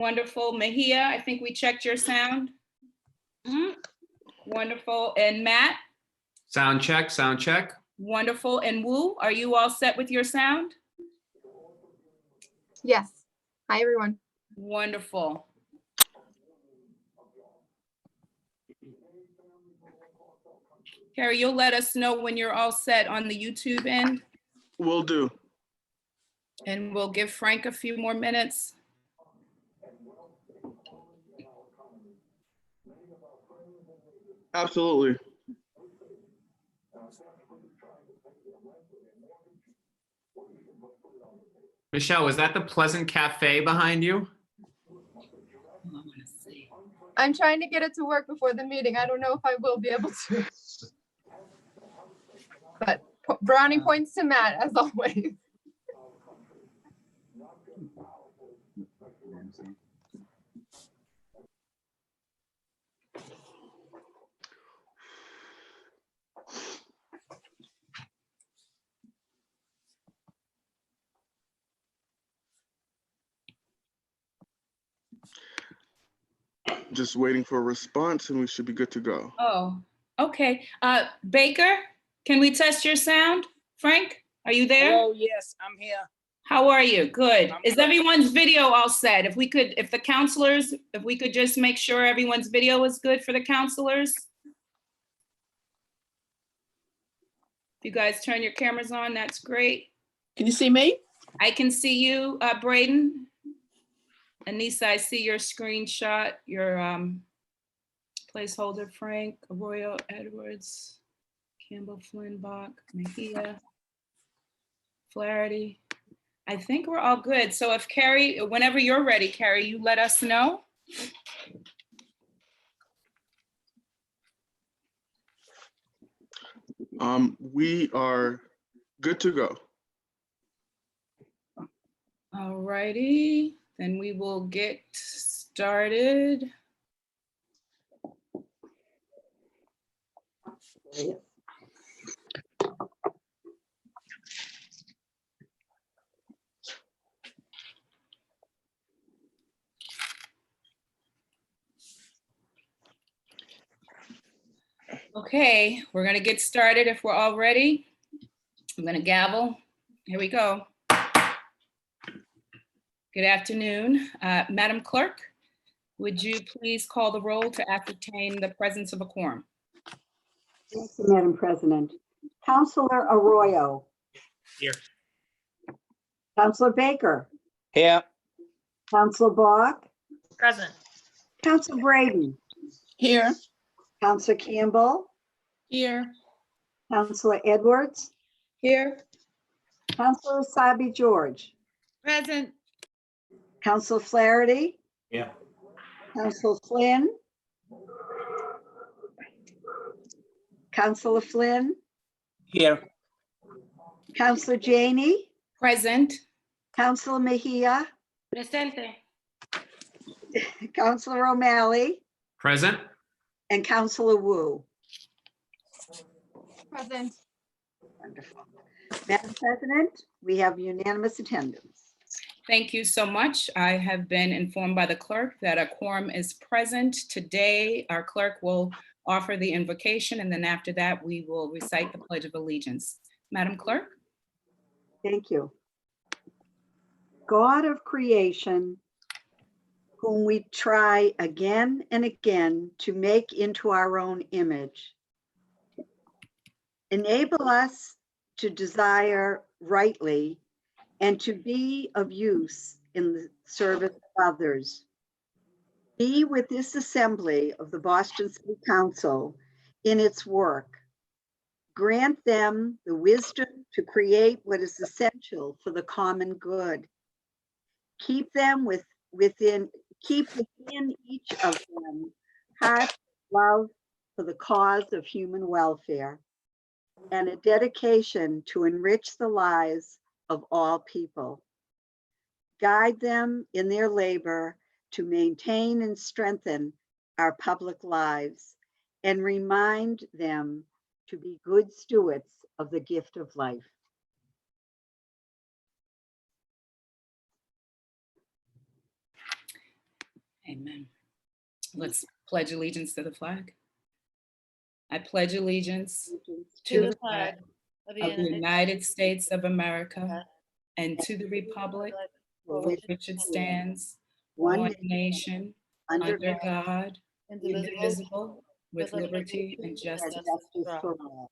Wonderful. Mejia, I think we checked your sound. Wonderful. And Matt? Sound check, sound check. Wonderful. And Wu, are you all set with your sound? Yes. Hi, everyone. Wonderful. Carrie, you'll let us know when you're all set on the YouTube end, Will do. and we'll give Frank a few more minutes. Absolutely. Michelle, was that the Pleasant Cafe behind you? I'm trying to get it to work before the meeting. I don't know if I will be able to. But brownie points to Matt, as always. Just waiting for a response and we should be good to go. Oh, okay. Baker, can we test your sound? Frank, are you there? Hello, yes, I'm here. How are you? Good. I'm Is good. everyone's video all set? If we could, if the counselors, if we could just make sure everyone's video is good for the counselors. If you guys turn your cameras on, that's great. Can you see me? I can see you, Braden. Anissa, I see your screenshot, your placeholder, Frank, Arroyo, Edwards, Campbell, Flynn, Bach, Mejia, Flaherty. I think we're all good. So if Carrie, whenever you're ready, Carrie, you let us know. We are good to go. All righty, then we will get started. Okay, we're gonna get started if we're all ready. I'm gonna gavel. Here we go. Good afternoon. Madam Clerk, would you please call the roll to ascertain the presence of a quorum? Thank you, Madam President. Councilor Arroyo. Here. Councilor Baker. Here. Councilor Bach. Present. Councilor Braden. Here. Councilor Campbell. Here. Councilor Edwards. Here. Councilor Sabi George. Present. Councilor Flaherty. Yeah. Councilor Flynn. Councilor Flynn. Here. Councilor Janey. Present. Councilor Mejia. Presente. Councilor O'Malley. Present. And Councilor Wu. Present. Wonderful. Madam President, we have unanimous attendance. Thank you so much. I have been informed by the clerk that a quorum is present. Today, our clerk will offer the invocation, and then after that, we will recite the Pledge of Allegiance. Madam Clerk? Thank you. God of creation, whom we try again and again to make into our own image, enable us to desire rightly and to be of use in the service of others. Be with this assembly of the Boston City Council in its work. Grant them the wisdom to create what is essential for the common good. Keep within each of them heart love for the cause of human welfare and a dedication to enrich the lives of all people. Guide them in their labor to maintain and strengthen our public lives and remind them to be good stewards of the gift of life. Amen. Let's pledge allegiance to the flag. I pledge allegiance to the flag of the United States of America and to the republic for which it stands, one nation, under God, indivisible, with liberty and justice. for all.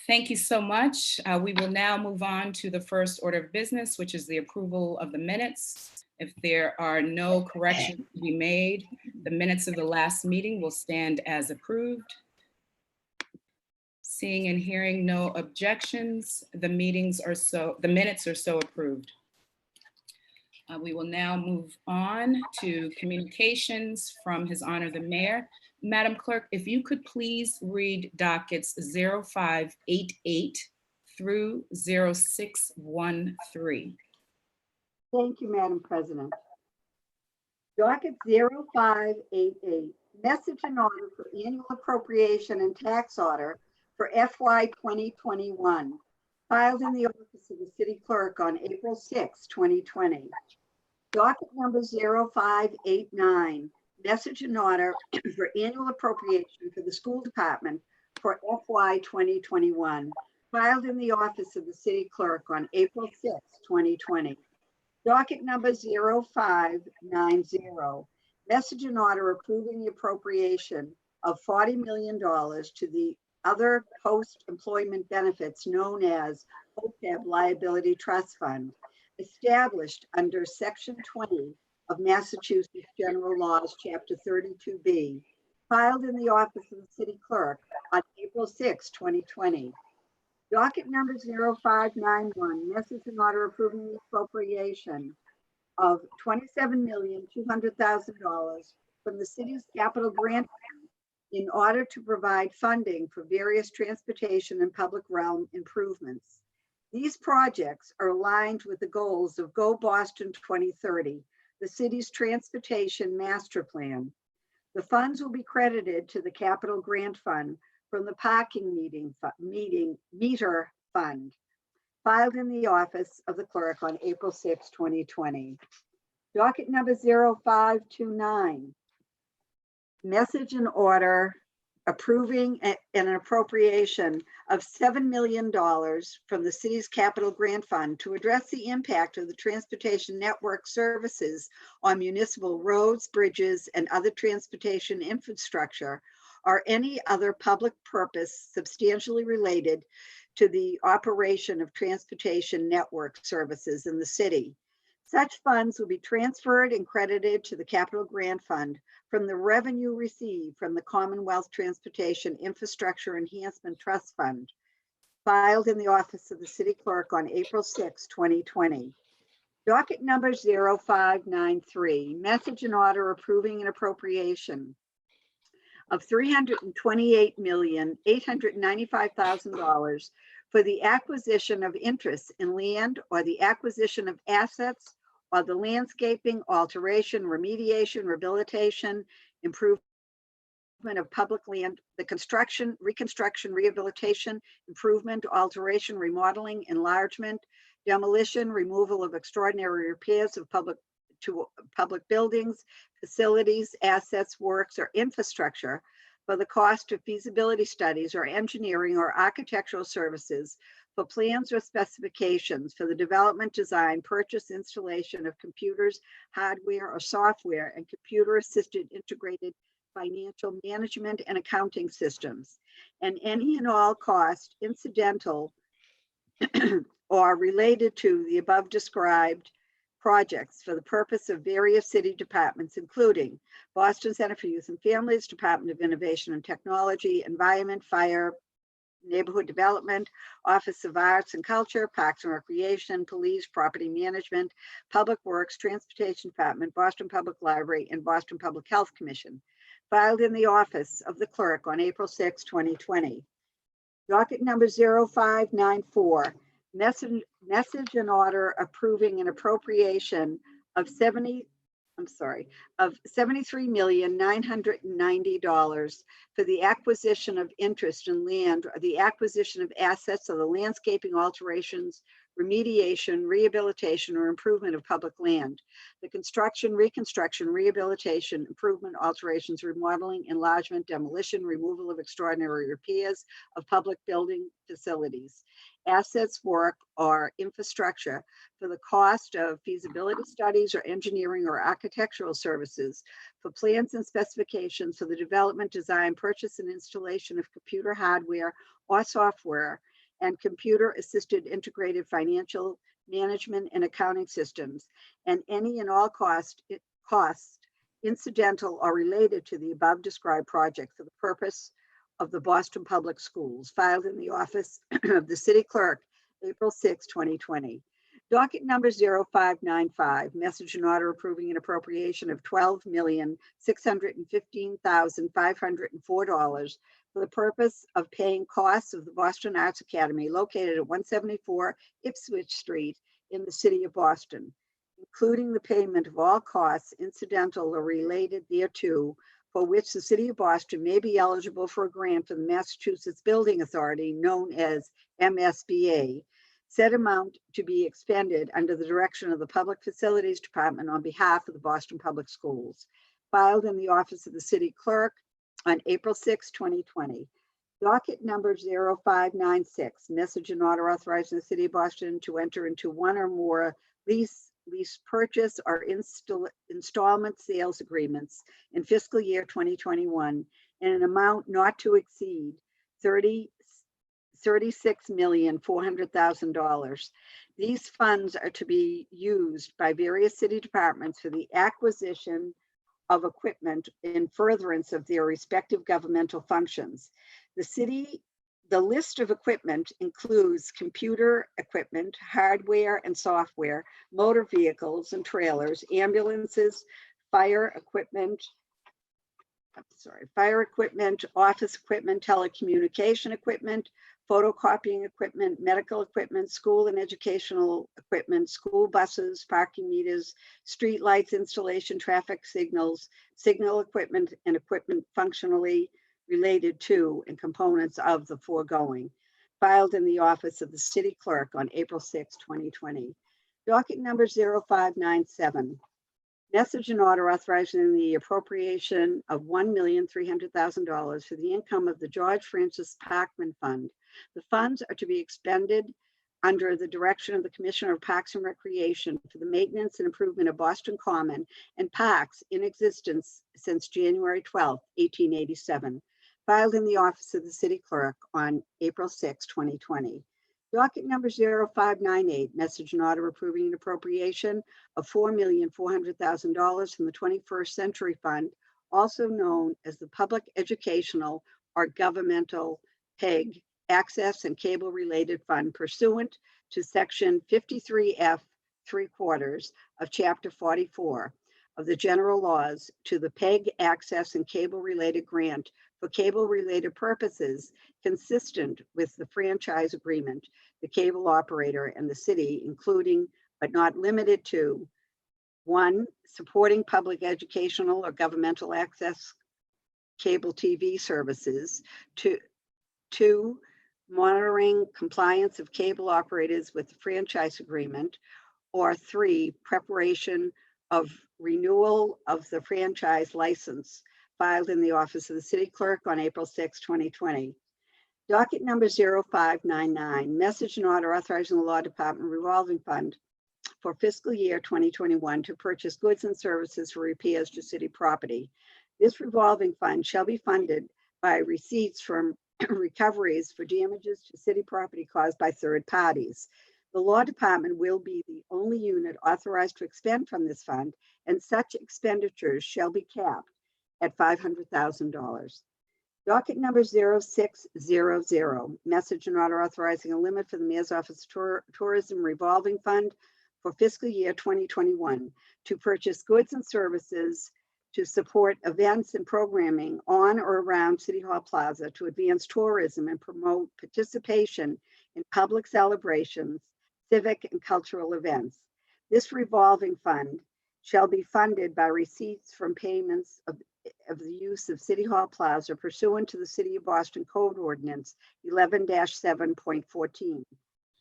Thank you so much. We will now move on to the first order of business, which is the approval of the minutes. If there are no corrections to be made, the minutes of the last meeting will stand as approved. Seeing and hearing no objections, the minutes are so approved. We will now move on to communications from His Honor the Mayor. Madam Clerk, if you could please read dockets 0588 through 0613. Thank you, Madam President. Docket 0588, message and order for annual appropriation and tax order for FY 2021, filed in the office of the City Clerk on April 6, 2020. Docket number 0589, message and order for annual appropriation for the school department for FY 2021, filed in the office of the City Clerk on April 6, 2020. Docket number 0590, message and order approving the appropriation of $40 million to the other post-employment benefits known as OPEB Liability Trust Fund, established under Section 20 of Massachusetts General Laws, Chapter 32B, filed in the office of the City Clerk on April 6, 2020. Docket number 0591, message and order approving the appropriation of $27,200,000 from the city's capital grant fund in order to provide funding for various transportation and public realm improvements. These projects are aligned with the goals of Go Boston 2030, the city's transportation master plan. The funds will be credited to the capital grant fund from the parking meter fund, filed in the office of the clerk on April 6, 2020. Docket number 0529, message and order approving an appropriation of $7 million from the city's capital grant fund to address the impact of the transportation network services on municipal roads, bridges, and other transportation infrastructure, or any other public purpose substantially related to the operation of transportation network services in the city. Such funds will be transferred and credited to the Capital Grant Fund from the revenue received from the Commonwealth Transportation Infrastructure Enhancement Trust Fund, filed in the office of the City Clerk on April 6, 2020. Docket number 0593, message and order approving an appropriation of $328,895,000 for the acquisition of interest in land or the acquisition of assets or the landscaping, alteration, remediation, rehabilitation, improvement of public land, the construction, reconstruction, rehabilitation, improvement, alteration, remodeling, enlargement, demolition, removal of extraordinary repairs of public buildings, facilities, assets, works, or infrastructure for the cost of feasibility studies or engineering or architectural services for plans or specifications for the development, design, purchase, installation of computers, hardware, or software, and computer-assisted integrated financial management and accounting systems, and any and all costs incidental or related to the above described projects for the purpose of various city departments, including Boston Center for Youth and Families, Department of Innovation and Technology, Environment, Fire, Neighborhood Development, Office of Arts and Culture, Parks and Recreation, Police, Property Management, Public Works, Transportation Department, Boston Public Library, and Boston Public Health Commission, filed in the office of the clerk on April 6, 2020. Docket number 0594, message and order approving an appropriation of $73,990,000 for the acquisition of interest in land or the acquisition of assets of the landscaping, alterations, remediation, rehabilitation, or improvement of public land. The construction, reconstruction, rehabilitation, improvement, alterations, remodeling, enlargement, demolition, removal of extraordinary repairs of public building facilities, assets, work, or infrastructure for the cost of feasibility studies or engineering or architectural services, for plans and specifications for the development, design, purchase, and installation of computer hardware or software and computer-assisted integrated financial management and accounting systems, and any and all costs incidental or related to the above described project for the purpose of the Boston Public Schools, filed in the office of the City Clerk, April 6, 2020. Docket number 0595, message and order approving an appropriation of $12,615,504 for the purpose of paying costs of the Boston Arts Academy located at 174 Ipswich Street in the city of Boston, including the payment of all costs incidental or related thereto, for which the city of Boston may be eligible for a grant from the Massachusetts Building Authority, known as MSBA. Said amount to be expended under the direction of the Public Facilities Department on behalf of the Boston Public Schools, filed in the office of the City Clerk on April 6, 2020. Docket number 0596, message and order authorizing the City of Boston to enter into one or more lease purchase or installment sales agreements in fiscal year 2021 in an amount not to exceed $36,400,000. These funds are to be used by various city departments for the acquisition of equipment in furtherance of their respective governmental functions. The list of equipment includes computer equipment, hardware and software, motor vehicles and trailers, ambulances, fire equipment, office equipment, telecommunication equipment, photocopying equipment, medical equipment, school and educational equipment, school buses, parking meters, street lights installation, traffic signals, signal equipment, and equipment functionally related to and components of the foregoing, filed in the office of the City Clerk on April 6, 2020. Docket number 0597. Message and order authorizing the appropriation of $1,300,000 for the income of the George Francis Parkman Fund. The funds are to be expended under the direction of the Commissioner of Parks and Recreation for the maintenance and improvement of Boston Common and parks in existence since January 12, 1887, filed in the office of the City Clerk on April 6, 2020. Docket number 0598, message and order approving an appropriation of $4,400,000 from the 21st Century Fund, also known as the Public Educational or Governmental PEG Access and Cable Related Fund, pursuant to Section 53F 3/4 of Chapter 44 of the General Laws, to the PEG Access and Cable Related Grant for cable related purposes consistent with the franchise agreement, the cable operator and the city, including but not limited to: 1, supporting public educational or governmental access cable TV services; 2, monitoring compliance of cable operators with the franchise agreement; or 3, preparation of renewal of the franchise license, filed in the office of the City Clerk on April 6, 2020. Docket number 0599, message and order authorizing the Law Department revolving fund for fiscal year 2021 to purchase goods and services for repairs to city property. This revolving fund shall be funded by receipts from recoveries for damages to city property caused by third parties. The Law Department will be the only unit authorized to expend from this fund, and such expenditures shall be capped at $500,000. Docket number 0600, message and order authorizing a limit for the Mayor's Office Tourism Revolving Fund for fiscal year 2021 to purchase goods and services to support events and programming on or around City Hall Plaza to advance tourism and promote participation in public celebrations, civic and cultural events. This revolving fund shall be funded by receipts from payments of the use of City Hall Plaza pursuant to the City of Boston Code Ordinance 11-7.14.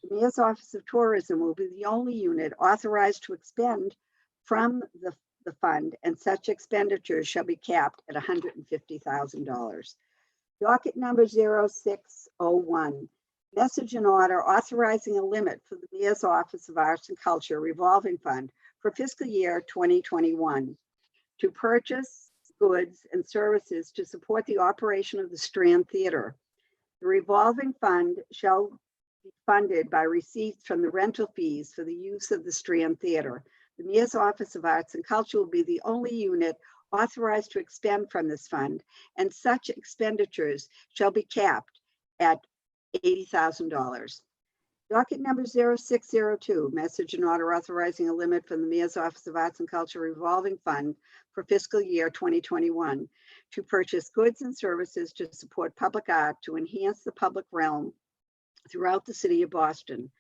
The Mayor's Office of Tourism will be the only unit authorized to expend from the fund, and such expenditures shall be capped at $150,000. Docket number 0601, message and order authorizing a limit for the Mayor's Office of Arts and Culture revolving fund for fiscal year 2021 to purchase goods and services to support the operation of the Strand Theater. The revolving fund shall be funded by receipts from the rental fees for the use of the Strand Theater. The Mayor's Office of Arts and Culture will be the only unit authorized to expend from this fund, and such expenditures shall be capped at $80,000. Docket number 0602, message and order authorizing a limit from the Mayor's Office of Arts and Culture revolving fund for fiscal year 2021 to purchase goods and services to support public art to enhance the public realm throughout the city of Boston.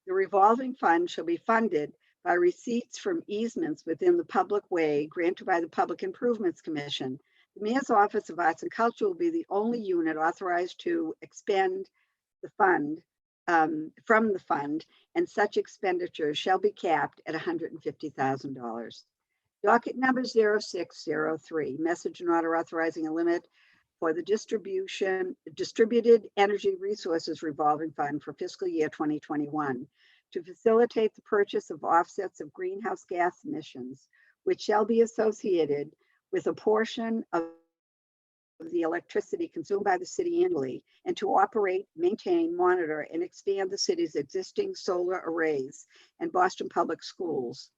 The revolving fund shall be funded by receipts from easements within the public way granted by the Public Improvements Commission. The Mayor's Office of Arts and Culture will be the only unit authorized to expend the fund from the fund, and such expenditures shall be capped at $150,000. Docket number 0603, message and order authorizing a limit for the Distributed Energy Resources Revolving Fund for fiscal year 2021 to facilitate the purchase of offsets of greenhouse gas emissions, which shall be associated with a portion of the electricity consumed by the city annually, and to operate, maintain, monitor, and expand the city's existing solar arrays and Boston Public Schools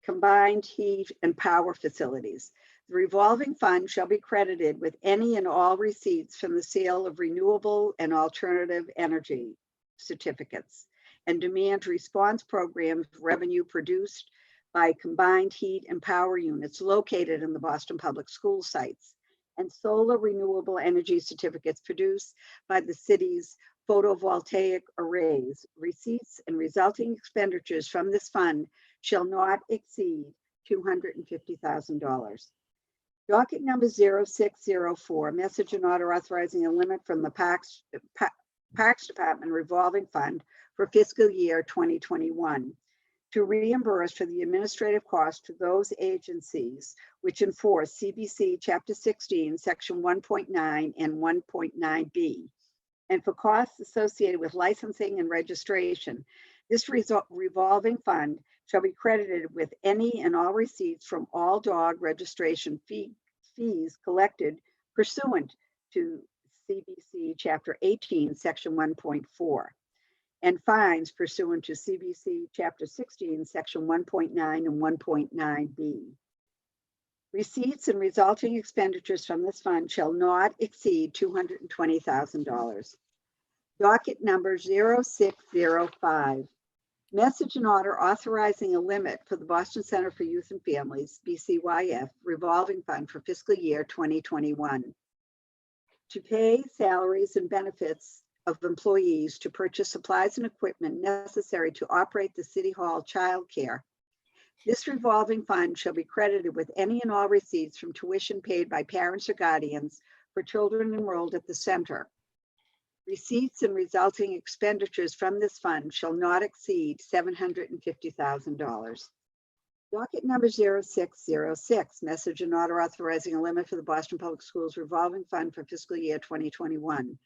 combined heat and power facilities. The revolving fund shall be credited with any and all receipts from the sale of renewable and alternative energy certificates and demand response programs revenue produced by combined heat and power units located in the Boston Public School sites, and solar renewable energy certificates produced by the city's photovoltaic arrays. Receipts and resulting expenditures from this fund shall not exceed $250,000. Docket number 0604, message and order authorizing a limit from the Parks Department revolving fund for fiscal year 2021 to reimburse for the administrative costs to those agencies which enforce CBC Chapter 16, Section 1.9 and 1.9b, and for costs associated with licensing and registration. This revolving fund shall be credited with any and all receipts from all dog registration fees collected pursuant to CBC Chapter 18, Section 1.4. and fines pursuant to CBC Chapter 16, Section 1.9 and 1.9b. Receipts and resulting expenditures from this fund shall not exceed $220,000. Docket number 0605, message and order authorizing a limit for the Boston Center for Youth and Families, BCYF, revolving fund for fiscal year 2021 to pay salaries and benefits of employees, to purchase supplies and equipment necessary to operate the City Hall childcare. This revolving fund shall be credited with any and all receipts from tuition paid by parents or guardians for children enrolled at the center. Receipts and resulting expenditures from this fund shall not exceed $750,000. Docket number 0606, message and order authorizing a limit for the Boston Public Schools revolving fund for fiscal year 2021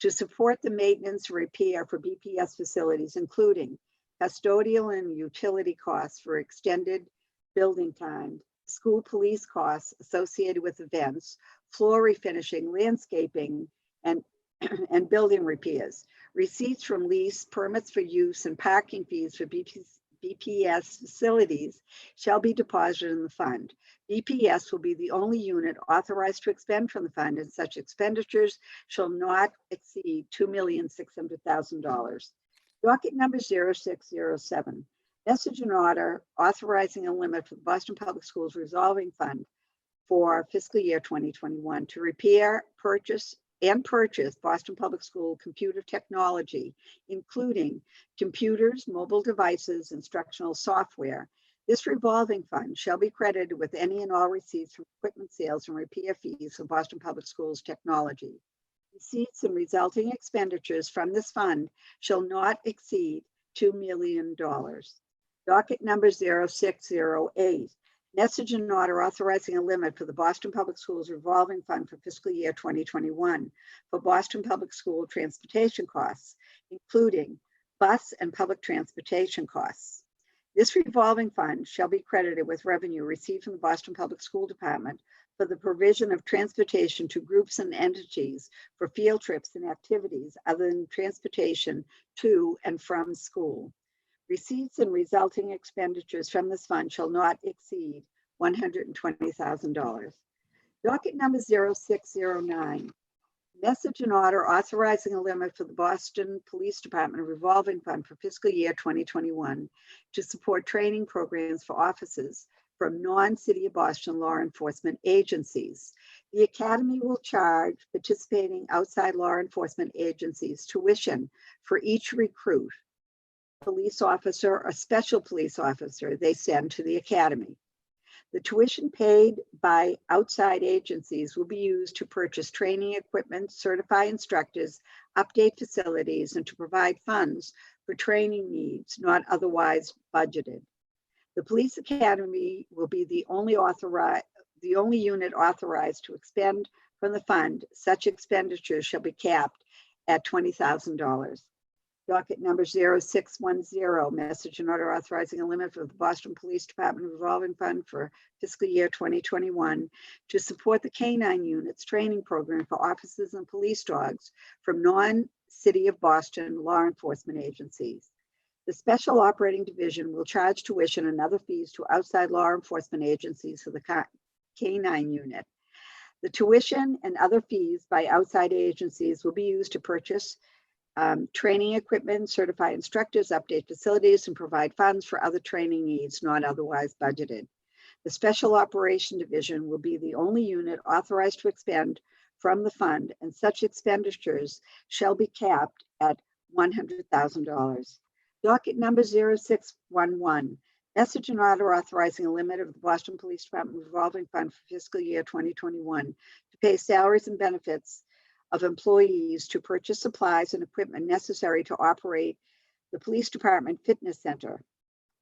to support the maintenance and repair for BPS facilities, including custodial and utility costs for extended building time, school police costs associated with events, floor refinishing, landscaping, and building repairs. Receipts from lease, permits for use, and parking fees for BPS facilities shall be deposited in the fund. BPS will be the only unit authorized to expend from the fund, and such expenditures shall not exceed $2,600,000. Docket number 0607, message and order authorizing a limit for the Boston Public Schools revolving fund for fiscal year 2021 to repair, purchase Boston Public School computer technology, including computers, mobile devices, instructional software. This revolving fund shall be credited with any and all receipts from equipment sales and repair fees of Boston Public Schools technology. Receipts and resulting expenditures from this fund shall not exceed $2 million. Docket number 0608. Message and order authorizing a limit for the Boston Public Schools revolving fund for fiscal year 2021 for Boston Public School transportation costs, including bus and public transportation costs. This revolving fund shall be credited with revenue received from the Boston Public School Department for the provision of transportation to groups and entities for field trips and activities other than transportation to and from school. Receipts and resulting expenditures from this fund shall not exceed $120,000. Docket number 0609. Message and order authorizing a limit for the Boston Police Department revolving fund for fiscal year 2021 to support training programs for officers from non-City of Boston law enforcement agencies. The Academy will charge participating outside law enforcement agencies tuition for each recruit, police officer or special police officer they send to the Academy. The tuition paid by outside agencies will be used to purchase training equipment, certify instructors, update facilities, and to provide funds for training needs not otherwise budgeted. The Police Academy will be the only unit authorized to expend from the fund. Such expenditures shall be capped at $20,000. Docket number 0610, message and order authorizing a limit for the Boston Police Department revolving fund for fiscal year 2021 to support the K-9 unit's training program for officers and police dogs from non-City of Boston law enforcement agencies. The Special Operating Division will charge tuition and other fees to outside law enforcement agencies for the K-9 unit. The tuition and other fees by outside agencies will be used to purchase training equipment, certify instructors, update facilities, and provide funds for other training needs not otherwise budgeted. The Special Operation Division will be the only unit authorized to expend from the fund, and such expenditures shall be capped at $100,000. Docket number 0611, message and order authorizing a limit of the Boston Police Department revolving fund for fiscal year 2021 to pay salaries and benefits of employees, to purchase supplies and equipment necessary to operate the Police Department Fitness Center.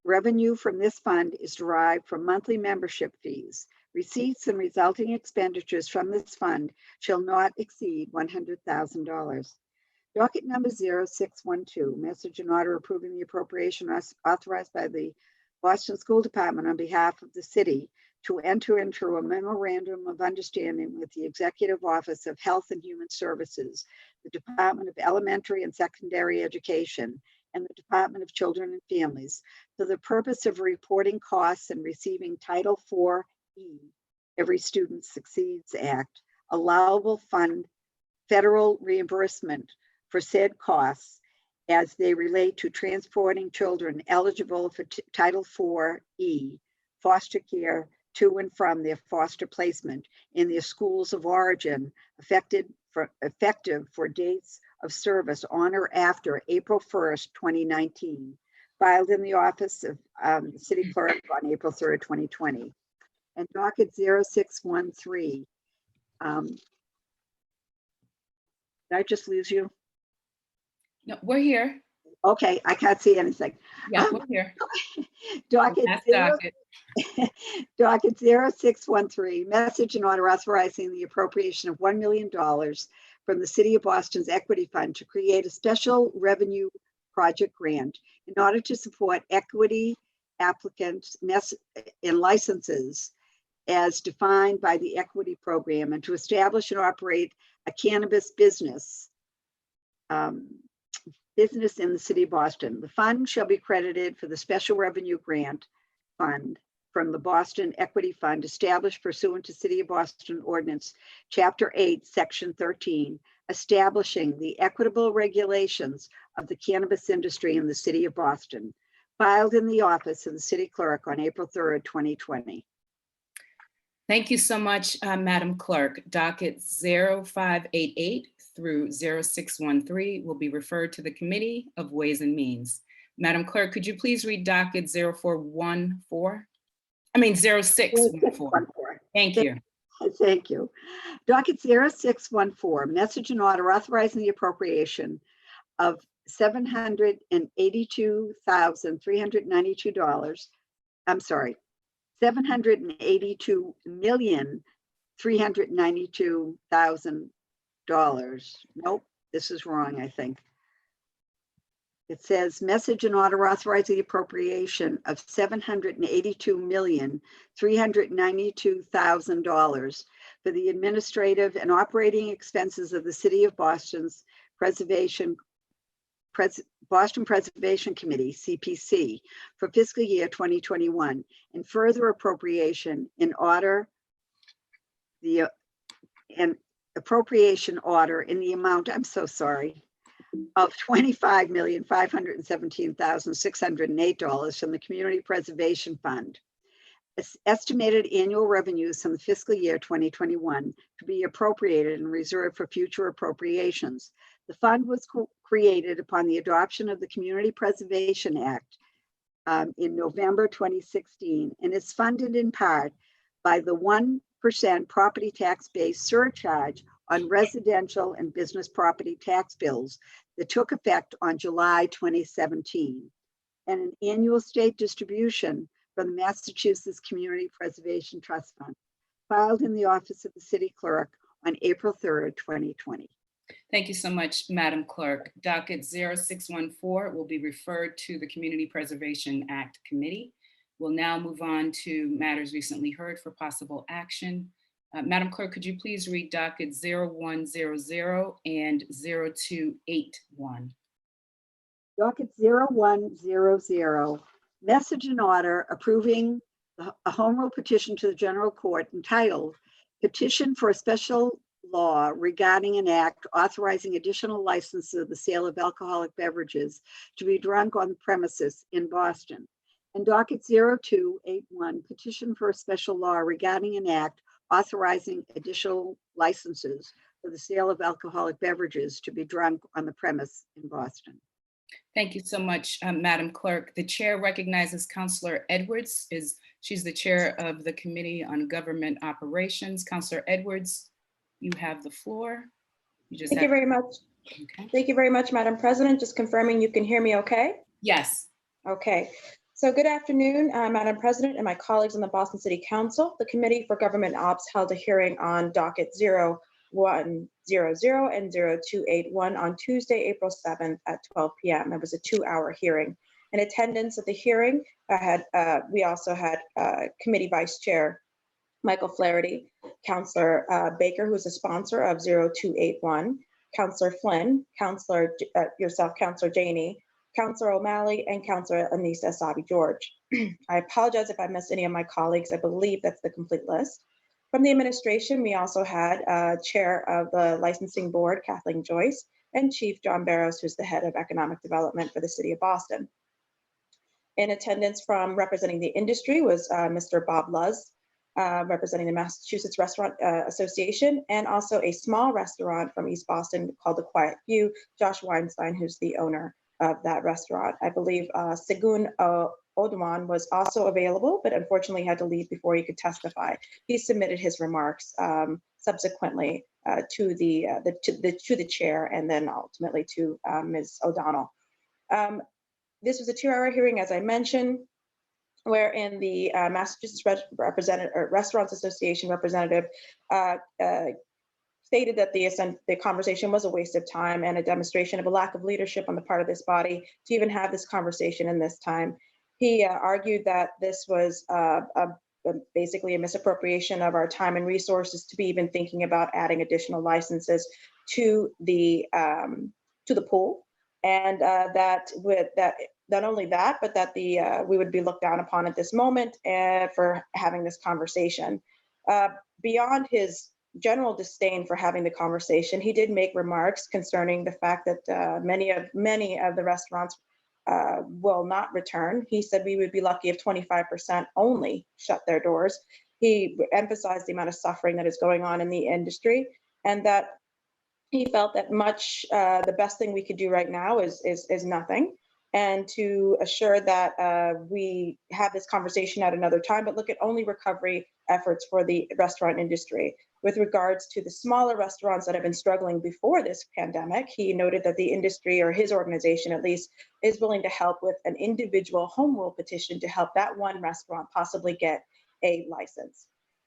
Revenue from this fund is derived from monthly membership fees. Receipts and resulting expenditures from this fund shall not exceed $100,000. Docket number 0612, message and order approving the appropriation authorized by the Boston School Department on behalf of the city to enter into a memorandum of understanding with the Executive Office of Health and Human Services, the Department of Elementary and Secondary Education, and the Department of Children and Families for the purpose of reporting costs and receiving Title IV-E, Every Student Succeeds Act, allowable fund federal reimbursement for said costs as they relate to transporting children eligible for Title IV-E foster care to and from their foster placement in their schools of origin, effective for dates of service on or after April 1st, 2019, filed in the office of the City Clerk on April 3rd, 2020. And docket 0613. Did I just lose you? No, we're here. Okay, I can't see anything. Yeah, we're here. Docket Last 0 docket. Docket 0613, message and order authorizing the appropriation of $1 million from the City of Boston's Equity Fund to create a special revenue project grant in order to support equity applicants and licenses as defined by the equity program, and to establish and operate a cannabis business in the City of Boston. The fund shall be credited for the special revenue grant fund from the Boston Equity Fund established pursuant to City of Boston Ordinance, Chapter 8, Section 13, establishing the equitable regulations of the cannabis industry in the City of Boston, filed in the office of the City Clerk on April 3rd, 2020. Thank you so much, Madam Clerk. Docket 0588 through 0613 will be referred to the Committee of Ways and Means. Madam Clerk, could you please read docket 0614? Thank you. Thank you. Docket 0614, message and order authorizing the appropriation of $782,392. I'm sorry, $782,392,000. Nope, this is wrong, I think. It says message and order authorizing the appropriation of $782,392,000 for the administrative and operating expenses of the City of Boston's Boston Preservation Committee, CPC, for fiscal year 2021, and further appropriation in order appropriation order in the amount, I'm so sorry, of $25,517,608 from the Community Preservation Fund. Estimated annual revenues from the fiscal year 2021 to be appropriated and reserved for future appropriations. The fund was created upon the adoption of the Community Preservation Act in November 2016 and is funded in part by the 1% property tax-based surcharge on residential and business property tax bills that took effect on July 2017, and an annual state distribution from the Massachusetts Community Preservation Trust Fund, filed in the office of the City Clerk on April 3rd, 2020. Thank you so much, Madam Clerk. Docket 0614 will be referred to the Community Preservation Act Committee. We'll now move on to matters recently heard for possible action. Madam Clerk, could you please read docket 0100 and 0281? Docket 0100, message and order approving a home rule petition to the General Court entitled Petition for a Special Law Regarding an Act Authorizing Additional Licenses of the Sale of Alcoholic Beverages to be drunk on the premises in Boston. And docket 0281, petition for a special law regarding an act authorizing additional licenses for the sale of alcoholic beverages to be drunk on the premise in Boston. Thank you so much, Madam Clerk. The chair recognizes Councillor Edwards. She's the chair of the Committee on Government Operations. Councillor Edwards, you have the floor. Thank you very much. Okay. Thank you very much, Madam President. Just confirming you can hear me okay? Yes. Okay. So good afternoon, Madam President and my colleagues on the Boston City Council. The Committee for Government Ops held a hearing on docket 0100 and 0281 on Tuesday, April 7th at 12 p.m. It was a 2-hour hearing. In attendance at the hearing, we also had Committee Vice Chair Michael Flaherty, Councillor Baker, who is a sponsor of 0281, Councillor Flynn, yourself, Councillor Janey, Councillor O'Malley, and Councillor Anissa Asabi-George. I apologize if I missed any of my colleagues. I believe that's the complete list. From the administration, we also had Chair of the Licensing Board, Kathleen Joyce, and Chief John Barrows, who's the head of Economic Development for the City of Boston. In attendance from representing the industry was Mr. Bob Luz, representing the Massachusetts Restaurant Association, and also a small restaurant from East Boston called The Quiet View, Josh Weinstein, who's the owner of that restaurant. I believe Segun Oduman was also available, but unfortunately had to leave before he could testify. He submitted his remarks subsequently to the chair and then ultimately to Ms. O'Donnell. This was a 2-hour hearing, as I mentioned, wherein the Massachusetts Restaurants Association representative stated that the conversation was a waste of time and a demonstration of a lack of leadership on the part of this body to even have this conversation in this time. He argued that this was basically a misappropriation of our time and resources to be even thinking about adding additional licenses to the pool, and that not only that, but that we would be looked down upon at this moment for having this conversation. Beyond his general disdain for having the conversation, he did make remarks concerning the fact that many of the restaurants will not return. He said we would be lucky if 25% only shut their doors. He emphasized the amount of suffering that is going on in the industry, and that he felt that the best thing we could do right now is nothing, and to assure that we have this conversation at another time, but look at only recovery efforts for the restaurant industry. With regards to the smaller restaurants that have been struggling before this pandemic, he noted that the industry, or his organization at least, is willing to help with an individual home rule petition to help that one restaurant possibly get a license.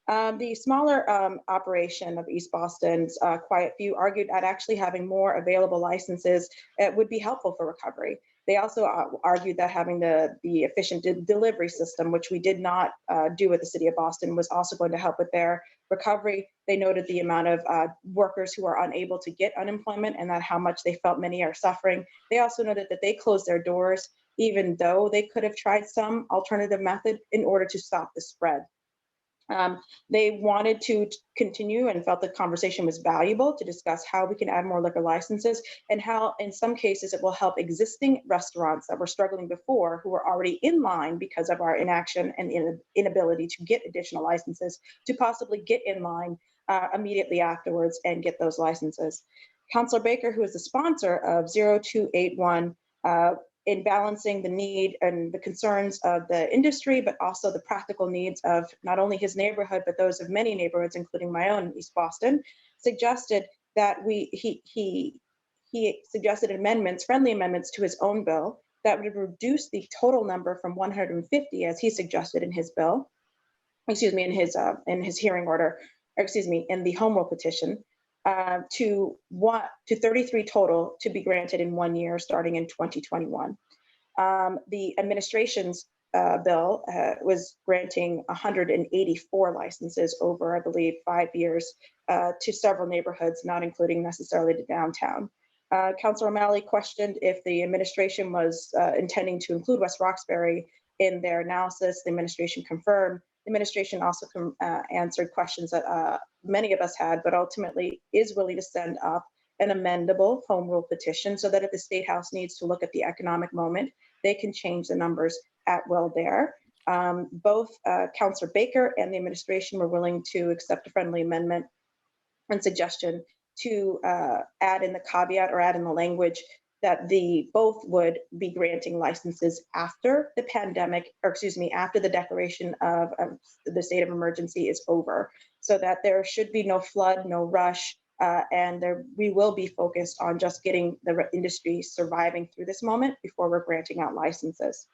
The smaller operation of East Boston's Quiet View argued at actually having more available licenses would be helpful for recovery. They also argued that having the efficient delivery system, which we did not do with the city of Boston, was also going to help with their recovery. They noted the amount of workers who are unable to get unemployment and that how much they felt many are suffering. They also noted that they closed their doors, even though they could have tried some alternative method in order to stop the spread. They wanted to continue and felt the conversation was valuable to discuss how we can add more liquor licenses and how in some cases it will help existing restaurants that were struggling before, who were already in line because of our inaction and inability to get additional licenses, to possibly get in line immediately afterwards and get those licenses. Councillor Baker, who is the sponsor of 0281, in balancing the need and the concerns of the industry, but also the practical needs of not only his neighborhood, but those of many neighborhoods, including my own, East Boston, suggested that he suggested amendments, friendly amendments to his own bill that would reduce the total number from 150, as he suggested in his bill, excuse me, in his hearing order, or excuse me, in the home rule petition, to 33 total to be granted in 1 year starting in 2021. The administration's bill was granting 184 licenses over, I believe, 5 years to several neighborhoods, not including necessarily the downtown. Councilor O'Malley questioned if the administration was intending to include West Roxbury in their analysis. The administration confirmed. The administration also answered questions that many of us had, but ultimately is willing to send up an amendable home rule petition so that if the State House needs to look at the economic moment, they can change the numbers at will there. Both Councillor Baker and the administration were willing to accept a friendly amendment and suggestion to add in the caveat or add in the language that both would be granting licenses after the pandemic, or excuse me, after the declaration of the state of emergency is over, so that there should be no flood, no rush, and we will be focused on just getting the industry surviving through this moment before we're granting out licenses.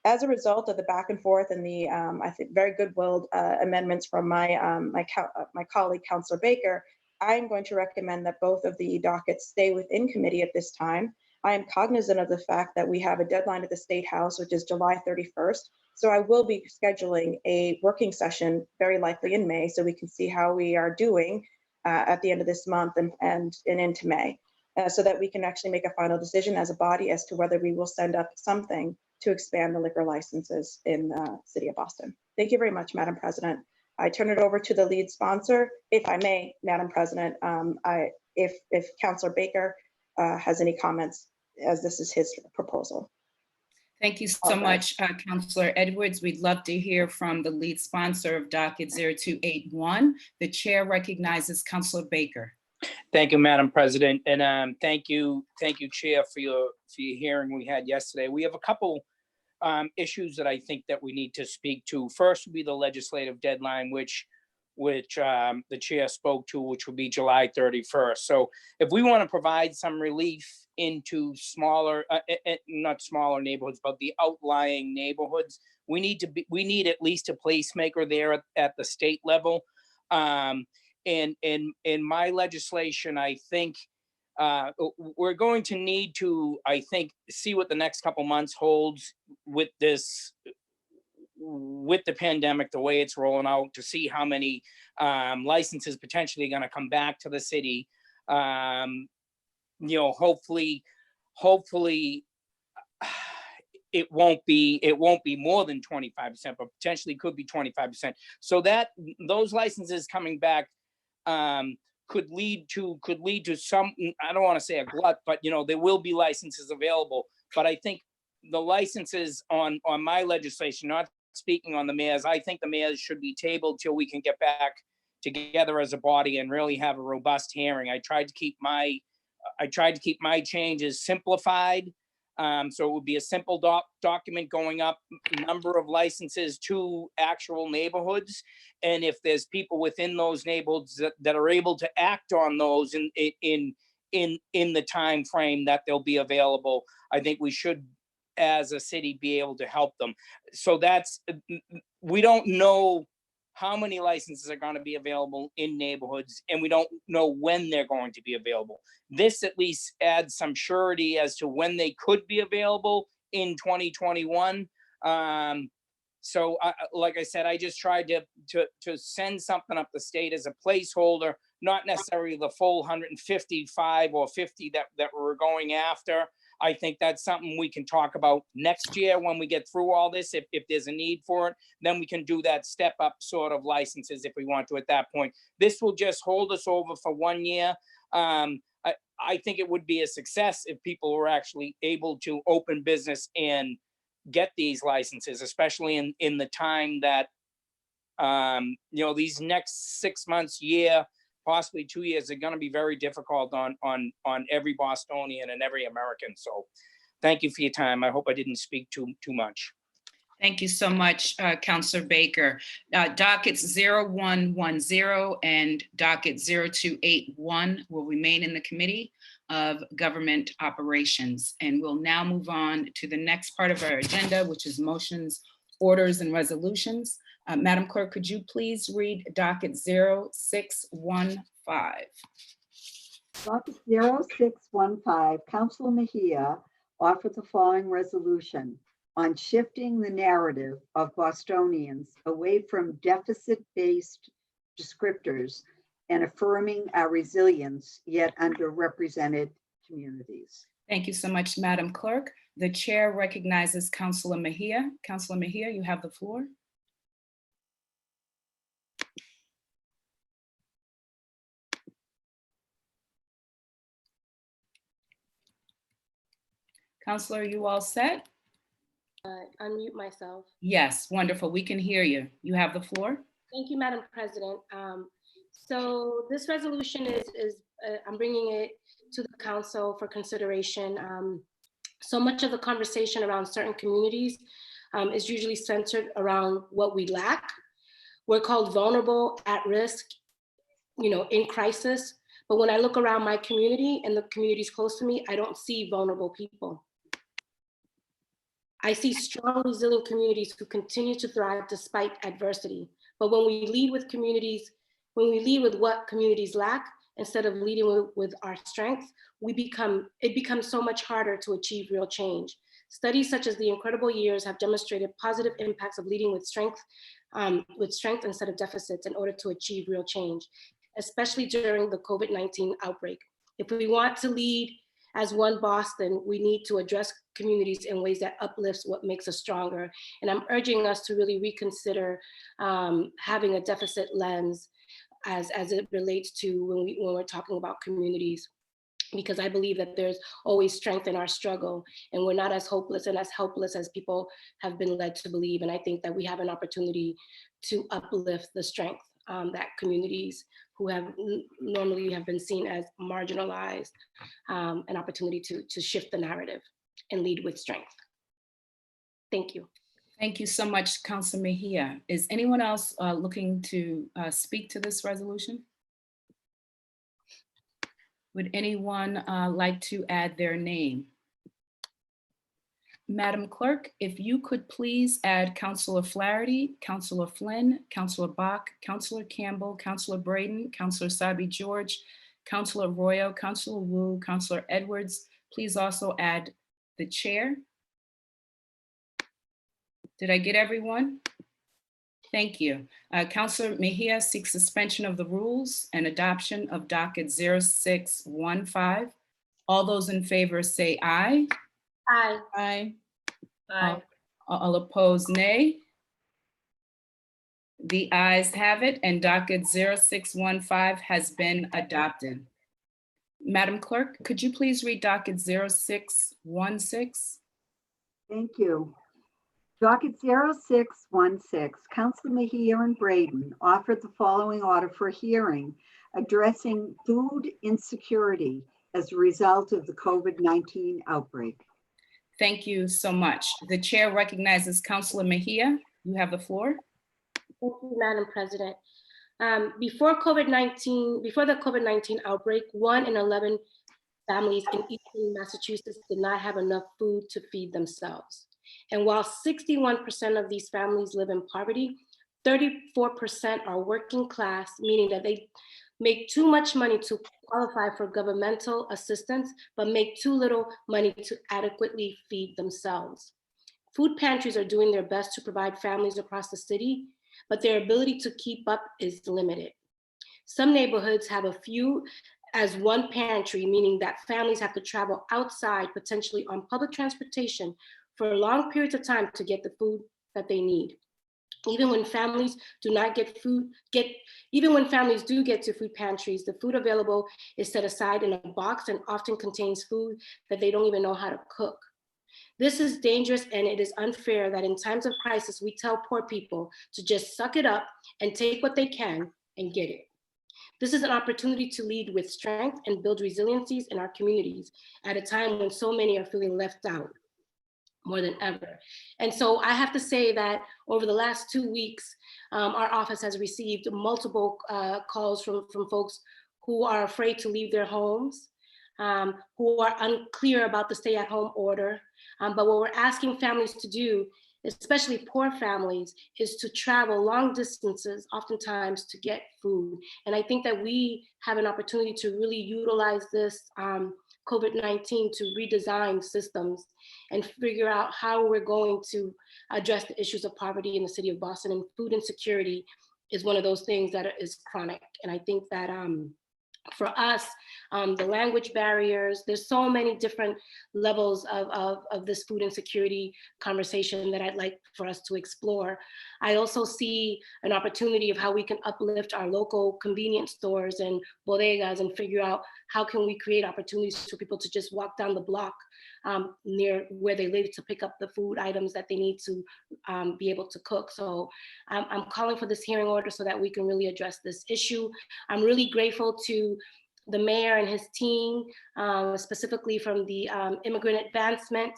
As a result of the back and forth and the, I think, very good-willed amendments from my colleague, Councillor Baker, I'm going to recommend that both of the dockets stay within committee at this time. I am cognizant of the fact that we have a deadline at the State House, which is July 31st. So I will be scheduling a working session, very likely in May, so we can see how we are doing at the end of this month and into May, so that we can actually make a final decision as a body as to whether we will send up something to expand the liquor licenses in the city of Boston. Thank you very much, Madam President. I turn it over to the lead sponsor, if I may, Madam President. If Councillor Baker has any comments, as this is his proposal. Thank you so much, Councillor Edwards. We'd love to hear from the lead sponsor of docket 0281. The chair recognizes Councillor Baker. Thank you, Madam President, and thank you, Chair, for your hearing we had yesterday. We have a couple issues that I think that we need to speak to. First would be the legislative deadline, which the chair spoke to, which would be July 31st. So if we want to provide some relief into smaller, not smaller neighborhoods, but the outlying neighborhoods, we need at least a placemaker there at the state level. And in my legislation, I think we're going to need to, I think, see what the next couple months holds with this, with the pandemic, the way it's rolling out, to see how many licenses potentially going to come back to the city. You know, hopefully it won't be more than 25%, but potentially could be 25%. So that those licenses coming back could lead to some, I don't want to say a glut, but you know, there will be licenses available. But I think the licenses on my legislation, not speaking on the mayor's, I think the mayor's should be tabled till we can get back together as a body and really have a robust hearing. I tried to keep my changes simplified So it would be a simple document going up, number of licenses to actual neighborhoods. And if there's people within those neighborhoods that are able to act on those in the time frame that they'll be available, I think we should, as a city, be able to help them. So that's, we don't know how many licenses are going to be available in neighborhoods, and we don't know when they're going to be available. This at least adds some surety as to when they could be available in 2021. So like I said, I just tried to send something up the state as a placeholder, not necessarily the full 155 or 50 that we're going after. I think that's something we can talk about next year when we get through all this. If there's a need for it, then we can do that step up sort of licenses if we want to at that point. This will just hold us over for 1 year. I think it would be a success if people were actually able to open business and get these licenses, especially in the time that, you know, these next 6 months, year, possibly 2 years are going to be very difficult on every Bostonian and every American. So thank you for your time. I hope I didn't speak too much. Thank you so much, Councilor Baker. Dockets 0110 and docket 0281 will remain in the Committee of Government Operations. And we'll now move on to the next part of our agenda, which is motions, orders, and resolutions. Madam Clerk, could you please read docket 0615? Docket 0615, Councilor Mejia offered the following resolution on shifting the narrative of Bostonians away from deficit-based descriptors and affirming our resilience, yet underrepresented communities. Thank you so much, Madam Clerk. The chair recognizes Councilor Mejia. Councilor Mejia, you have the floor. Councilor, are you all set? Unmute myself. Yes, wonderful. We can hear you. You have the floor. Thank you, Madam President. So this resolution is I'm bringing it to the council for consideration. So much of the conversation around certain communities is usually centered around what we lack. We're called vulnerable, at risk, you know, in crisis. But when I look around my community and the communities close to me, I don't see vulnerable people. I see strong, resilient communities who continue to thrive despite adversity. But when we lead with communities, when we lead with what communities lack, instead of leading with our strengths, it becomes so much harder to achieve real change. Studies such as the Incredible Years have demonstrated positive impacts of leading with strength instead of deficits in order to achieve real change, especially during the COVID-19 outbreak. If we want to lead as one Boston, we need to address communities in ways that uplifts what makes us stronger. And I'm urging us to really reconsider having a deficit lens as it relates to when we're talking about communities, because I believe that there's always strength in our struggle, and we're not as hopeless and as helpless as people have been led to believe. And I think that we have an opportunity to uplift the strength that communities who have normally have been seen as marginalized, an opportunity to shift the narrative and lead with strength. Thank you. Thank you so much, Councilor Mejia. Is anyone else looking to speak to this resolution? Would anyone like to add their name? Madam Clerk, if you could please add Councilor Flaherty, Councilor Flynn, Councilor Bach, Councilor Campbell, Councilor Braden, Councilor Sabi George, Councilor Royo, Councilor Wu, Councilor Edwards. Please also add the chair. Did I get everyone? Thank you. Councilor Mejia seeks suspension of the rules and adoption of docket 0615. All those in favor say aye. Aye. Aye. Aye. All opposed, nay. The ayes have it, and docket 0615 has been adopted. Madam Clerk, could you please read docket 0616? Thank you. Docket 0616, Councilor Mejia and Braden offered the following order for hearing addressing food insecurity as a result of the COVID-19 outbreak. Thank you so much. The chair recognizes Councilor Mejia. You have the floor. Thank you, Madam President. Before the COVID-19 outbreak, 1 in 11 families in Eastern Massachusetts did not have enough food to feed themselves. And while 61% of these families live in poverty, 34% are working class, meaning that they make too much money to qualify for governmental assistance, but make too little money to adequately feed themselves. Food pantries are doing their best to provide families across the city, but their ability to keep up is limited. Some neighborhoods have a few as one pantry, meaning that families have to travel outside, potentially on public transportation, for long periods of time to get the food that they need. Even when families do get to food pantries, the food available is set aside in a box and often contains food that they don't even know how to cook. This is dangerous, and it is unfair that in times of crisis, we tell poor people to just suck it up and take what they can and get it. This is an opportunity to lead with strength and build resiliencies in our communities at a time when so many are feeling left out more than ever. And so I have to say that over the last 2 weeks, our office has received multiple calls from folks who are afraid to leave their homes, who are unclear about the stay-at-home order. But what we're asking families to do, especially poor families, is to travel long distances, oftentimes to get food. And I think that we have an opportunity to really utilize this COVID-19 to redesign systems and figure out how we're going to address the issues of poverty in the city of Boston. And food insecurity is one of those things that is chronic. And I think that for us, the language barriers, there's so many different levels of this food insecurity conversation that I'd like for us to explore. I also see an opportunity of how we can uplift our local convenience stores and bodegas and figure out how can we create opportunities for people to just walk down the block near where they live to pick up the food items that they need to be able to cook. So I'm calling for this hearing order so that we can really address this issue. I'm really grateful to the mayor and his team, specifically from the Immigrant Advancement,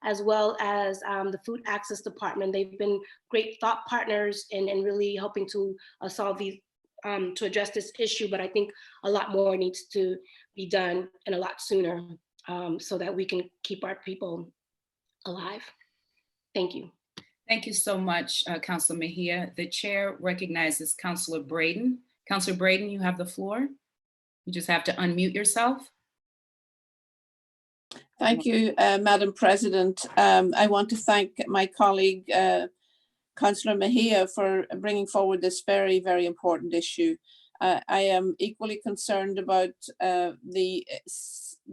as well as the Food Access Department. They've been great thought partners in really helping to solve these, to address this issue, but I think a lot more needs to be done and a lot sooner so that we can keep our people alive. Thank you. Thank you so much, Councilor Mejia. The chair recognizes Councilor Braden. Councilor Braden, you have the floor. You just have to unmute yourself. Thank you, Madam President. I want to thank my colleague, Councillor Mejia, for bringing forward this very, very important issue. I am equally concerned about the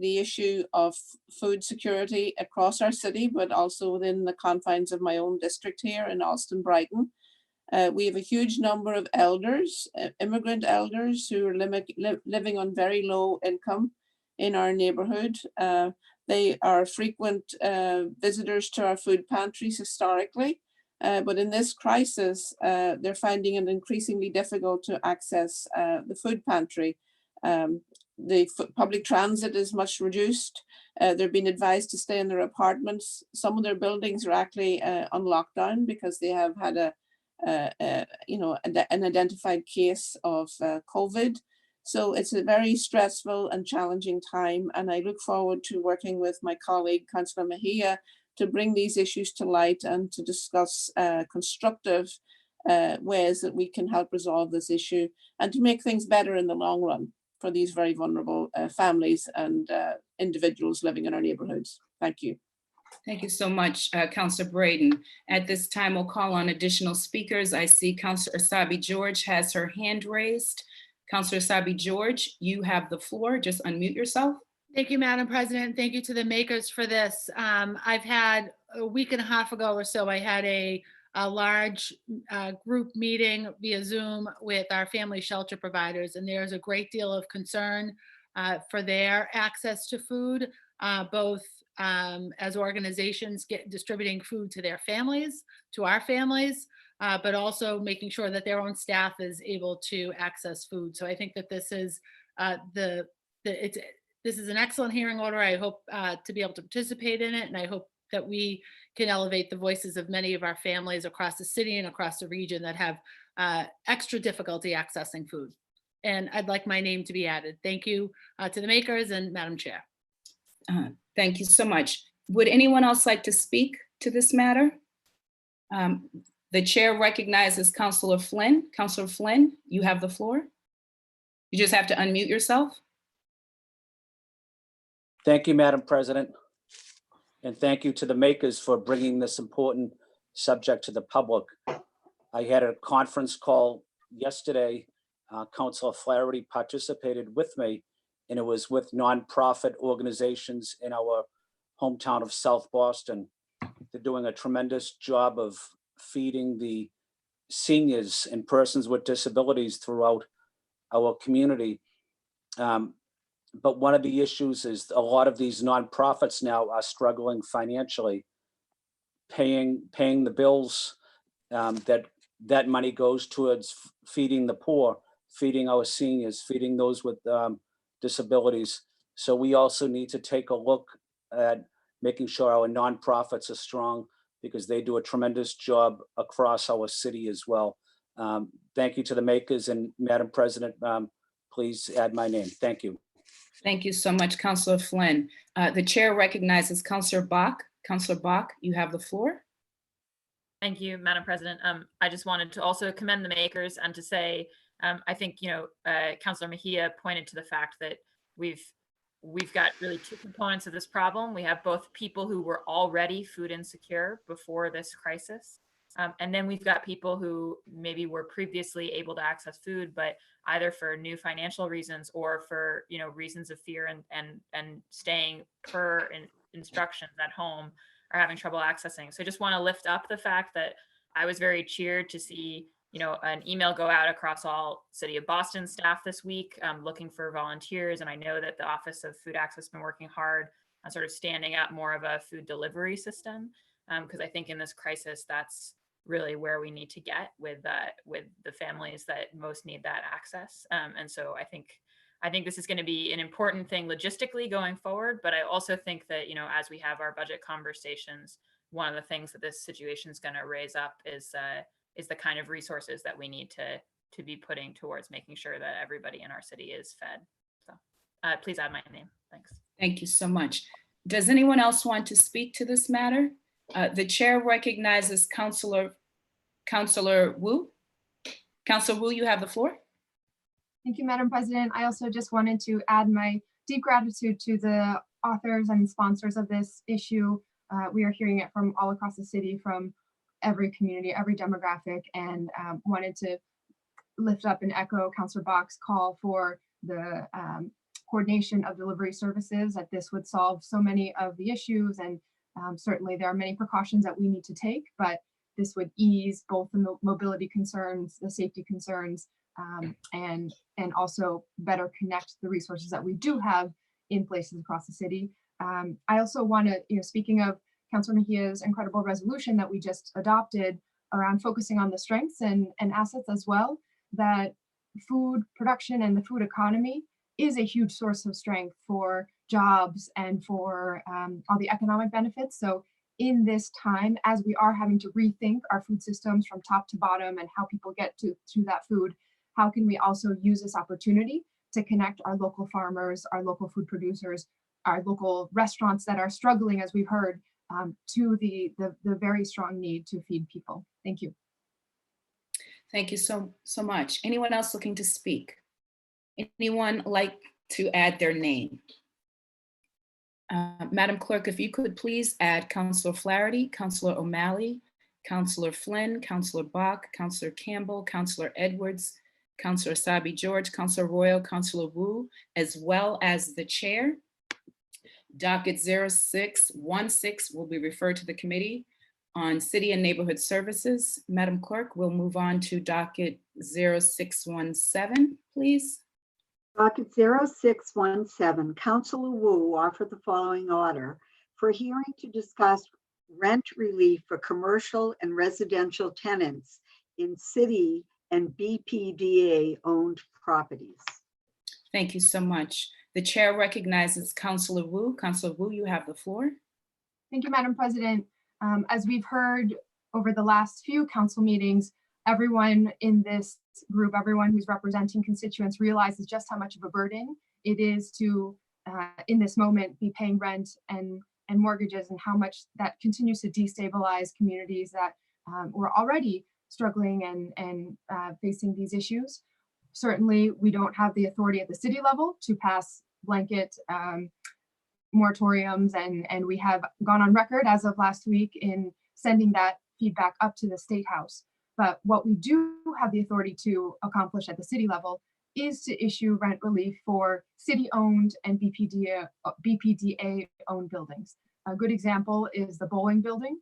issue of food security across our city, but also within the confines of my own district here in Alston Brighton. We have a huge number of elders, immigrant elders, who are living on very low income in our neighborhood. They are frequent visitors to our food pantries historically, but in this crisis, they're finding it increasingly difficult to access the food pantry. The public transit is much reduced. They're being advised to stay in their apartments. Some of their buildings are actually on lockdown because they have had an identified case of COVID. So it's a very stressful and challenging time. And I look forward to working with my colleague, Councillor Mejia, to bring these issues to light and to discuss constructive ways that we can help resolve this issue and to make things better in the long run for these very vulnerable families and individuals living in our neighborhoods. Thank you. Thank you so much, Councillor Braden. At this time, we'll call on additional speakers. I see Councillor Asabi George has her hand raised. Councillor Asabi George, you have the floor. Just unmute yourself. Thank you, Madam President. Thank you to the makers for this. I've had a week and a half ago or so, I had a large group meeting via Zoom with our family shelter providers, and there's a great deal of concern for their access to food, both as organizations get distributing food to their families, to our families, but also making sure that their own staff is able to access food. So I think that this is this is an excellent hearing order. I hope to be able to participate in it, and I hope that we can elevate the voices of many of our families across the city and across the region that have extra difficulty accessing food. And I'd like my name to be added. Thank you to the makers and Madam Chair. Thank you so much. Would anyone else like to speak to this matter? The chair recognizes Councilor Flynn. Councilor Flynn, you have the floor. You just have to unmute yourself. Thank you, Madam President. And thank you to the makers for bringing this important subject to the public. I had a conference call yesterday. Councilor Flaherty participated with me, and it was with nonprofit organizations in our hometown of South Boston. They're doing a tremendous job of feeding the seniors and persons with disabilities throughout our community. But one of the issues is a lot of these nonprofits now are struggling financially, paying the bills. That money goes towards feeding the poor, feeding our seniors, feeding those with disabilities. So we also need to take a look at making sure our nonprofits are strong, because they do a tremendous job across our city as well. Thank you to the makers, and Madam President, please add my name. Thank you. Thank you so much, Councilor Flynn. The chair recognizes Councilor Bach. Councilor Bach, you have the floor. Thank you, Madam President. I just wanted to also commend the makers and to say, I think, Councilor Mejia pointed to the fact that we've got really two components of this problem. We have both people who were already food insecure before this crisis. And then we've got people who maybe were previously able to access food, but either for new financial reasons or for reasons of fear and staying per instructions at home are having trouble accessing. So I just want to lift up the fact that I was very cheered to see an email go out across all City of Boston staff this week looking for volunteers. And I know that the Office of Food Access has been working hard on sort of standing up more of a food delivery system, because I think in this crisis, that's really where we need to get with the families that most need that access. And so I think this is going to be an important thing logistically going forward. But I also think that, as we have our budget conversations, one of the things that this situation is going to raise up is the kind of resources that we need to be putting towards making sure that everybody in our city is fed. So please add my name. Thanks. Thank you so much. Does anyone else want to speak to this matter? The chair recognizes Councilor Wu. Councilor Wu, you have the floor. Thank you, Madam President. I also just wanted to add my deep gratitude to the authors and sponsors of this issue. We are hearing it from all across the city, from every community, every demographic, and wanted to lift up and echo Councilor Bach's call for the coordination of delivery services, that this would solve so many of the issues. And certainly there are many precautions that we need to take, but this would ease both the mobility concerns, the safety concerns, and also better connect the resources that we do have in places across the city. I also want to, speaking of Councilor Mejia's incredible resolution that we just adopted around focusing on the strengths and assets as well, that food production and the food economy is a huge source of strength for jobs and for all the economic benefits. So in this time, as we are having to rethink our food systems from top to bottom and how people get to that food, how can we also use this opportunity to connect our local farmers, our local food producers, our local restaurants that are struggling, as we've heard, to the very strong need to feed people. Thank you. Thank you so much. Anyone else looking to speak? Anyone like to add their name? Madam Clerk, if you could please add Councilor Flaherty, Councilor O'Malley, Councilor Flynn, Councilor Bach, Councilor Campbell, Councilor Edwards, Councilor Sabi George, Councilor Royal, Councilor Wu, as well as the chair. Docket 0616 will be referred to the Committee on City and Neighborhood Services. Madam Clerk, we'll move on to docket 0617, please. Docket 0617, Councilor Wu offered the following order for hearing to discuss rent relief for commercial and residential tenants in city and BPDA owned properties. Thank you so much. The chair recognizes Councilor Wu. Councilor Wu, you have the floor. Thank you, Madam President. As we've heard over the last few council meetings, everyone in this group, everyone who's representing constituents realizes just how much of a burden it is to, in this moment, be paying rent and mortgages, and how much that continues to destabilize communities that were already struggling and facing these issues. Certainly, we don't have the authority at the city level to pass blanket moratoriums, and we have gone on record as of last week in sending that feedback up to the State House. But what we do have the authority to accomplish at the city level is to issue rent relief for city-owned and BPDA-owned buildings. A good example is the bowling building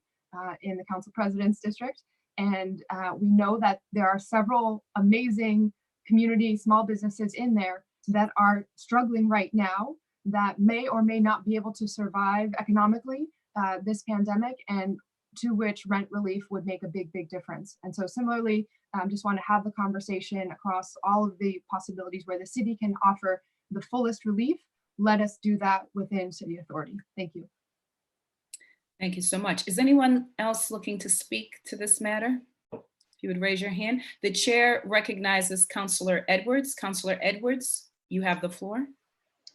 in the Council President's District. And we know that there are several amazing community small businesses in there that are struggling right now, that may or may not be able to survive economically this pandemic, and to which rent relief would make a big difference. And so similarly, just want to have the conversation across all of the possibilities where the city can offer the fullest relief. Let us do that within city authority. Thank you. Thank you so much. Is anyone else looking to speak to this matter? If you would raise your hand. The chair recognizes Councillor Edwards. Councillor Edwards, you have the floor.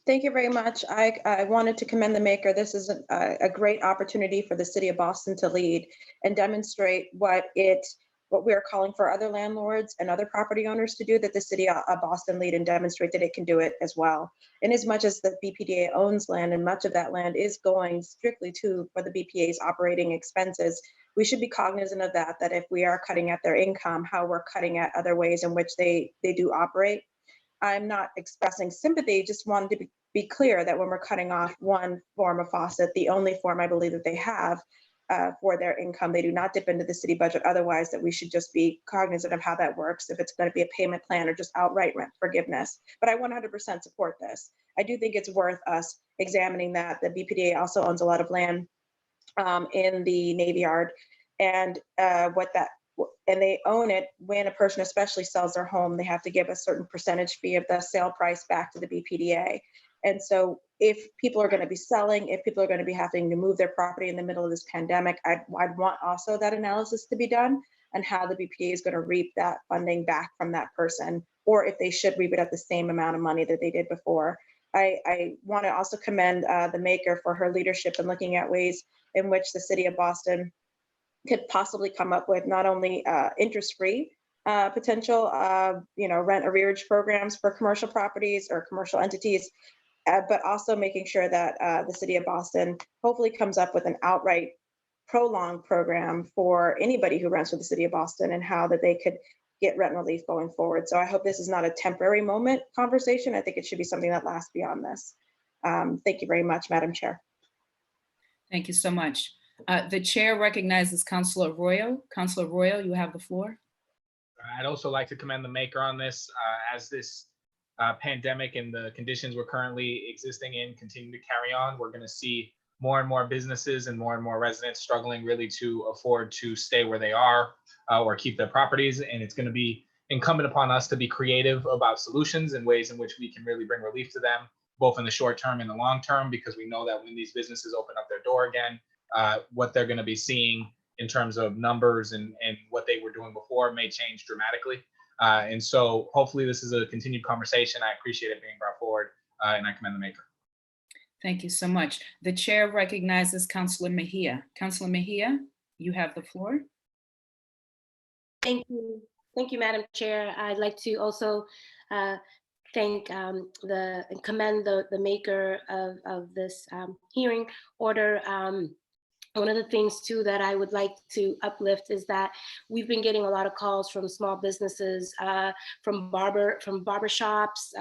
Thank you very much. I wanted to commend the maker. This is a great opportunity for the city of Boston to lead and demonstrate what we are calling for other landlords and other property owners to do, that the city of Boston lead and demonstrate that it can do it as well. In as much as the BPDA owns land, and much of that land is going strictly for the BPA's operating expenses, we should be cognizant of that if we are cutting at their income, how we're cutting at other ways in which they do operate. I'm not expressing sympathy, just wanted to be clear that when we're cutting off one form of faucet, the only form I believe that they have for their income, they do not dip into the city budget otherwise, that we should just be cognizant of how that works, if it's going to be a payment plan or just outright rent forgiveness. But I 100% support this. I do think it's worth us examining that. The BPDA also owns a lot of land in the Navy Yard, and and they own it. When a person especially sells their home, they have to give a certain percentage fee of the sale price back to the BPDA. And so if people are going to be selling, if people are going to be having to move their property in the middle of this pandemic, I'd want also that analysis to be done, and how the BPDA is going to reap that funding back from that person, or if they should reap it at the same amount of money that they did before. I want to also commend the maker for her leadership in looking at ways in which the city of Boston could possibly come up with not only interest-free potential, rent arrearage programs for commercial properties or commercial entities, but also making sure that the city of Boston hopefully comes up with an outright prolonged program for anybody who rents with the city of Boston, and how that they could get rent relief going forward. So I hope this is not a temporary moment conversation. I think it should be something that lasts beyond this. Thank you very much, Madam Chair. Thank you so much. The chair recognizes Councillor Royal. Councillor Royal, you have the floor. I'd also like to commend the maker on this. As this pandemic and the conditions we're currently existing in continue to carry on, we're going to see more and more businesses and more residents struggling really to afford to stay where they are or keep their properties. And it's going to be incumbent upon us to be creative about solutions and ways in which we can really bring relief to them, both in the short term and the long term, because we know that when these businesses open up their door again, what they're going to be seeing in terms of numbers and what they were doing before may change dramatically. And so hopefully this is a continued conversation. I appreciate it being brought forward, and I commend the maker. Thank you so much. The chair recognizes Councillor Mejia. Councillor Mejia, you have the floor. Thank you. Thank you, Madam Chair. I'd like to also thank and commend the maker of this hearing order. One of the things too that I would like to uplift is that we've been getting a lot of calls from small businesses, from barbershops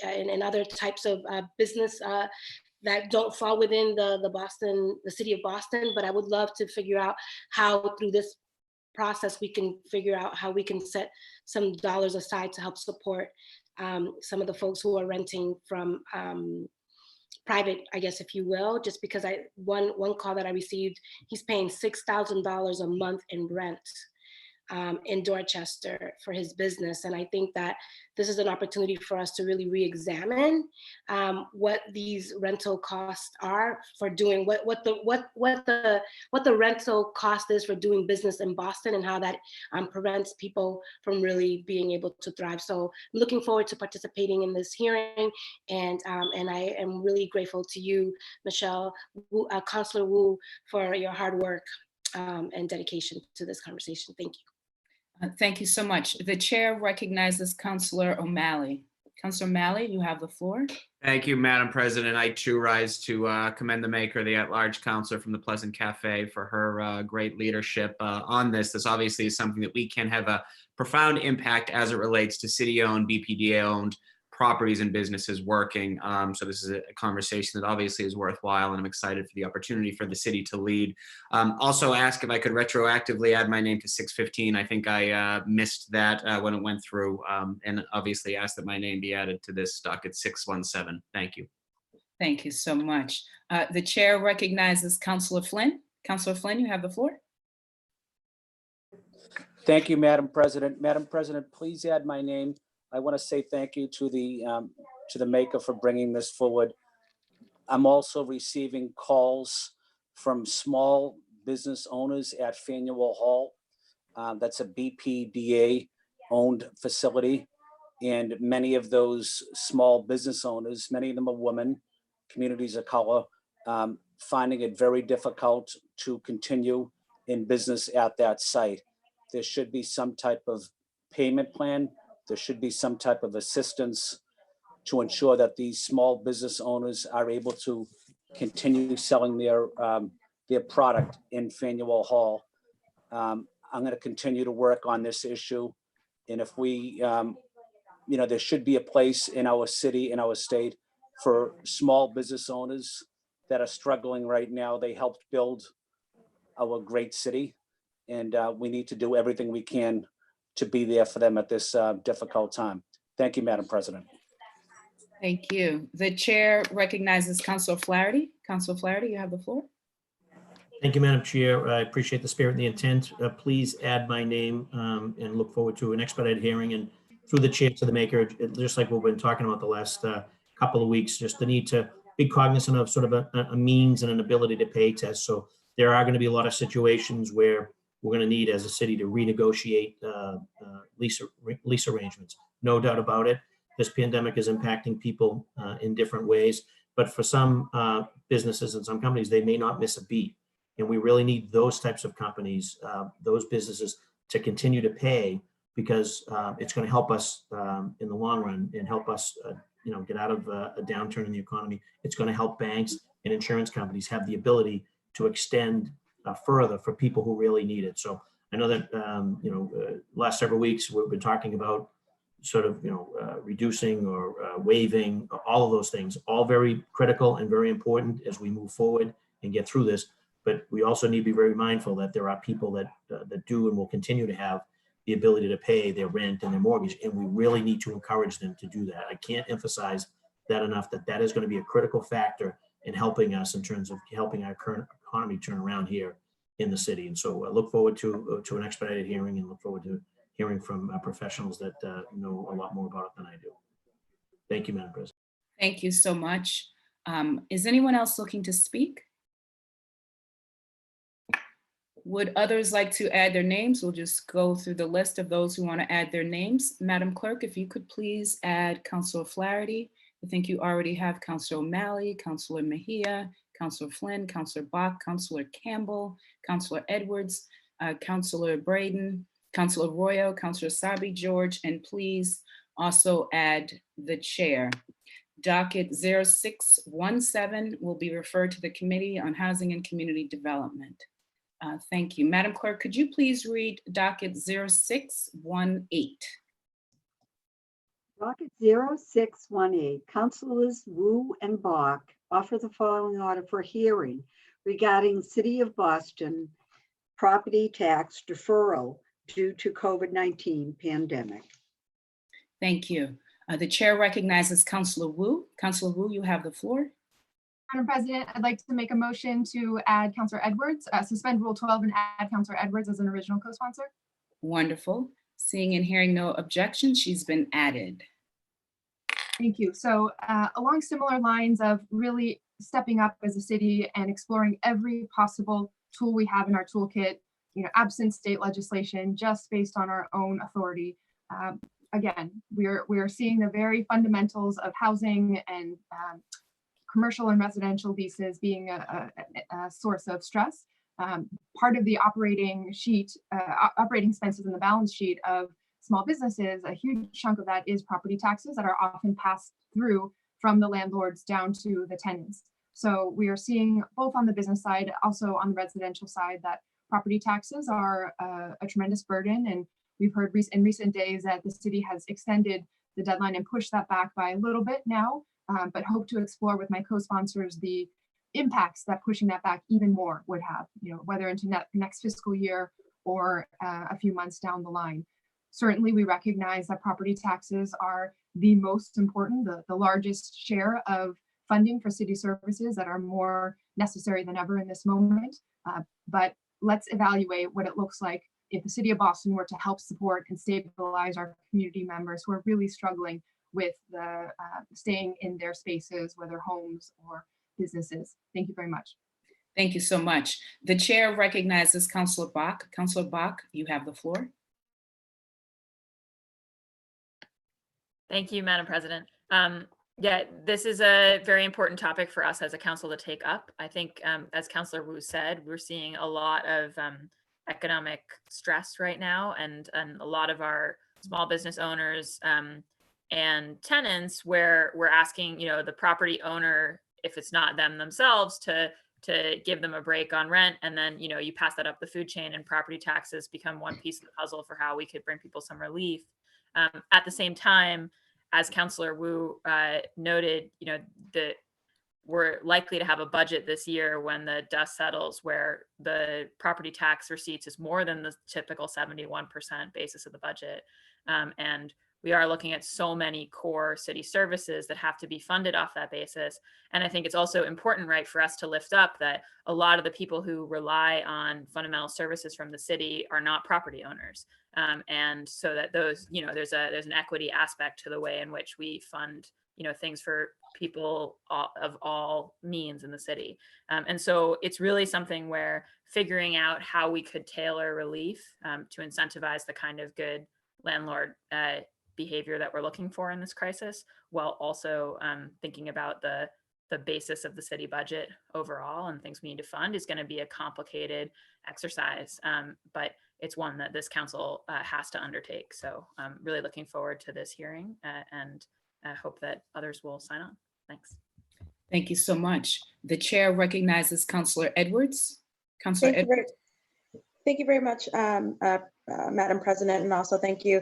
and other types of business that don't fall within the city of Boston. But I would love to figure out how through this process we can figure out how we can set some dollars aside to help support some of the folks who are renting from private, I guess, if you will, just because one call that I received, he's paying $6,000 a month in rent. in Dorchester for his business. And I think that this is an opportunity for us to really re-examine what these rental costs are for doing what the rental cost is for doing business in Boston, and how that prevents people from really being able to thrive. So I'm looking forward to participating in this hearing, and I am really grateful to you, Michelle, Councilor Wu, for your hard work and dedication to this conversation. Thank you. Thank you so much. The chair recognizes Councilor O'Malley. Councilor O'Malley, you have the floor. Thank you, Madam President. I too rise to commend the maker, the at-large counselor from the Pleasant Cafe, for her great leadership on this. This obviously is something that we can have a profound impact as it relates to city-owned, BPDA-owned properties and businesses working. So this is a conversation that obviously is worthwhile, and I'm excited for the opportunity for the city to lead. Also ask if I could retroactively add my name to 615. I think I missed that when it went through, and obviously ask that my name be added to this docket 617. Thank you. Thank you so much. The chair recognizes Councilor Flynn. Councilor Flynn, you have the floor. Thank you, Madam President. Madam President, please add my name. I want to say thank you to the maker for bringing this forward. I'm also receiving calls from small business owners at Faneuil Hall. That's a BPDA owned facility. And many of those small business owners, many of them are women, communities of color, finding it very difficult to continue in business at that site. There should be some type of payment plan. There should be some type of assistance to ensure that these small business owners are able to continue selling their product in Faneuil Hall. I'm going to continue to work on this issue. And if we, there should be a place in our city, in our state, for small business owners that are struggling right now. They helped build our great city, and we need to do everything we can to be there for them at this difficult time. Thank you, Madam President. Thank you. The chair recognizes Councilor Flaherty. Councilor Flaherty, you have the floor. Thank you, Madam Chair. I appreciate the spirit and the intent. Please add my name and look forward to an expedited hearing, and through the chair to the maker, just like we've been talking about the last couple of weeks, just the need to be cognizant of sort of a means and an ability to pay test. So there are going to be a lot of situations where we're going to need as a city to renegotiate lease arrangements. No doubt about it. This pandemic is impacting people in different ways, but for some businesses and some companies, they may not miss a beat. And we really need those types of companies, those businesses, to continue to pay, because it's going to help us in the long run and help us get out of a downturn in the economy. It's going to help banks and insurance companies have the ability to extend further for people who really need it. So I know that last several weeks we've been talking about sort of reducing or waiving, all of those things, all very critical and very important as we move forward and get through this. But we also need to be very mindful that there are people that do and will continue to have the ability to pay their rent and their mortgage, and we really need to encourage them to do that. I can't emphasize that enough, that is going to be a critical factor in helping us in terms of helping our current economy turn around here in the city. And so I look forward to an expedited hearing, and look forward to hearing from professionals that know a lot more about it than I do. Thank you, Madam President. Thank you so much. Is anyone else looking to speak? Would others like to add their names? We'll just go through the list of those who want to add their names. Madam Clerk, if you could please add Councilor Flaherty. I think you already have Councilor O'Malley, Councilor Mejia, Councilor Flynn, Councilor Bach, Councilor Campbell, Councilor Edwards, Councilor Braden, Councilor Arroyo, Councilor Sabi George, and please also add the chair. Docket 0617 will be referred to the Committee on Housing and Community Development. Thank you. Madam Clerk, could you please read docket 0618? Docket 0618, Councilors Wu and Bach offer the following order for hearing regarding City of Boston property tax deferral due to COVID-19 pandemic. Thank you. The chair recognizes Councilor Wu. Councilor Wu, you have the floor. Madam President, I'd like to make a motion to add Councilor Edwards, suspend Rule 12 and add Councilor Edwards as an original co-sponsor. Wonderful. Seeing and hearing no objections, she's been added. Thank you. So along similar lines of really stepping up as a city and exploring every possible tool we have in our toolkit, absent state legislation, just based on our own authority. Again, we are seeing the very fundamentals of housing and commercial and residential leases being a source of stress. Part of the operating expenses in the balance sheet of small businesses, a huge chunk of that is property taxes that are often passed through from the landlords down to the tenants. So we are seeing both on the business side, also on the residential side, that property taxes are a tremendous burden. And we've heard in recent days that the city has extended the deadline and pushed that back by a little bit now, but hope to explore with my co-sponsors the impacts that pushing that back even more would have, whether into next fiscal year or a few months down the line. Certainly, we recognize that property taxes are the most important, the largest share of funding for city services that are more necessary than ever in this moment. But let's evaluate what it looks like if the city of Boston were to help support and stabilize our community members who are really struggling with the staying in their spaces, whether homes or businesses. Thank you very much. Thank you so much. The chair recognizes Councilor Bach. Councilor Bach, you have the floor. Thank you, Madam President. Yeah, this is a very important topic for us as a council to take up. I think, as Councilor Wu said, we're seeing a lot of economic stress right now, and a lot of our small business owners and tenants, where we're asking, the property owner, if it's not them themselves, to give them a break on rent, and then you pass that up the food chain, and property taxes become one piece of the puzzle for how we could bring people some relief. At the same time, as Councilor Wu noted, that we're likely to have a budget this year when the dust settles where the property tax receipts is more than the typical 71% basis of the budget. And we are looking at so many core city services that have to be funded off that basis. And I think it's also important, right, for us to lift up that a lot of the people who rely on fundamental services from the city are not property owners. And so that those, there's an equity aspect to the way in which we fund, things for people of all means in the city. And so it's really something where figuring out how we could tailor relief to incentivize the kind of good landlord behavior that we're looking for in this crisis, while also thinking about the basis of the city budget overall and things we need to fund, is going to be a complicated exercise, but it's one that this council has to undertake. So I'm really looking forward to this hearing and I hope that others will sign on. Thanks. Thank you so much. The chair recognizes Councilor Edwards. Councilor Edwards. Thank you very much, Madam President, and also thank you,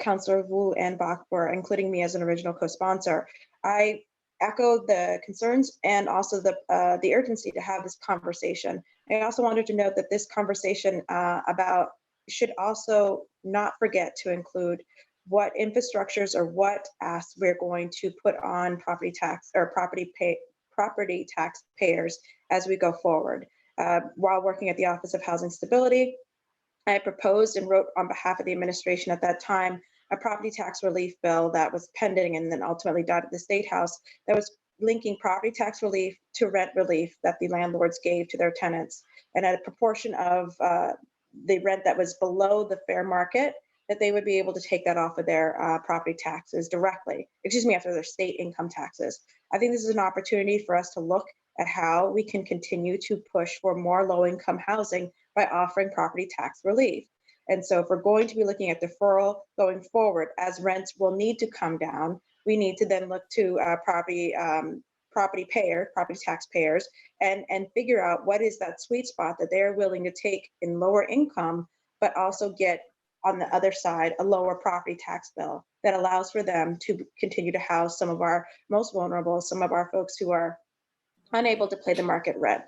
Councilor Wu and Bach, for including me as an original co-sponsor. I echo the concerns and also the urgency to have this conversation. I also wanted to note that this conversation should also not forget to include what infrastructures or what asks we're going to put on property tax or property taxpayers as we go forward. While working at the Office of Housing Stability, I proposed and wrote on behalf of the administration at that time a property tax relief bill that was pending and then ultimately died at the State House, that was linking property tax relief to rent relief that the landlords gave to their tenants, and at a proportion of the rent that was below the fair market, that they would be able to take that off of their property taxes directly, after their state income taxes. I think this is an opportunity for us to look at how we can continue to push for more low-income housing by offering property tax relief. And so if we're going to be looking at deferral going forward, as rents will need to come down, we need to then look to property taxpayers and figure out what is that sweet spot that they're willing to take in lower income, but also get on the other side a lower property tax bill that allows for them to continue to house some of our most vulnerable, some of our folks who are unable to pay the market rent.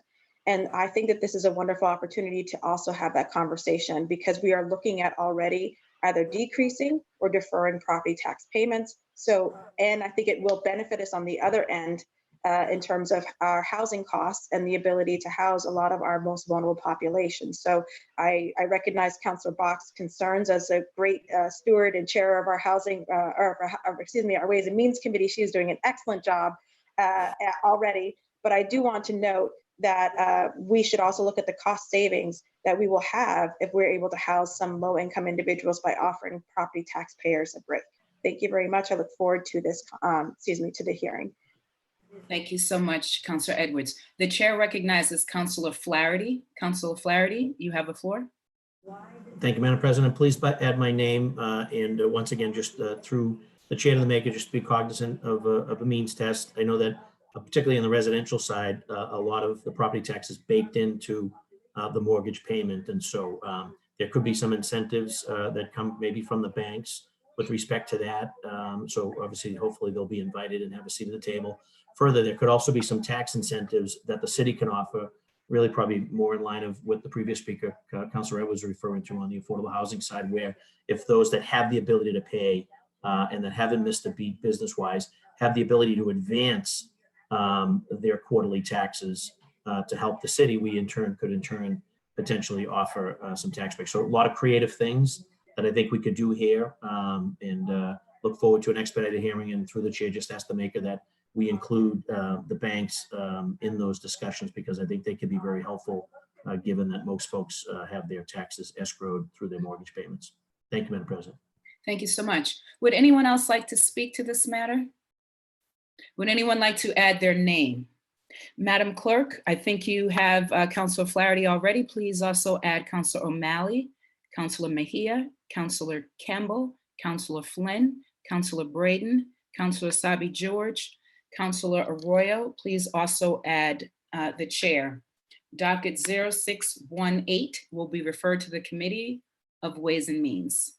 And I think that this is a wonderful opportunity to also have that conversation, because we are looking at already either decreasing or deferring property tax payments. So, and I think it will benefit us on the other end in terms of our housing costs and the ability to house a lot of our most vulnerable populations. So I recognize Councillor Bach's concerns as a great steward and chair of our housing, our Ways and Means Committee. She is doing an excellent job already. But I do want to note that we should also look at the cost savings that we will have if we're able to house some low-income individuals by offering property taxpayers a break. Thank you very much. I look forward to this, to the hearing. Thank you so much, Councillor Edwards. The chair recognizes Councillor Flaherty. Councillor Flaherty, you have the floor. Thank you, Madam President. Please add my name and once again, just through the chair to the maker, just be cognizant of a means test. I know that particularly on the residential side, a lot of the property tax is baked into the mortgage payment. And so there could be some incentives that come maybe from the banks with respect to that. So obviously, hopefully they'll be invited and have a seat at the table. Further, there could also be some tax incentives that the city can offer, really probably more in line of what the previous speaker, Councilor Ed, was referring to on the affordable housing side, where if those that have the ability to pay and that haven't missed a beat business-wise have the ability to advance their quarterly taxes to help the city, we could potentially offer some tax breaks. So a lot of creative things that I think we could do here, and look forward to an expedited hearing, and through the chair, just ask the maker that we include the banks in those discussions, because I think they could be very helpful given that most folks have their taxes escrowed through their mortgage payments. Thank you, Madam President. Thank you so much. Would anyone else like to speak to this matter? Would anyone like to add their name? Madam Clerk, I think you have Councillor Flaherty already. Please also add Councillor O'Malley, Councillor Mejia, Councillor Campbell, Councillor Flynn, Councillor Braden, Councillor Sabi George, Councillor Arroyo. Please also add the chair. Docket 0618 will be referred to the Committee of Ways and Means.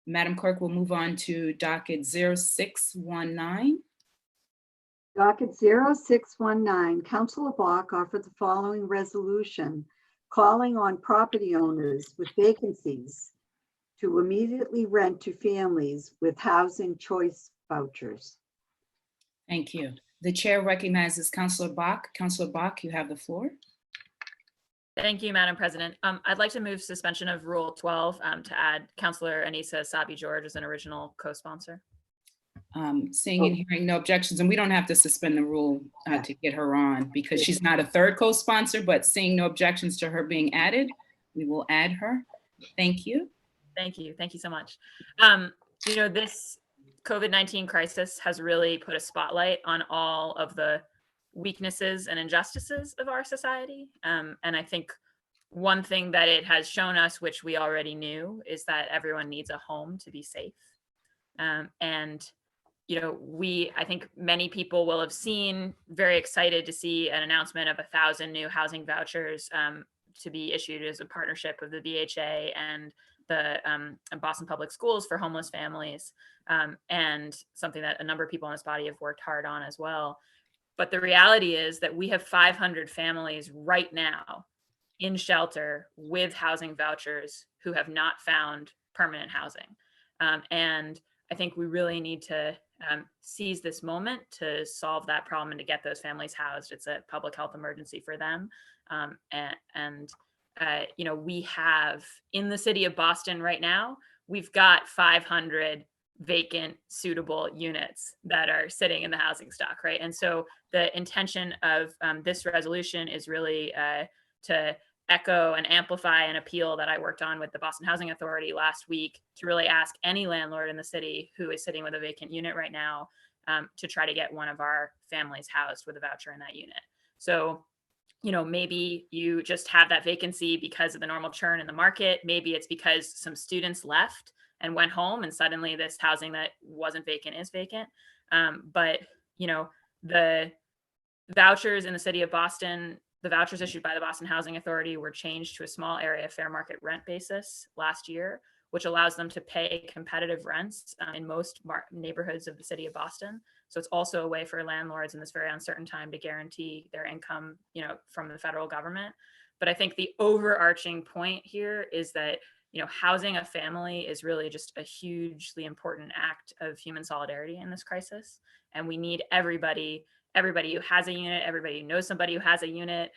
Madam Clerk, we'll move on to docket 0619. Docket 0619, Councilor Bach offered the following resolution calling on property owners with vacancies to immediately rent to families with housing choice vouchers. Thank you. The chair recognizes Councilor Bach. Councilor Bach, you have the floor. Thank you, Madam President. I'd like to move suspension of Rule 12 to add Councillor Anissa Sabi George as an original co-sponsor. Seeing and hearing no objections, and we don't have to suspend the rule to get her on because she's not a third co-sponsor, but seeing no objections to her being added, we will add her. Thank you. Thank you. Thank you so much. This COVID-19 crisis has really put a spotlight on all of the weaknesses and injustices of our society. And I think one thing that it has shown us, which we already knew, is that everyone needs a home to be safe. I think many people will have seen, very excited to see an announcement of 1,000 new housing vouchers to be issued as a partnership of the BHA and the Boston Public Schools for homeless families, and something that a number of people in this body have worked hard on as well. But the reality is that we have 500 families right now in shelter with housing vouchers who have not found permanent housing. And I think we really need to seize this moment to solve that problem and to get those families housed. It's a public health emergency for them. We have in the city of Boston right now, we've got 500 vacant suitable units that are sitting in the housing stock, right? And so the intention of this resolution is really to echo and amplify an appeal that I worked on with the Boston Housing Authority last week to really ask any landlord in the city who is sitting with a vacant unit right now to try to get one of our families housed with a voucher in that unit. So, maybe you just have that vacancy because of the normal churn in the market. Maybe it's because some students left and went home and suddenly this housing that wasn't vacant is vacant. But the vouchers in the city of Boston, the vouchers issued by the Boston Housing Authority were changed to a small area fair market rent basis last year, which allows them to pay competitive rents in most neighborhoods of the city of Boston. So it's also a way for landlords in this very uncertain time to guarantee their income, from the federal government. But I think the overarching point here is that housing a family is really just a hugely important act of human solidarity in this crisis. And we need everybody everybody who has a unit, everybody who knows somebody who has a unit.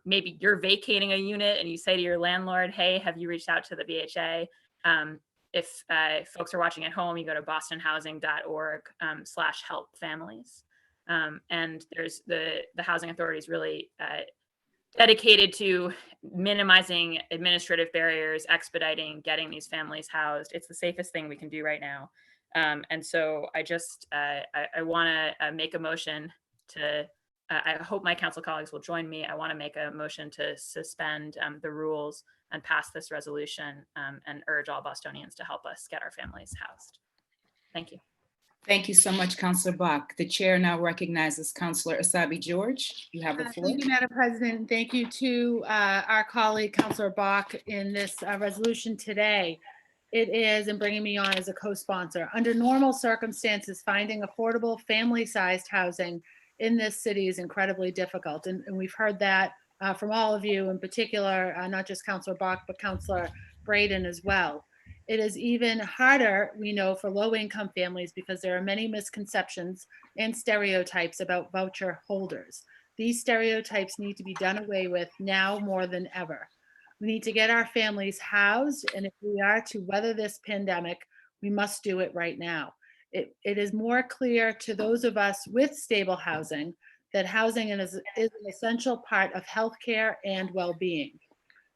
Maybe you're vacating a unit and you say to your landlord, hey, have you reached out to the VHA? If folks are watching at home, you go to bostonhousing.org/help families. And there's the housing authority is really dedicated to minimizing administrative barriers, expediting getting these families housed. It's the safest thing we can do right now. And so I just, I want to make a motion to, I hope my council colleagues will join me. I want to make a motion to suspend the rules and pass this resolution and urge all Bostonians to help us get our families housed. Thank you. Thank you so much, Councillor Bach. The chair now recognizes Councillor Asabi George. You have the floor. Thank you, Madam President. Thank you to our colleague, Councillor Bach, in this resolution today. It is, and bringing me on as a co-sponsor. Under normal circumstances, finding affordable family-sized housing in this city is incredibly difficult. And we've heard that from all of you, in particular, not just Councillor Bach, but Councillor Braden as well. It is even harder, we know, for low-income families because there are many misconceptions and stereotypes about voucher holders. These stereotypes need to be done away with now more than ever. We need to get our families housed, and if we are to weather this pandemic, we must do it right now. It is more clear to those of us with stable housing that housing is an essential part of healthcare and well-being.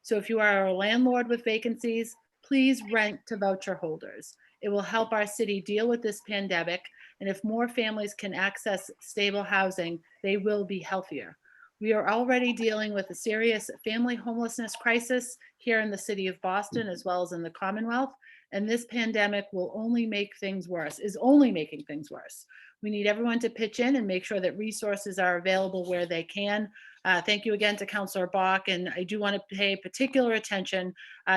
So if you are a landlord with vacancies, please rent to voucher holders. It will help our city deal with this pandemic, and if more families can access stable housing, they will be healthier. We are already dealing with a serious family homelessness crisis here in the city of Boston, as well as in the Commonwealth, and this pandemic will only make things worse, is only making things worse. We need everyone to pitch in and make sure that resources are available where they can. Thank you again to Councillor Bach, and I do want to pay particular attention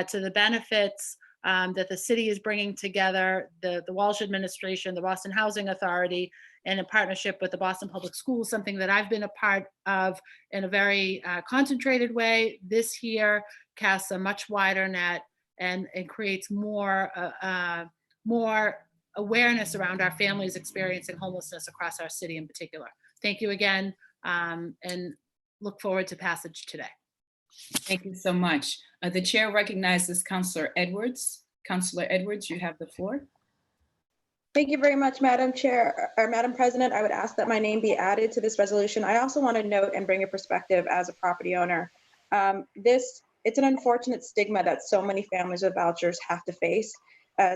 to the benefits that the city is bringing together, the Walsh administration, the Boston Housing Authority, and in partnership with the Boston Public Schools, something that I've been a part of in a very concentrated way. This here casts a much wider net and creates more awareness around our families experiencing homelessness across our city in particular. Thank you again, and look forward to passage today. Thank you so much. The chair recognizes Councillor Edwards. Councillor Edwards, you have the floor. Thank you very much, Madam Chair, or Madam President. I would ask that my name be added to this resolution. I also want to note and bring a perspective as a property owner. It's an unfortunate stigma that so many families with vouchers have to face,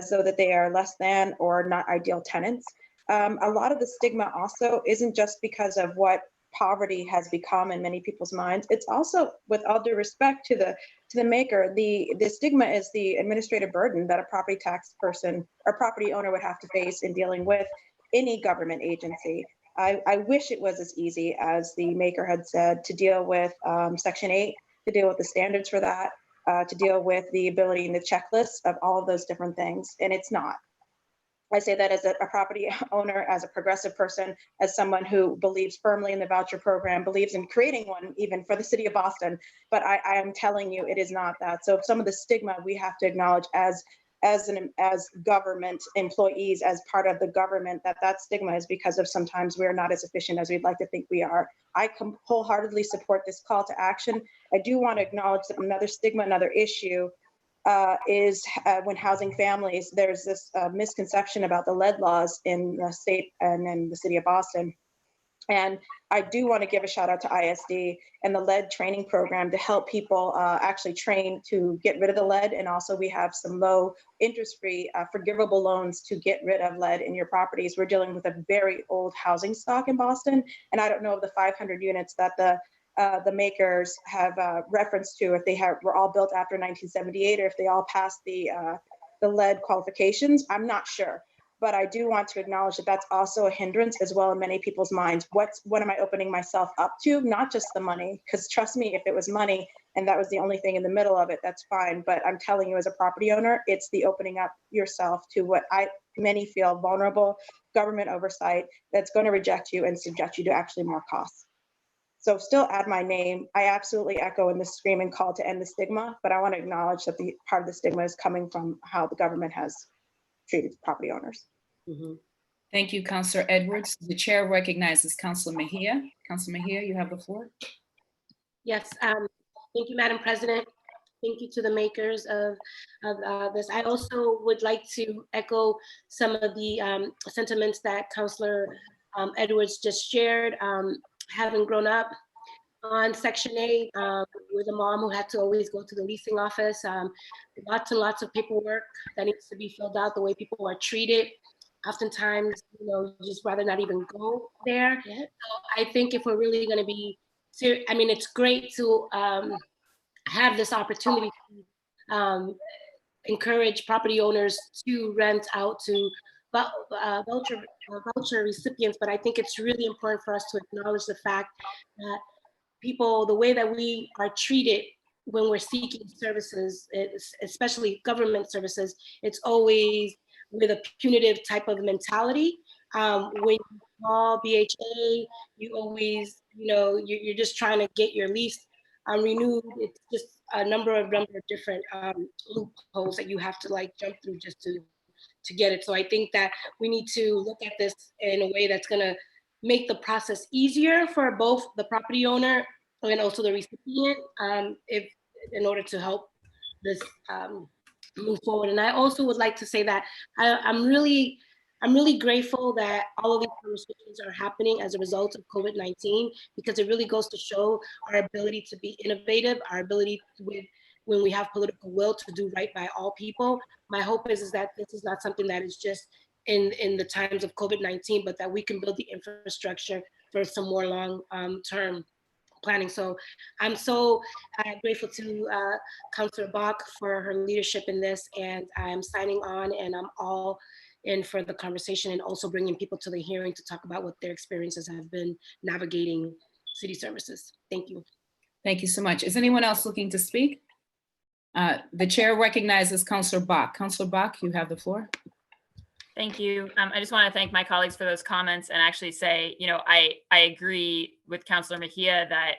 so that they are less than or not ideal tenants. A lot of the stigma also isn't just because of what poverty has become in many people's minds. It's also, with all due respect to the maker, the stigma is the administrative burden that a property tax person or property owner would have to face in dealing with any government agency. I wish it was as easy as the maker had said to deal with Section 8, to deal with the standards for that, to deal with the ability and the checklist of all of those different things, and it's not. I say that as a property owner, as a progressive person, as someone who believes firmly in the voucher program, believes in creating one even for the city of Boston, but I am telling you it is not that. So some of the stigma we have to acknowledge as government employees, as part of the government, that stigma is because of sometimes we're not as efficient as we'd like to think we are. I wholeheartedly support this call to action. I do want to acknowledge that another stigma, another issue is when housing families, there's this misconception about the lead laws in the state and in the city of Boston. And I do want to give a shout out to ISD and the lead training program to help people actually train to get rid of the lead. And also we have some low interest free forgivable loans to get rid of lead in your properties. We're dealing with a very old housing stock in Boston. And I don't know of the 500 units that the makers have reference to, if they were all built after 1978 or if they all passed the lead qualifications. I'm not sure. But I do want to acknowledge that that's also a hindrance as well in many people's minds. What am I opening myself up to? Not just the money, because trust me, if it was money and that was the only thing in the middle of it, that's fine. But I'm telling you, as a property owner, it's the opening up yourself to what many feel vulnerable government oversight that's going to reject you and subject you to actually more costs. So still add my name. I absolutely echo in the scream and call to end the stigma, but I want to acknowledge that the part of the stigma is coming from how the government has treated property owners. Mm-hmm. Thank you, Councillor Edwards. The chair recognizes Councillor Mejia. Councillor Mejia, you have the floor. Yes, thank you, Madam President. Thank you to the makers of this. I also would like to echo some of the sentiments that Councillor Edwards just shared. Having grown up on Section 8 with a mom who had to always go to the leasing office, lots and lots of paperwork that needs to be filled out, the way people are treated. Oftentimes, you know, just rather not even go there. So I think if we're really going to be serious, I mean, it's great to have this opportunity to encourage property owners to rent out to voucher recipients, but I think it's really important for us to acknowledge the fact that people, the way that we are treated when we're seeking services, especially government services, it's always with a punitive type of mentality. When you call BHA, you always, you know, you're just trying to get your lease renewed. It's just a number of different loopholes that you have to like jump through just to get it. So I think that we need to look at this in a way that's gonna make the process easier for both the property owner and also the recipient, if in order to help this move forward. And I also would like to say that I'm really grateful that all of these conversations are happening as a result of COVID-19, because it really goes to show our ability to be innovative, our ability when we have political will to do right by all people. My hope is that this is not something that is just in the times of COVID-19, but that we can build the infrastructure for some more long-term planning. So I'm so grateful to Councillor Bach for her leadership in this, and I'm signing on, and I'm all in for the conversation, and also bringing people to the hearing to talk about what their experiences have been navigating city services. Thank you. Thank you so much. Is anyone else looking to speak? The chair recognizes Councillor Bach. Councillor Bach, you have the floor. Thank you. I just want to thank my colleagues for those comments and actually say, you know, I agree with Councillor Mejia that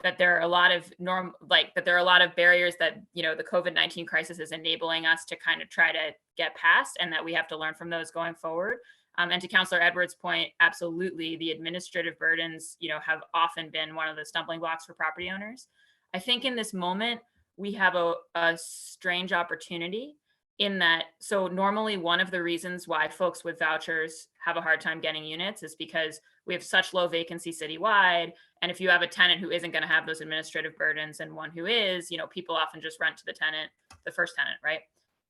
that there are a lot of there are a lot of barriers that, you know, the COVID-19 crisis is enabling us to kind of try to get past, and that we have to learn from those going forward. And to Councillor Edwards' point, absolutely, the administrative burdens, you know, have often been one of the stumbling blocks for property owners. I think in this moment, we have a strange opportunity in that, so normally one of the reasons why folks with vouchers have a hard time getting units is because we have such low vacancy citywide. And if you have a tenant who isn't going to have those administrative burdens and one who is, you know, people often just rent to the tenant, the first tenant, right?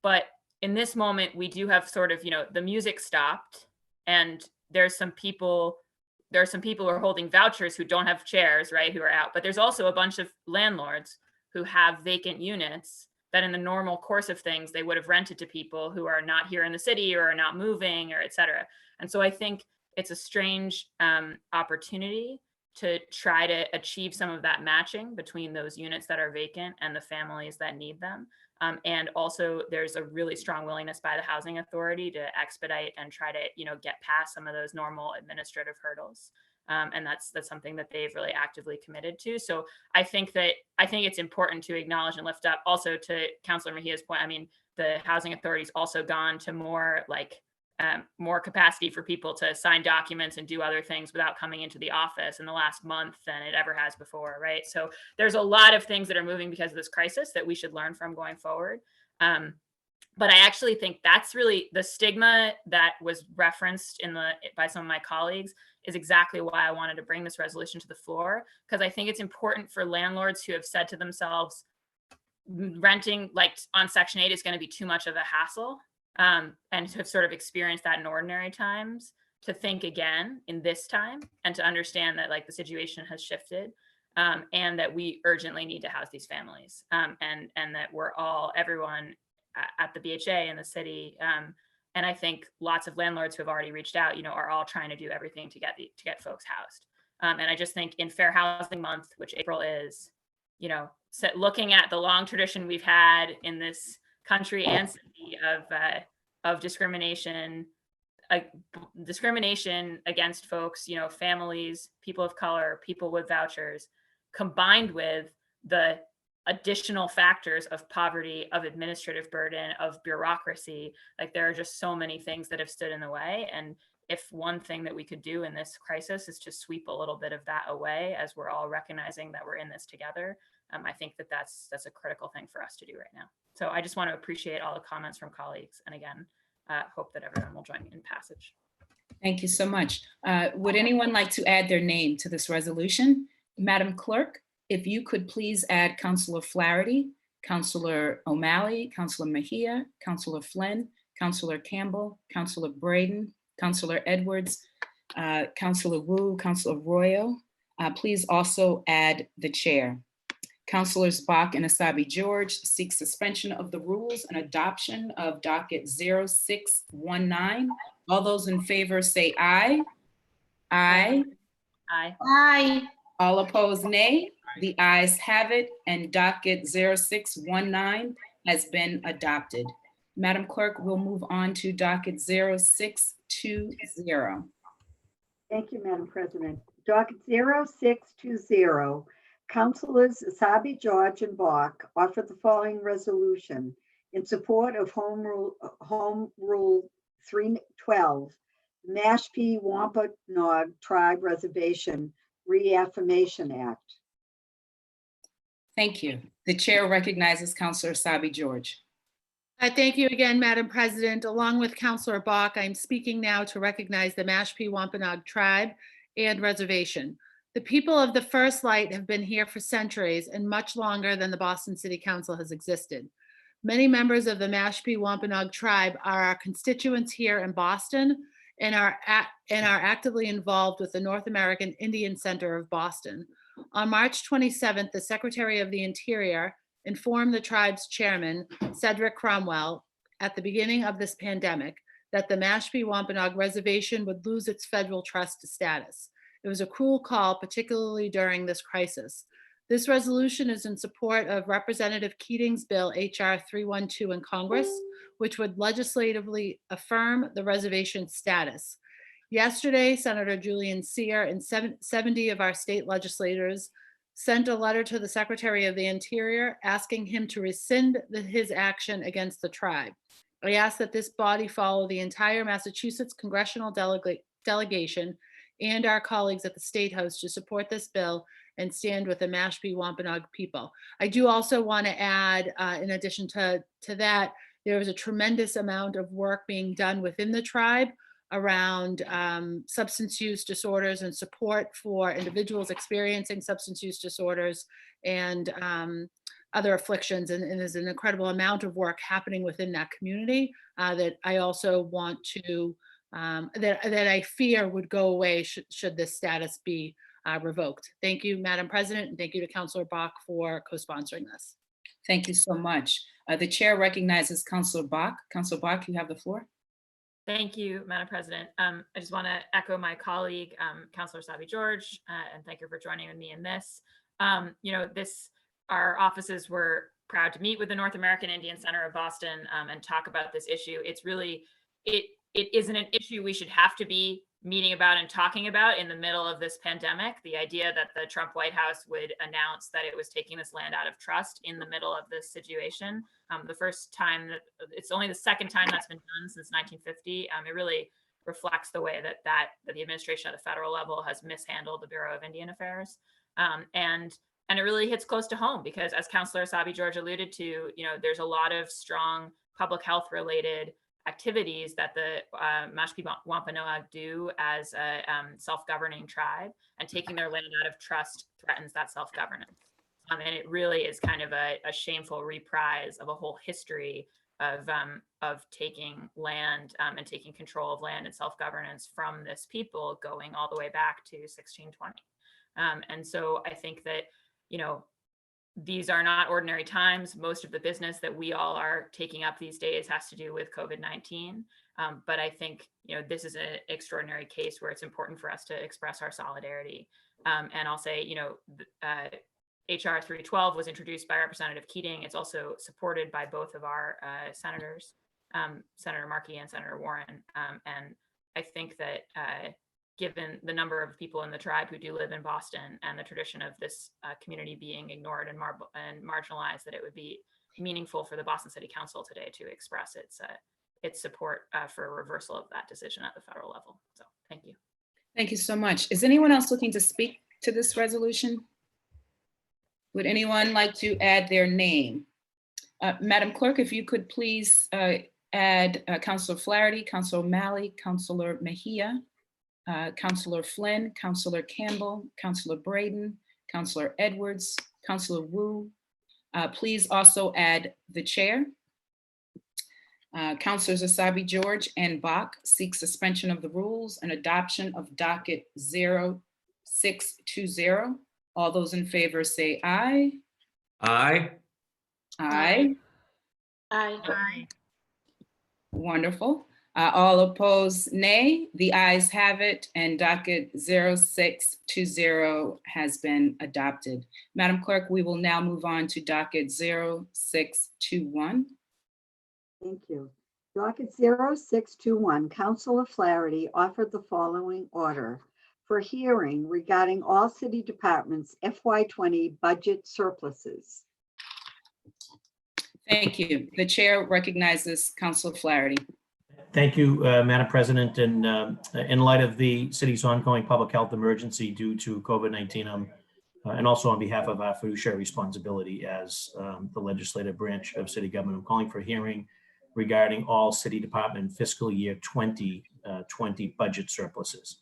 But in this moment, we do have sort of, you know, the music stopped, and there's some people who are holding vouchers who don't have chairs, right, who are out. But there's also a bunch of landlords who have vacant units that in the normal course of things, they would have rented to people who are not here in the city or are not moving, or et cetera. And so I think it's a strange opportunity to try to achieve some of that matching between those units that are vacant and the families that need them. And also there's a really strong willingness by the Housing Authority to expedite and try to, you know, get past some of those normal administrative hurdles. And that's something that they've really actively committed to. So I think it's important to acknowledge and lift up. Also, to Councillor Mejia's point, I mean, the Housing Authority's also gone to more capacity for people to sign documents and do other things without coming into the office in the last month than it ever has before, right? So there's a lot of things that are moving because of this crisis that we should learn from going forward. But I actually think that's really the stigma that was referenced by some of my colleagues is exactly why I wanted to bring this resolution to the floor, because I think it's important for landlords who have said to themselves, renting like on Section 8 is going to be too much of a hassle, and to have sort of experienced that in ordinary times, to think again in this time and to understand that like the situation has shifted, and that we urgently need to house these families, and that everyone at the BHA in the city, and I think lots of landlords who have already reached out, you know, are all trying to do everything to get folks housed. And I just think in Fair Housing Month, which April is, you know, looking at the long tradition we've had in this country and city of discrimination against folks, you know, families, people of color, people with vouchers, combined with the additional factors of poverty, of administrative burden, of bureaucracy. Like there are just so many things that have stood in the way. And if one thing that we could do in this crisis is to sweep a little bit of that away as we're all recognizing that we're in this together, I think that that's a critical thing for us to do right now. So I just want to appreciate all the comments from colleagues. And again, hope that everyone will join me in passage. Thank you so much. Would anyone like to add their name to this resolution? Madam Clerk, if you could please add Councilor Flaherty, Councilor O'Malley, Councilor Mejia, Councilor Flynn, Councilor Campbell, Councilor Braden, Councilor Edwards, Councilor Wu, Councilor Royo. Please also add the chair. Councilors Bach and Asabi George seek suspension of the rules and adoption of docket 0619. All those in favor say aye. Aye. Aye. Aye. All opposed, nay. The ayes have it, and docket 0619 has been adopted. Madam Clerk, we'll move on to docket 0620. Thank you, Madam President. Docket 0620, Councilors Asabi George and Bach offer the following resolution in support of Home Rule 312, Mashpee Wampanoag Tribe Reservation Reaffirmation Act. Thank you. The chair recognizes Councilor Asabi George. Thank you again, Madam President. Along with Councilor Bach, I'm speaking now to recognize the Mashpee Wampanoag Tribe and Reservation. The people of the First Light have been here for centuries and much longer than the Boston City Council has existed. Many members of the Mashpee Wampanoag Tribe are our constituents here in Boston and are actively involved with the North American Indian Center of Boston. On March 27th, the Secretary of the Interior informed the tribe's chairman, Cedric Cromwell, at the beginning of this pandemic, that the Mashpee Wampanoag Reservation would lose its federal trust status. It was a cruel call, particularly during this crisis. This resolution is in support of Representative Keating's bill, HR 312 in Congress, which would legislatively affirm the reservation status. Yesterday, Senator Julian Sear and 70 of our state legislators sent a letter to the Secretary of the Interior asking him to rescind his action against the tribe. I ask that this body follow the entire Massachusetts congressional delegation and our colleagues at the State House to support this bill and stand with the Mashpee Wampanoag people. I do also want to add, in addition to that, there is a tremendous amount of work being done within the tribe around substance use disorders and support for individuals experiencing substance use disorders and other afflictions. And there's an incredible amount of work happening within that community that I also want to, that I fear would go away should this status be revoked. Thank you, Madam President, and thank you to Councilor Bach for co-sponsoring this. Thank you so much. The chair recognizes Councilor Bach. Councilor Bach, you have the floor. Thank you, Madam President. I just want to echo my colleague, Councilor Asabi George, and thank you for joining with me in this. Our offices were proud to meet with the North American Indian Center of Boston and talk about this issue. It's really, it isn't an issue we should have to be meeting about and talking about in the middle of this pandemic. The idea that the Trump White House would announce that it was taking this land out of trust in the middle of this situation. The first time that it's only the second time that's been done since 1950. It really reflects the way that the administration at the federal level has mishandled the Bureau of Indian Affairs. And it really hits close to home because, as Councilor Asabi George alluded to, there's a lot of strong public health related activities that the Mashpee Wampanoag do as a self-governing tribe, and taking their land out of trust threatens that self-governance. And it really is kind of a shameful reprise of a whole history of taking land and taking control of land and self-governance from this people going all the way back to 1620. And so I think that, these are not ordinary times. Most of the business that we all are taking up these days has to do with COVID-19. But I think, this is an extraordinary case where it's important for us to express our solidarity. And I'll say, HR 312 was introduced by Representative Keating. It's also supported by both of our senators, Senator Markey and Senator Warren. And I think that given the number of people in the tribe who do live in Boston and the tradition of this community being ignored and marginalized, that it would be meaningful for the Boston City Council today to express its support for a reversal of that decision at the federal level. So thank you. Thank you so much. Is anyone else looking to speak to this resolution? Would anyone like to add their name? Madam Clerk, if you could please add Councilor Flaherty, Councilor O'Malley, Councilor Mejia, Councilor Flynn, Councilor Campbell, Councilor Braden, Councilor Edwards, Councilor Wu. Please also add the chair. Councilors Asabi George and Bach seek suspension of the rules and adoption of docket 0620. All those in favor say aye. Aye. Aye. Aye. Wonderful. All opposed, nay. The ayes have it, and docket 0620 has been adopted. Madam Clerk, we will now move on to docket 0621. Thank you. Docket 0621, Councilor Flaherty offered the following order for hearing regarding all city departments FY20 budget surpluses. Thank you. The chair recognizes Councilor Flaherty. Thank you, Madam President. And in light of the city's ongoing public health emergency due to COVID-19, and also on behalf of our fiduciary responsibility as the legislative branch of city government, I'm calling for a hearing regarding all city department fiscal year 2020 budget surpluses.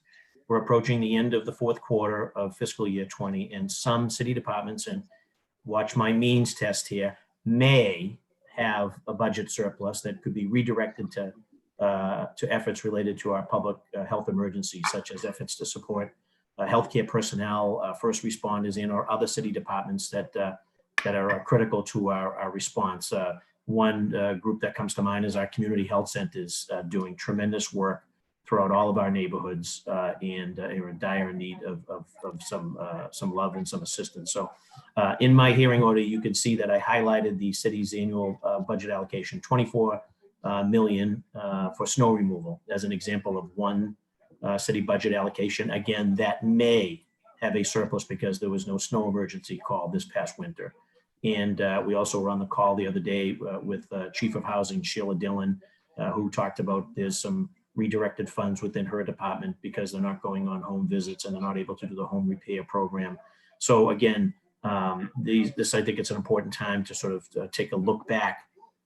We're approaching the end of the fourth quarter of fiscal year 20, and some city departments, and watch my means test here, may have a budget surplus that could be redirected to efforts related to our public health emergency, such as efforts to support healthcare personnel, first responders, and or other city departments that are critical to our response. One group that comes to mind is our community health centers doing tremendous work throughout all of our neighborhoods and are in dire need of some love and some assistance. So in my hearing order, you can see that I highlighted the city's annual budget allocation, 24 million for snow removal as an example of one city budget allocation. Again, that may have a surplus because there was no snow emergency call this past winter. And we also were on the call the other day with Chief of Housing, Sheila Dillon, who talked about there's some redirected funds within her department because they're not going on home visits and they're not able to do the home repair program. So again, this I think it's an important time to sort of take a look back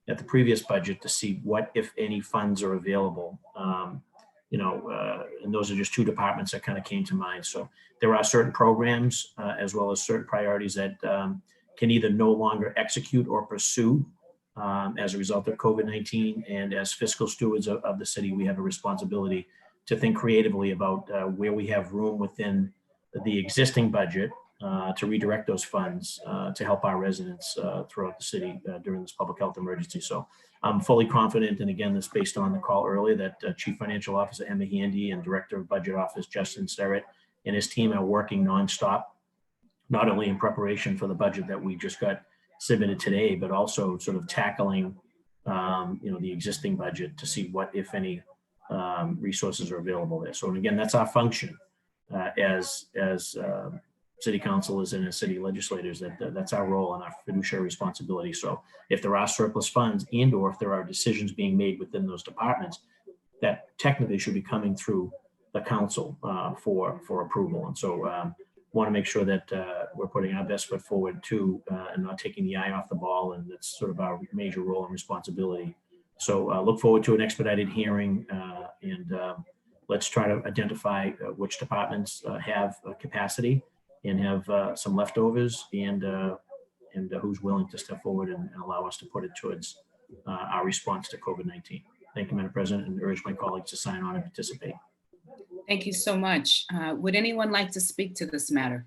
at the previous budget to see what, if any, funds are available. And those are just two departments that kind of came to mind. So there are certain programs as well as certain priorities that can either no longer execute or pursue as a result of COVID-19. And as fiscal stewards of the city, we have a responsibility to think creatively about where we have room within the existing budget to redirect those funds to help our residents throughout the city during this public health emergency. So I'm fully confident, and again, this based on the call earlier, that Chief Financial Officer Emma Handy and Director of Budget Office Justin Sterrett and his team are working nonstop, not only in preparation for the budget that we just got submitted today, but also sort of tackling the existing budget to see what, if any, resources are available there. So, and again, that's our function as city councilors and as city legislators. That's our role and our fiduciary responsibility. So if there are surplus funds and or if there are decisions being made within those departments, that technically should be coming through the council for approval. And so want to make sure that we're putting our best foot forward too and not taking the eye off the ball. And that's sort of our major role and responsibility. So look forward to an expedited hearing and let's try to identify which departments have capacity and have some leftovers and who's willing to step forward and allow us to put it towards our response to COVID-19. Thank you, Madam President, and urge my colleagues to sign on and participate. Thank you so much. Would anyone like to speak to this matter?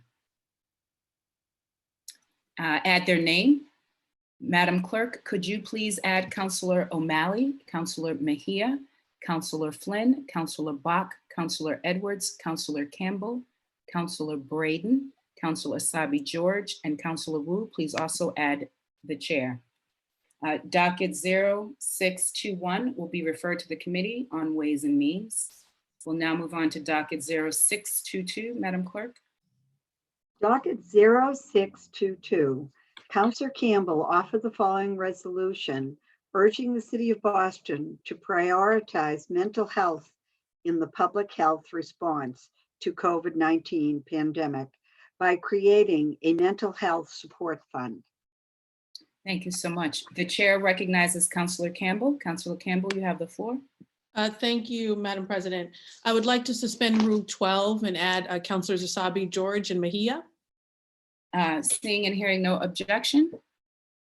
Add their name. Madam Clerk, could you please add Councilor O'Malley, Councilor Mejia, Councilor Flynn, Councilor Bach, Councilor Edwards, Councilor Campbell, Councilor Braden, Councilor Asabi George, and Councilor Wu. Please also add the chair. Docket 0621 will be referred to the Committee on Ways and Means. We'll now move on to docket 0622, Madam Clerk. Docket 0622, Counselor Campbell offered the following resolution urging the City of Boston to prioritize mental health in the public health response to COVID-19 pandemic by creating a mental health support fund. Thank you so much. The chair recognizes Councilor Campbell. Councilor Campbell, you have the floor. Thank you, Madam President. I would like to suspend Rule 12 and add Councilors Asabi, George, and Mejia. Seeing and hearing no objection,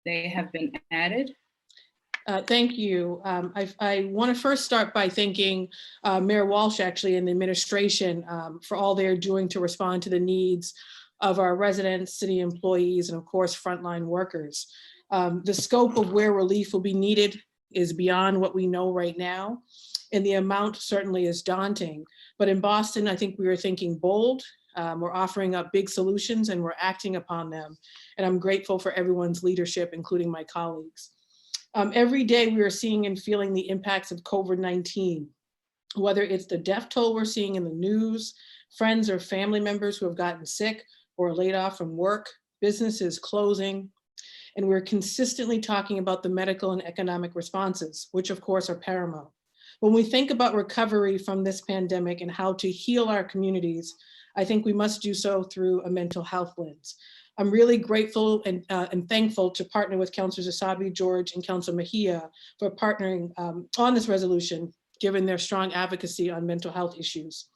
they have been added. Thank you. I want to first start by thanking Mayor Walsh, actually, and the administration for all they're doing to respond to the needs of our residents, city employees, and of course, frontline workers. The scope of where relief will be needed is beyond what we know right now, and the amount certainly is daunting. But in Boston, I think we are thinking bold. We're offering up big solutions and we're acting upon them. And I'm grateful for everyone's leadership, including my colleagues. Every day we are seeing and feeling the impacts of COVID-19, whether it's the death toll we're seeing in the news, friends or family members who have gotten sick or laid off from work, businesses closing, and we're consistently talking about the medical and economic responses, which of course are paramount. When we think about recovery from this pandemic and how to heal our communities, I think we must do so through a mental health lens. I'm really grateful and thankful to partner with Councilors Asabi, George, and Councilor Mejia for partnering on this resolution, given their strong advocacy on mental health issues.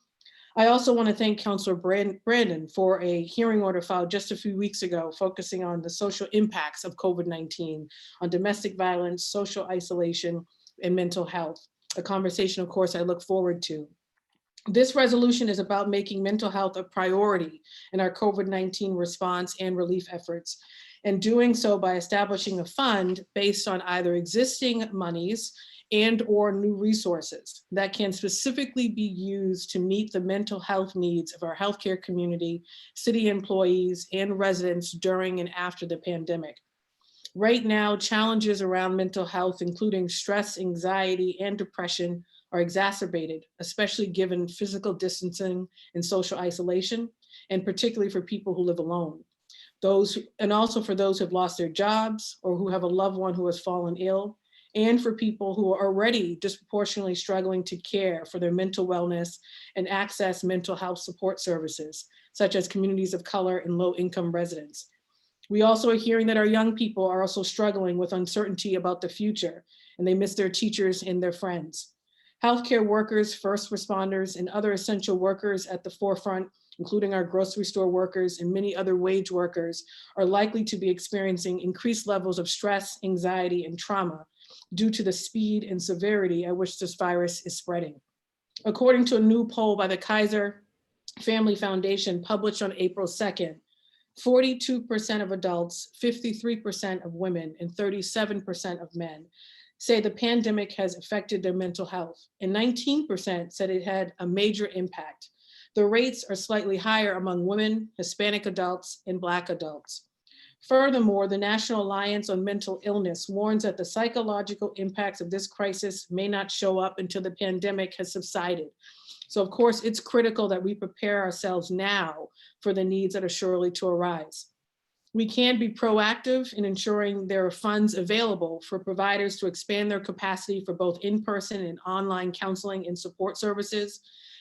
I also want to thank Councilor Brandon for a hearing order filed just a few weeks ago, focusing on the social impacts of COVID-19 on domestic violence, social isolation, and mental health, a conversation, of course, I look forward to. This resolution is about making mental health a priority in our COVID-19 response and relief efforts, and doing so by establishing a fund based on either existing monies and or new resources that can specifically be used to meet the mental health needs of our healthcare community, city employees, and residents during and after the pandemic. Right now, challenges around mental health, including stress, anxiety, and depression, are exacerbated, especially given physical distancing and social isolation, and particularly for people who live alone. And also for those who have lost their jobs or who have a loved one who has fallen ill, and for people who are already disproportionately struggling to care for their mental wellness and access mental health support services, such as communities of color and low-income residents. We also are hearing that our young people are also struggling with uncertainty about the future, and they miss their teachers and their friends. Healthcare workers, first responders, and other essential workers at the forefront, including our grocery store workers and many other wage workers, are likely to be experiencing increased levels of stress, anxiety, and trauma due to the speed and severity at which this virus is spreading. According to a new poll by the Kaiser Family Foundation published on April 2nd, 42% of adults, 53% of women, and 37% of men say the pandemic has affected their mental health, and 19% said it had a major impact. The rates are slightly higher among women, Hispanic adults, and Black adults. Furthermore, the National Alliance on Mental Illness warns that the psychological impacts of this crisis may not show up until the pandemic has subsided. So of course, it's critical that we prepare ourselves now for the needs that are surely to arise. We can be proactive in ensuring there are funds available for providers to expand their capacity for both in-person and online counseling and support services,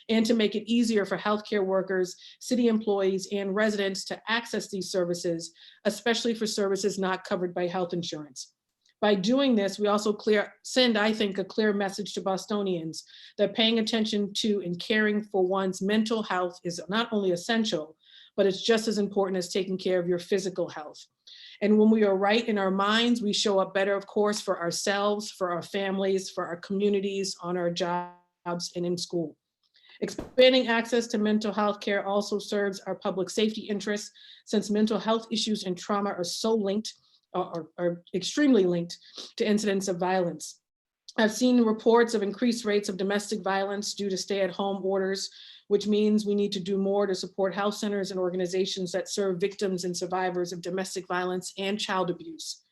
and to make it easier for healthcare workers, city employees, and residents to access these services, especially for services not covered by health insurance. By doing this, we also send, I think, a clear message to Bostonians that paying attention to and caring for one's mental health is not only essential, but it's just as important as taking care of your physical health. And when we are right in our minds, we show up better, of course, for ourselves, for our families, for our communities, on our jobs, and in school. Expanding access to mental health care also serves our public safety interests, since mental health issues and trauma are so linked, are extremely linked to incidents of violence. I've seen reports of increased rates of domestic violence due to stay-at-home orders, which means we need to do more to support health centers and organizations that serve victims and survivors of domestic violence and child abuse.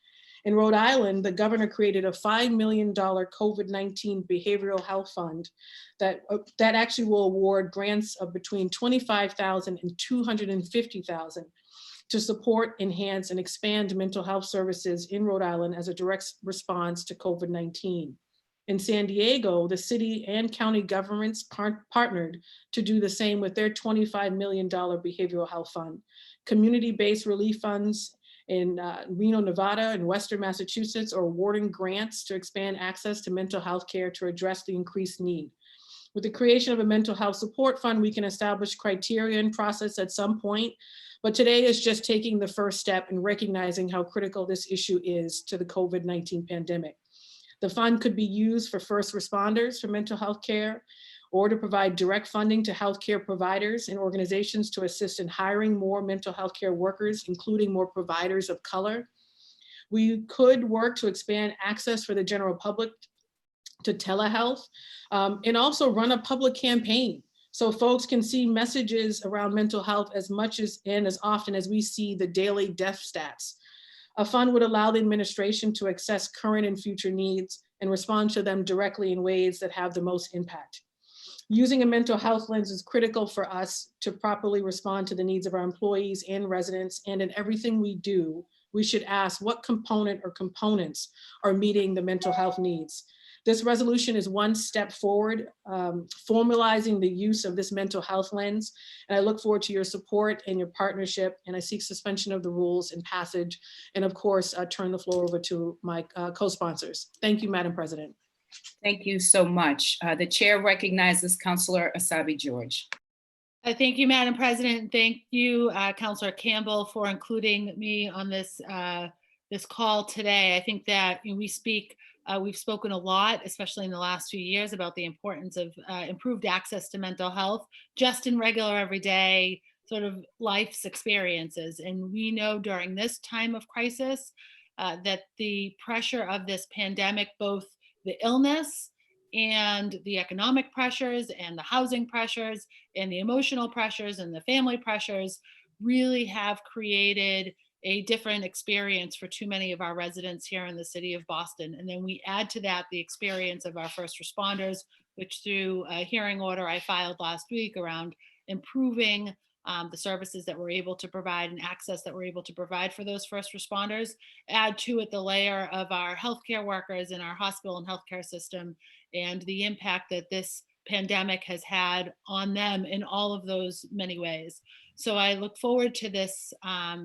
In Rhode Island, the governor created a $5 million COVID-19 behavioral health fund that actually will award grants of between $25,000 and $250,000 to support, enhance, and expand mental health services in Rhode Island as a direct response to COVID-19. In San Diego, the city and county governments partnered to do the same with their $25 million behavioral health fund. Community-based relief funds in Reno, Nevada, and Western Massachusetts are awarding grants to expand access to mental health care to address the increased need. With the creation of a mental health support fund, we can establish criteria and process at some point, but today is just taking the first step in recognizing how critical this issue is to the COVID-19 pandemic. The fund could be used for first responders for mental health care, or to provide direct funding to healthcare providers and organizations to assist in hiring more mental health care workers, including more providers of color. We could work to expand access for the general public to telehealth, and also run a public campaign so folks can see messages around mental health as much as and as often as we see the daily death stats. A fund would allow the administration to assess current and future needs and respond to them directly in ways that have the most impact. Using a mental health lens is critical for us to properly respond to the needs of our employees and residents, and in everything we do, we should ask what component or components are meeting the mental health needs. This resolution is one step forward, formalizing the use of this mental health lens. And I look forward to your support and your partnership. And I seek suspension of the rules and passage. And of course, turn the floor over to my co-sponsors. Thank you, Madam President. Thank you so much. The chair recognizes Councilor Asabi George. Thank you, Madam President. Thank you, Councilor Campbell, for including me on this this call today. I think that we've spoken a lot, especially in the last few years, about the importance of improved access to mental health, just in regular everyday sort of life's experiences. And we know during this time of crisis that the pressure of this pandemic, both the illness and the economic pressures and the housing pressures and the emotional pressures and the family pressures, really have created a different experience for too many of our residents here in the city of Boston. And then we add to that the experience of our first responders, which through a hearing order I filed last week around improving the services that we're able to provide and access that we're able to provide for those first responders. Add to it the layer of our healthcare workers in our hospital and healthcare system and the impact that this pandemic has had on them in all of those many ways. So I look forward to this,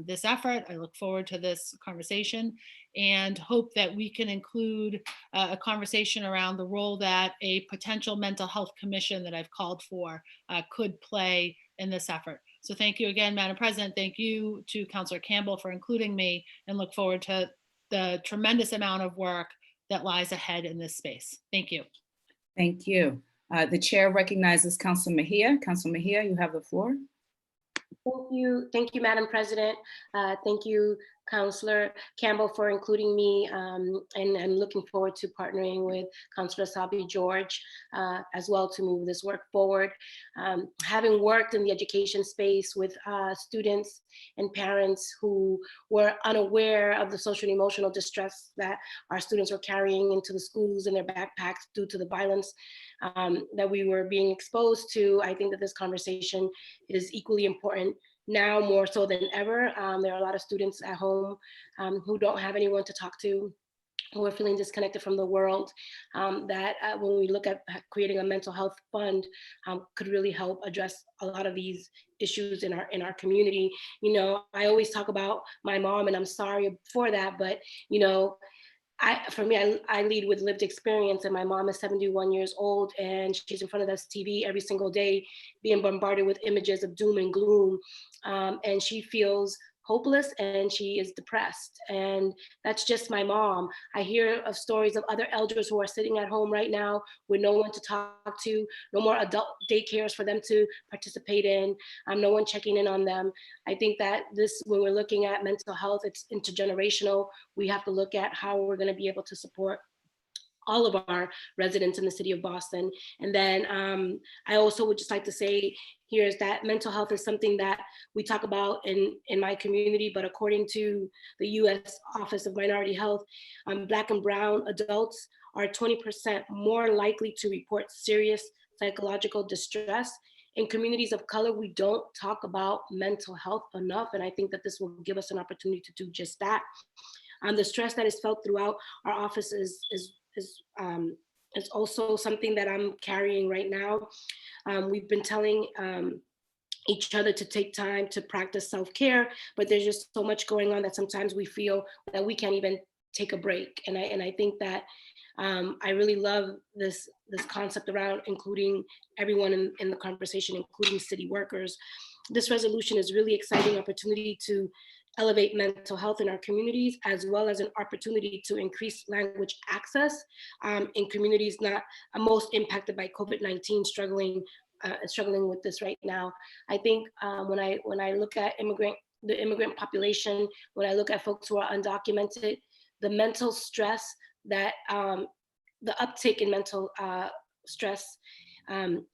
this effort. I look forward to this conversation and hope that we can include a conversation around the role that a potential mental health commission that I've called for could play in this effort. So thank you again, Madam President. Thank you to Councilor Campbell for including me, and look forward to the tremendous amount of work that lies ahead in this space. Thank you. Thank you. The chair recognizes Councilor Mejia. Councilor Mejia, you have the floor. Thank you, Madam President. Thank you, Councilor Campbell, for including me, and looking forward to partnering with Councilor Asabi George as well to move this work forward. Having worked in the education space with students and parents who were unaware of the social and emotional distress that our students were carrying into the schools in their backpacks due to the violence that we were being exposed to, I think that this conversation is equally important now more so than ever. There are a lot of students at home who don't have anyone to talk to, who are feeling disconnected from the world, that when we look at creating a mental health fund could really help address a lot of these issues in our community. You know, I always talk about my mom, and I'm sorry for that, but you know, for me, I lead with lived experience, and my mom is 71 years old, and she's in front of this TV every single day, being bombarded with images of doom and gloom, and she feels hopeless and she is depressed. And that's just my mom. I hear of stories of other elders who are sitting at home right now with no one to talk to, no more adult daycares for them to participate in, no one checking in on them. I think that this, when we're looking at mental health, it's intergenerational. We have to look at how we're going to be able to support all of our residents in the city of Boston. And then I also would just like to say here is that mental health is something that we talk about in my community, but according to the US Office of Minority Health, Black and Brown adults are 20% more likely to report serious psychological distress. In communities of color, we don't talk about mental health enough, and I think that this will give us an opportunity to do just that. The stress that is felt throughout our office is also something that I'm carrying right now. We've been telling each other to take time to practice self-care, but there's just so much going on that sometimes we feel that we can't even take a break. And I think that I really love this concept around including everyone in the conversation, including city workers. This resolution is really exciting opportunity to elevate mental health in our communities, as well as an opportunity to increase language access in communities not most impacted by COVID-19, struggling with this right now. I think when I look at the immigrant population, when I look at folks who are undocumented, the mental stress that the uptick in mental stress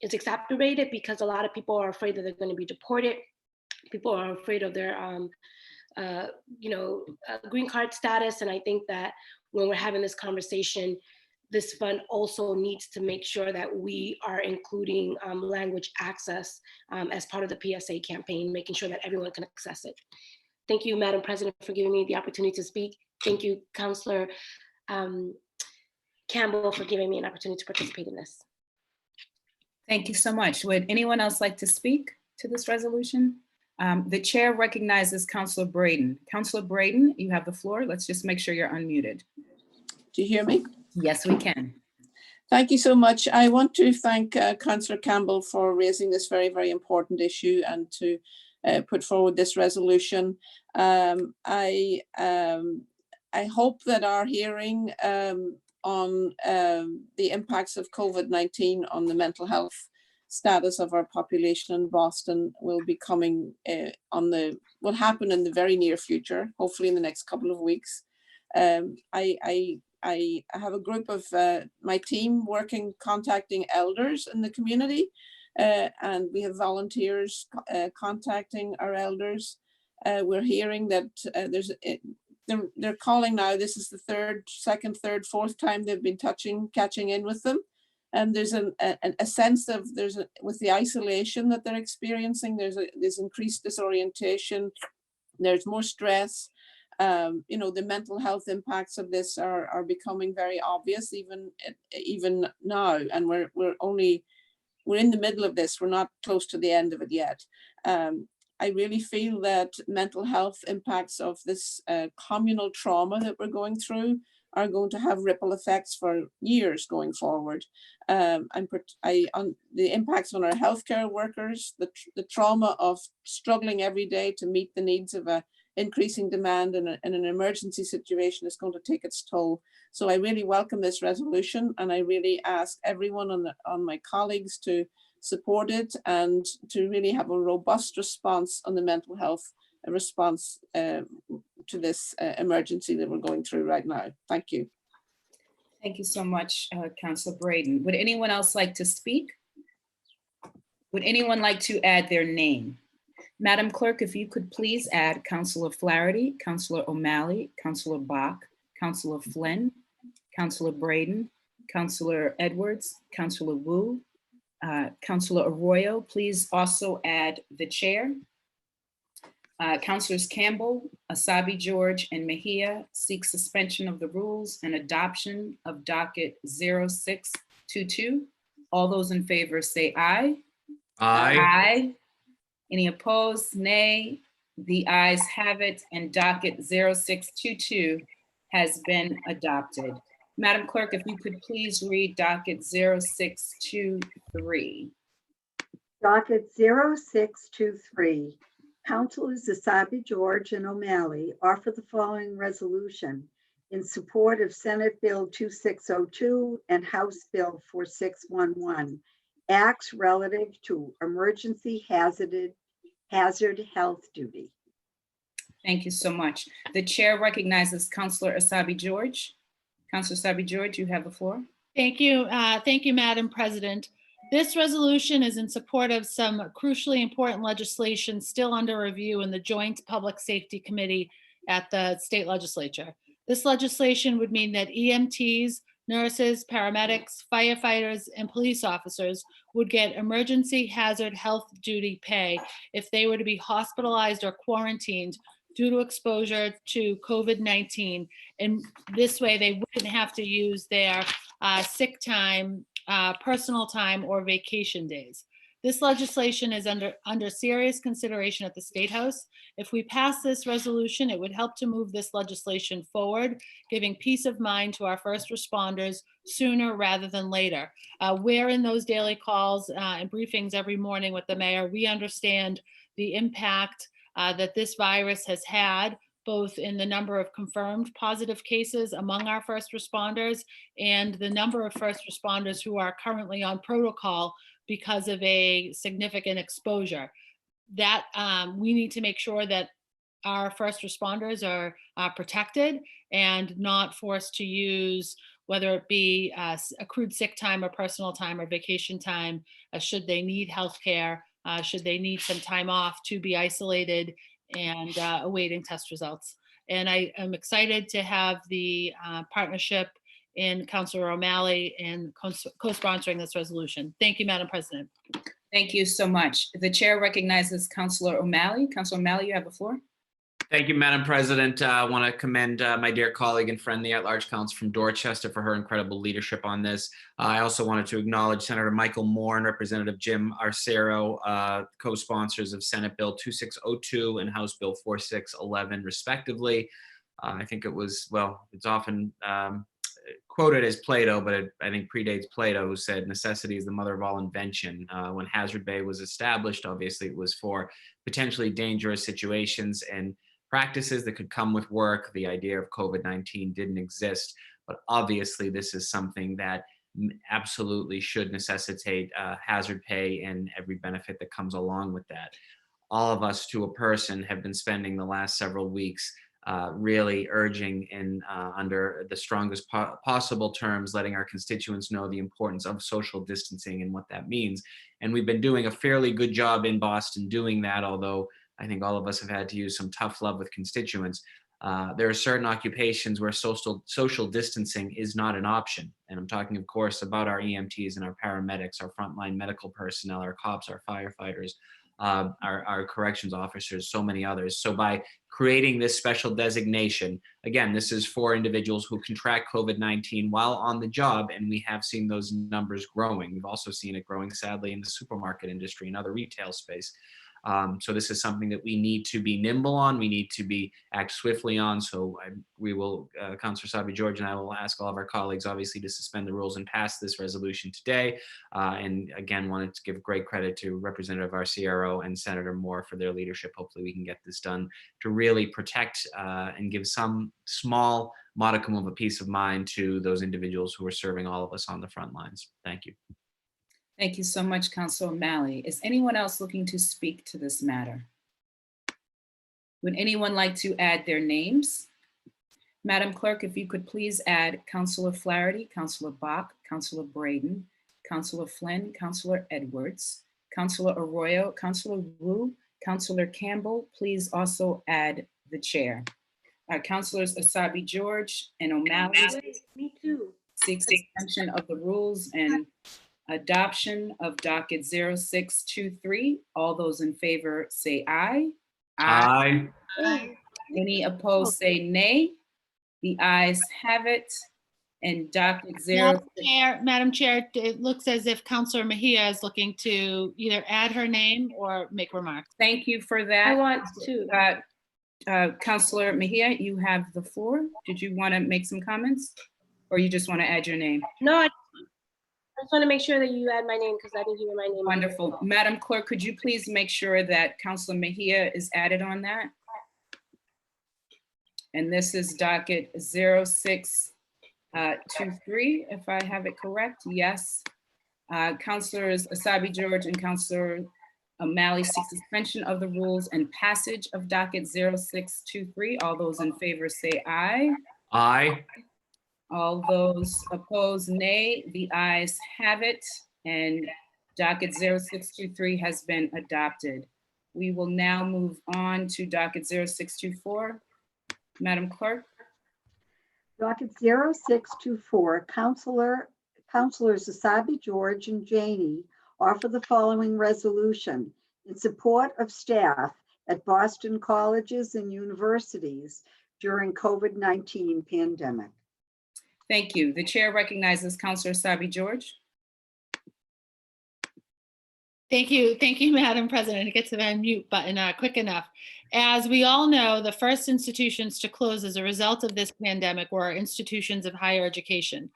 is exacerbated because a lot of people are afraid that they're going to be deported. People are afraid of their green card status. And I think that when we're having this conversation, this fund also needs to make sure that we are including language access as part of the PSA campaign, making sure that everyone can access it. Thank you, Madam President, for giving me the opportunity to speak. Thank you, Councillor Campbell, for giving me an opportunity to participate in this. Thank you so much. Would anyone else like to speak to this resolution? The chair recognizes Councillor Braden. Councillor Braden, you have the floor. Let's just make sure you're unmuted. Do you hear me? Yes, we can. Thank you so much. I want to thank Councillor Campbell for raising this very, very important issue and to put forward this resolution. I hope that our hearing on the impacts of COVID-19 on the mental health status of our population in Boston will be coming will happen in the very near future, hopefully in the next couple of weeks. I have a group of my team contacting elders in the community, and we have volunteers contacting our elders. We're hearing that they're calling now. This is the second, third, fourth time they've been catching in with them. And there's a sense of with the isolation that they're experiencing, there's increased disorientation, there's more stress. The mental health impacts of this are becoming very obvious even now, and we're in the middle of this. We're not close to the end of it yet. I really feel that mental health impacts of this communal trauma that we're going through are going to have ripple effects for years going forward. The impacts on our healthcare workers, the trauma of struggling every day to meet the needs of a increasing demand in an emergency situation is going to take its toll. So I really welcome this resolution, and I really ask everyone on my colleagues to support it and to really have a robust response on the mental health response to this emergency that we're going through right now. Thank you. Thank you so much, Councillor Braden. Would anyone else like to speak? Would anyone like to add their name? Madam Clerk, if you could please add Councillor Flaherty, Councillor O'Malley, Councillor Bach, Councillor Flynn, Councillor Braden, Councillor Edwards, Councillor Wu, Councillor Arroyo. Please also add the chair. Councillors Campbell, Asabi George, and Mejia seek suspension of the rules and adoption of docket 0622. All those in favor say aye. Aye. Aye. Any opposed? Nay. The ayes have it, and docket 0622 has been adopted. Madam Clerk, if you could please read docket 0623. Docket 0623. Councilors Asabi George and O'Malley offer the following resolution in support of Senate Bill 2602 and House Bill 4611, acts relative to emergency hazard health duty. Thank you so much. The chair recognizes Councillor Asabi George. Counselor Sabi George, you have the floor. Thank you. Thank you, Madam President. This resolution is in support of some crucially important legislation still under review in the Joint Public Safety Committee at the state legislature. This legislation would mean that EMTs, nurses, paramedics, firefighters, and police officers would get emergency hazard health duty pay if they were to be hospitalized or quarantined due to exposure to COVID-19. And this way, they wouldn't have to use their sick time, personal time, or vacation days. This legislation is under serious consideration at the State House. If we pass this resolution, it would help to move this legislation forward, giving peace of mind to our first responders sooner rather than later. We're in those daily calls and briefings every morning with the mayor. We understand the impact that this virus has had, both in the number of confirmed positive cases among our first responders and the number of first responders who are currently on protocol because of a significant exposure. That we need to make sure that our first responders are protected and not forced to use, whether it be accrued sick time or personal time or vacation time, should they need healthcare, should they need some time off to be isolated and awaiting test results. And I am excited to have the partnership in Councilor O'Malley in co-sponsoring this resolution. Thank you, Madam President. Thank you so much. The chair recognizes Councilor O'Malley. Councilor O'Malley, you have the floor. Thank you, Madam President. I want to commend my dear colleague and friend, the at-large counsel from Dorchester, for her incredible leadership on this. I also wanted to acknowledge Senator Michael Moore and Representative Jim Arcero, co-sponsors of Senate Bill 2602 and House Bill 4611, respectively. I think it was, well, it's often quoted as Plato, but I think predates Plato, who said necessity is the mother of all invention. When Hazard Bay was established, obviously it was for potentially dangerous situations and practices that could come with work. The idea of COVID-19 didn't exist, but obviously this is something that absolutely should necessitate hazard pay and every benefit that comes along with that. All of us to a person have been spending the last several weeks really urging and under the strongest possible terms, letting our constituents know the importance of social distancing and what that means. And we've been doing a fairly good job in Boston doing that, although I think all of us have had to use some tough love with constituents. There are certain occupations where social distancing is not an option. And I'm talking, of course, about our EMTs and our paramedics, our frontline medical personnel, our cops, our firefighters, our corrections officers, so many others. So by creating this special designation, again, this is for individuals who contract COVID-19 while on the job, and we have seen those numbers growing. We've also seen it growing, sadly, in the supermarket industry and other retail space. So this is something that we need to be nimble on. We need to act swiftly on. So we will, Councilor Sabi George and I will ask all of our colleagues, obviously, to suspend the rules and pass this resolution today. And again, wanted to give great credit to Representative Arcero and Senator Moore for their leadership. Hopefully we can get this done to really protect and give some small modicum of a peace of mind to those individuals who are serving all of us on the front lines. Thank you. Thank you so much, Councilor O'Malley. Is anyone else looking to speak to this matter? Would anyone like to add their names? Madam Clerk, if you could please add Councilor Flaherty, Councilor Bach, Councilor Braden, Councilor Flynn, Councilor Edwards, Councilor Arroyo, Councilor Wu, Councilor Campbell. Please also add the chair. Councilors Asabi George and O'Malley. Me too. Seek suspension of the rules and adoption of docket 0623. All those in favor say aye. Aye. Any opposed say nay. The ayes have it. And docket Madam Chair, it looks as if Councilor Mejia is looking to either add her name or make remarks. Thank you for that. I want to. Councilor Mejia, you have the floor. Did you want to make some comments? Or you just want to add your name? No, I just want to make sure that you add my name because I didn't hear my name. Wonderful. Madam Clerk, could you please make sure that Councilor Mejia is added on that? And this is docket 0623, if I have it correct. Yes. Councilors Asabi George and Councilor O'Malley seek suspension of the rules and passage of docket 0623. All those in favor say aye. Aye. All those opposed, nay. The ayes have it, and docket 0623 has been adopted. We will now move on to docket 0624. Madam Clerk? Docket 0624, Councilors Asabi George and Janey offer the following resolution in support of staff at Boston colleges and universities during COVID-19 pandemic. Thank you. The chair recognizes Councilor Asabi George. Thank you, Madam President. To get to the unmute button quick enough. As we all know, the first institutions to close as a result of this pandemic were our institutions of higher education.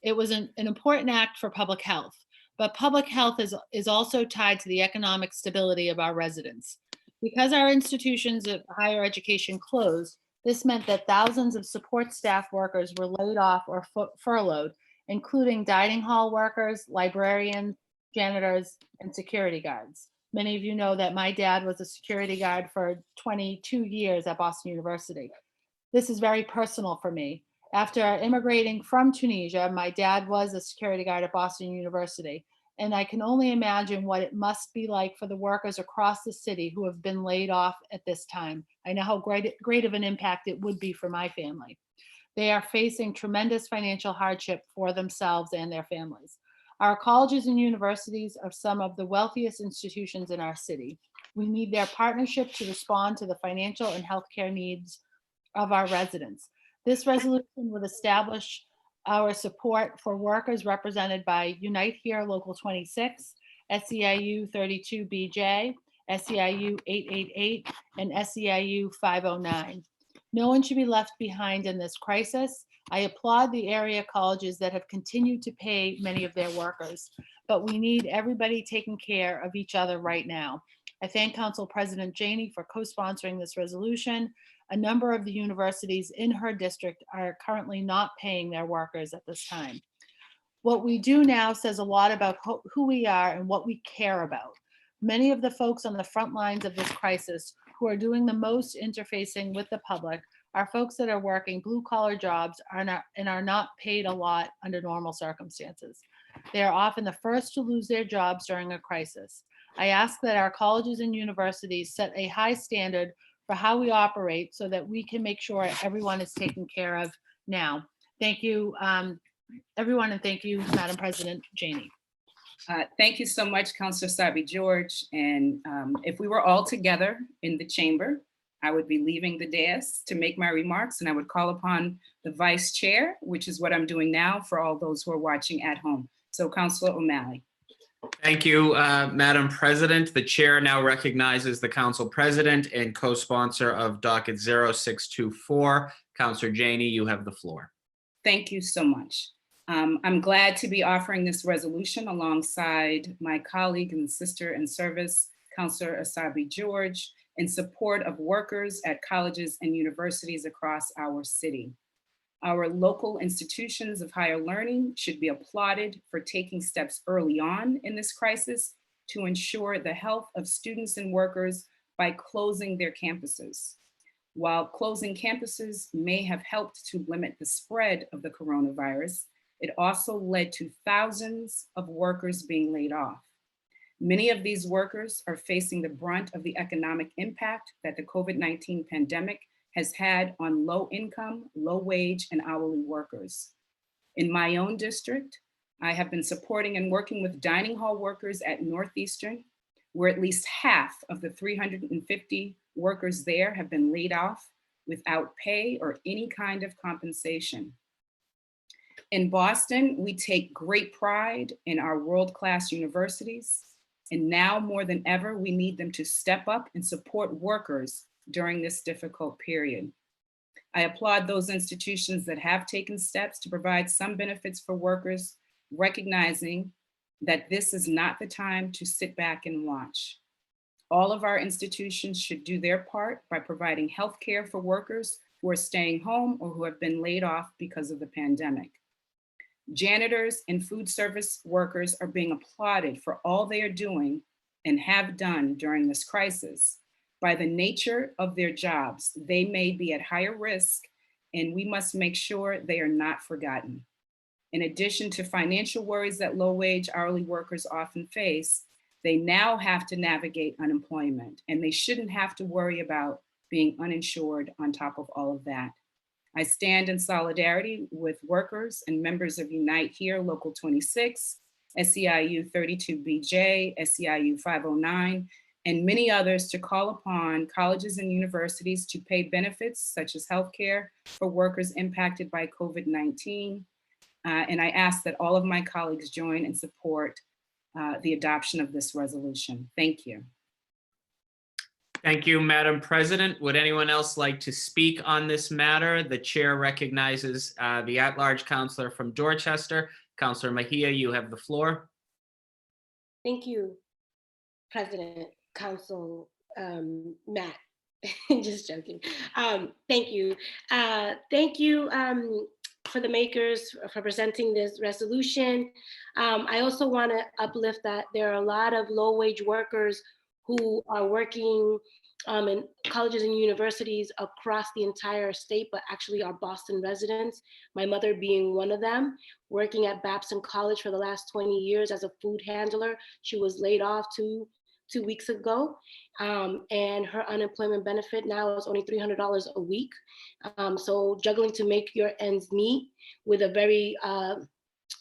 It was an important act for public health, but public health is also tied to the economic stability of our residents. Because our institutions of higher education closed, this meant that thousands of support staff workers were laid off or furloughed, including dining hall workers, librarians, janitors, and security guards. Many of you know that my dad was a security guard for 22 years at Boston University. This is very personal for me. After immigrating from Tunisia, my dad was a security guard at Boston University, and I can only imagine what it must be like for the workers across the city who have been laid off at this time. I know how great of an impact it would be for my family. They are facing tremendous financial hardship for themselves and their families. Our colleges and universities are some of the wealthiest institutions in our city. We need their partnership to respond to the financial and healthcare needs of our residents. This resolution would establish our support for workers represented by Unite Here Local 26, SEIU 32BJ, SEIU 888, and SEIU 509. No one should be left behind in this crisis. I applaud the area colleges that have continued to pay many of their workers, but we need everybody taking care of each other right now. I thank Council President Janey for co-sponsoring this resolution. A number of the universities in her district are currently not paying their workers at this time. What we do now says a lot about who we are and what we care about. Many of the folks on the front lines of this crisis who are doing the most interfacing with the public are folks that are working blue-collar jobs and are not paid a lot under normal circumstances. They are often the first to lose their jobs during a crisis. I ask that our colleges and universities set a high standard for how we operate so that we can make sure everyone is taken care of now. Thank you, everyone, and thank you, Madam President Janey. Thank you so much, Councilor Asabi George. And if we were all together in the chamber, I would be leaving the dais to make my remarks, and I would call upon the vice chair, which is what I'm doing now for all those who are watching at home. So Councilor O'Malley. Thank you, Madam President. The chair now recognizes the council president and co-sponsor of docket 0624. Councilor Janey, you have the floor. Thank you so much. I'm glad to be offering this resolution alongside my colleague and sister in service, Councilor Asabi George, in support of workers at colleges and universities across our city. Our local institutions of higher learning should be applauded for taking steps early on in this crisis to ensure the health of students and workers by closing their campuses. While closing campuses may have helped to limit the spread of the coronavirus, it also led to thousands of workers being laid off. Many of these workers are facing the brunt of the economic impact that the COVID-19 pandemic has had on low income, low wage, and hourly workers. In my own district, I have been supporting and working with dining hall workers at Northeastern, where at least half of the 350 workers there have been laid off without pay or any kind of compensation. In Boston, we take great pride in our world-class universities, and now more than ever, we need them to step up and support workers during this difficult period. I applaud those institutions that have taken steps to provide some benefits for workers, recognizing that this is not the time to sit back and watch. All of our institutions should do their part by providing health care for workers who are staying home or who have been laid off because of the pandemic. Janitors and food service workers are being applauded for all they are doing and have done during this crisis. By the nature of their jobs, they may be at higher risk and we must make sure they are not forgotten. In addition to financial worries that low-wage hourly workers often face, they now have to navigate unemployment, and they shouldn't have to worry about being uninsured on top of all of that. I stand in solidarity with workers and members of Unite Here Local 26, SEIU 32BJ, SEIU 509, and many others to call upon colleges and universities to pay benefits such as healthcare for workers impacted by COVID-19. And I ask that all of my colleagues join and support the adoption of this resolution. Thank you. Thank you, Madam President. Would anyone else like to speak on this matter? The chair recognizes the at-large counselor from Dorchester. Counselor Mejia, you have the floor. Thank you, President, Council, Matt. Just joking. Thank you. Thank you for the makers for presenting this resolution. I also want to uplift that there are a lot of low-wage workers who are working in colleges and universities across the entire state, but actually are Boston residents. My mother being one of them, working at Babson College for the last 20 years as a food handler. She was laid off two weeks ago, and her unemployment benefit now is only $300 a week. So juggling to make your ends meet with a very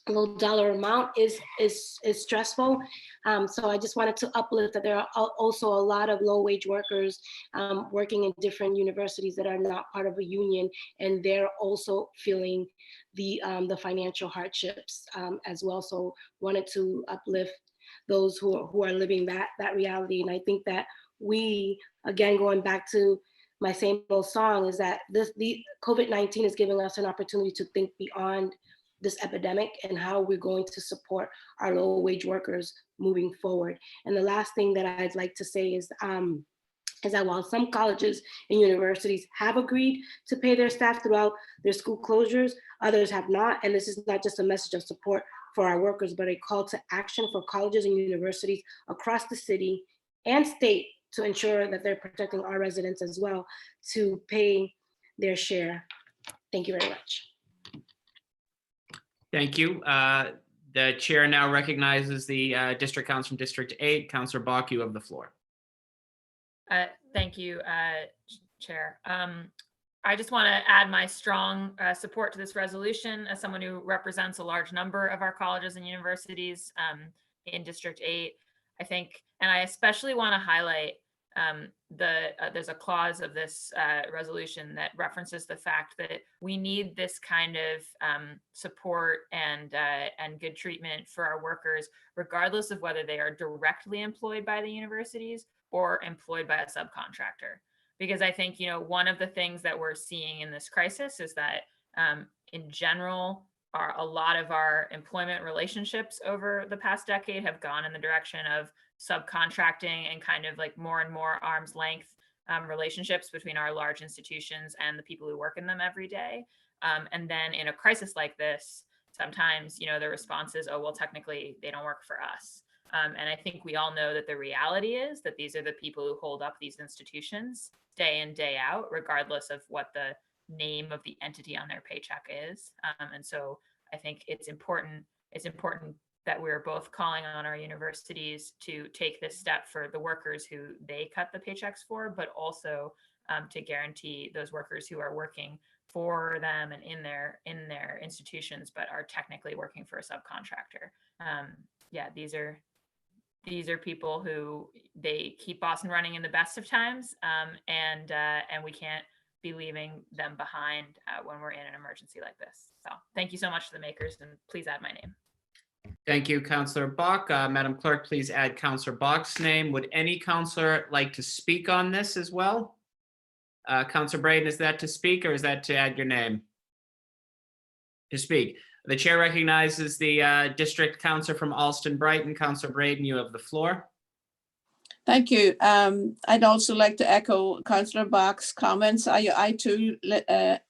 low dollar amount is stressful. So I just wanted to uplift that there are also a lot of low wage workers working in different universities that are not part of a union, and they're also feeling the financial hardships as well. So wanted to uplift those who are living that reality. And I think that we, again, going back to my same old song, is that the COVID-19 is giving us an opportunity to think beyond this epidemic and how we're going to support our low wage workers moving forward. And the last thing that I'd like to say is that while some colleges and universities have agreed to pay their staff throughout their school closures, others have not. And this is not just a message of support for our workers, but a call to action for colleges and universities across the city and state to ensure that they're protecting our residents as well, to pay their share. Thank you very much. Thank you. The chair now recognizes the district council from District 8. Councilor Bach, you have the floor. Thank you, Chair. I just want to add my strong support to this resolution as someone who represents a large number of our colleges and universities in District 8. I think, and I especially want to highlight there's a clause of this resolution that references the fact that we need this kind of support and good treatment for our workers, regardless of whether they are directly employed by the universities or employed by a subcontractor. Because I think, one of the things that we're seeing in this crisis is that in general, a lot of our employment relationships over the past decade have gone in the direction of subcontracting and kind of like more and more arm's length relationships between our large institutions and the people who work in them every day. And then in a crisis like this, sometimes, the response is, oh, well, technically they don't work for us. And I think we all know that the reality is that these are the people who hold up these institutions day in, day out, regardless of what the name of the entity on their paycheck is. And so I think it's important that we're both calling on our universities to take this step for the workers who they cut the paychecks for, but also to guarantee those workers who are working for them and in their institutions, but are technically working for a subcontractor. Yeah, these are people who they keep Boston running in the best of times, and we can't be leaving them behind when we're in an emergency like this. So thank you so much to the makers, and please add my name. Thank you, Councilor Bach. Madam Clerk, please add Councilor Bach's name. Would any councilor like to speak on this as well? Councilor Braden, is that to speak or is that to add your name? To speak. The chair recognizes the district councilor from Alston Brighton. Councilor Braden, you have the floor. Thank you. I'd also like to echo Councillor Bach's comments. I too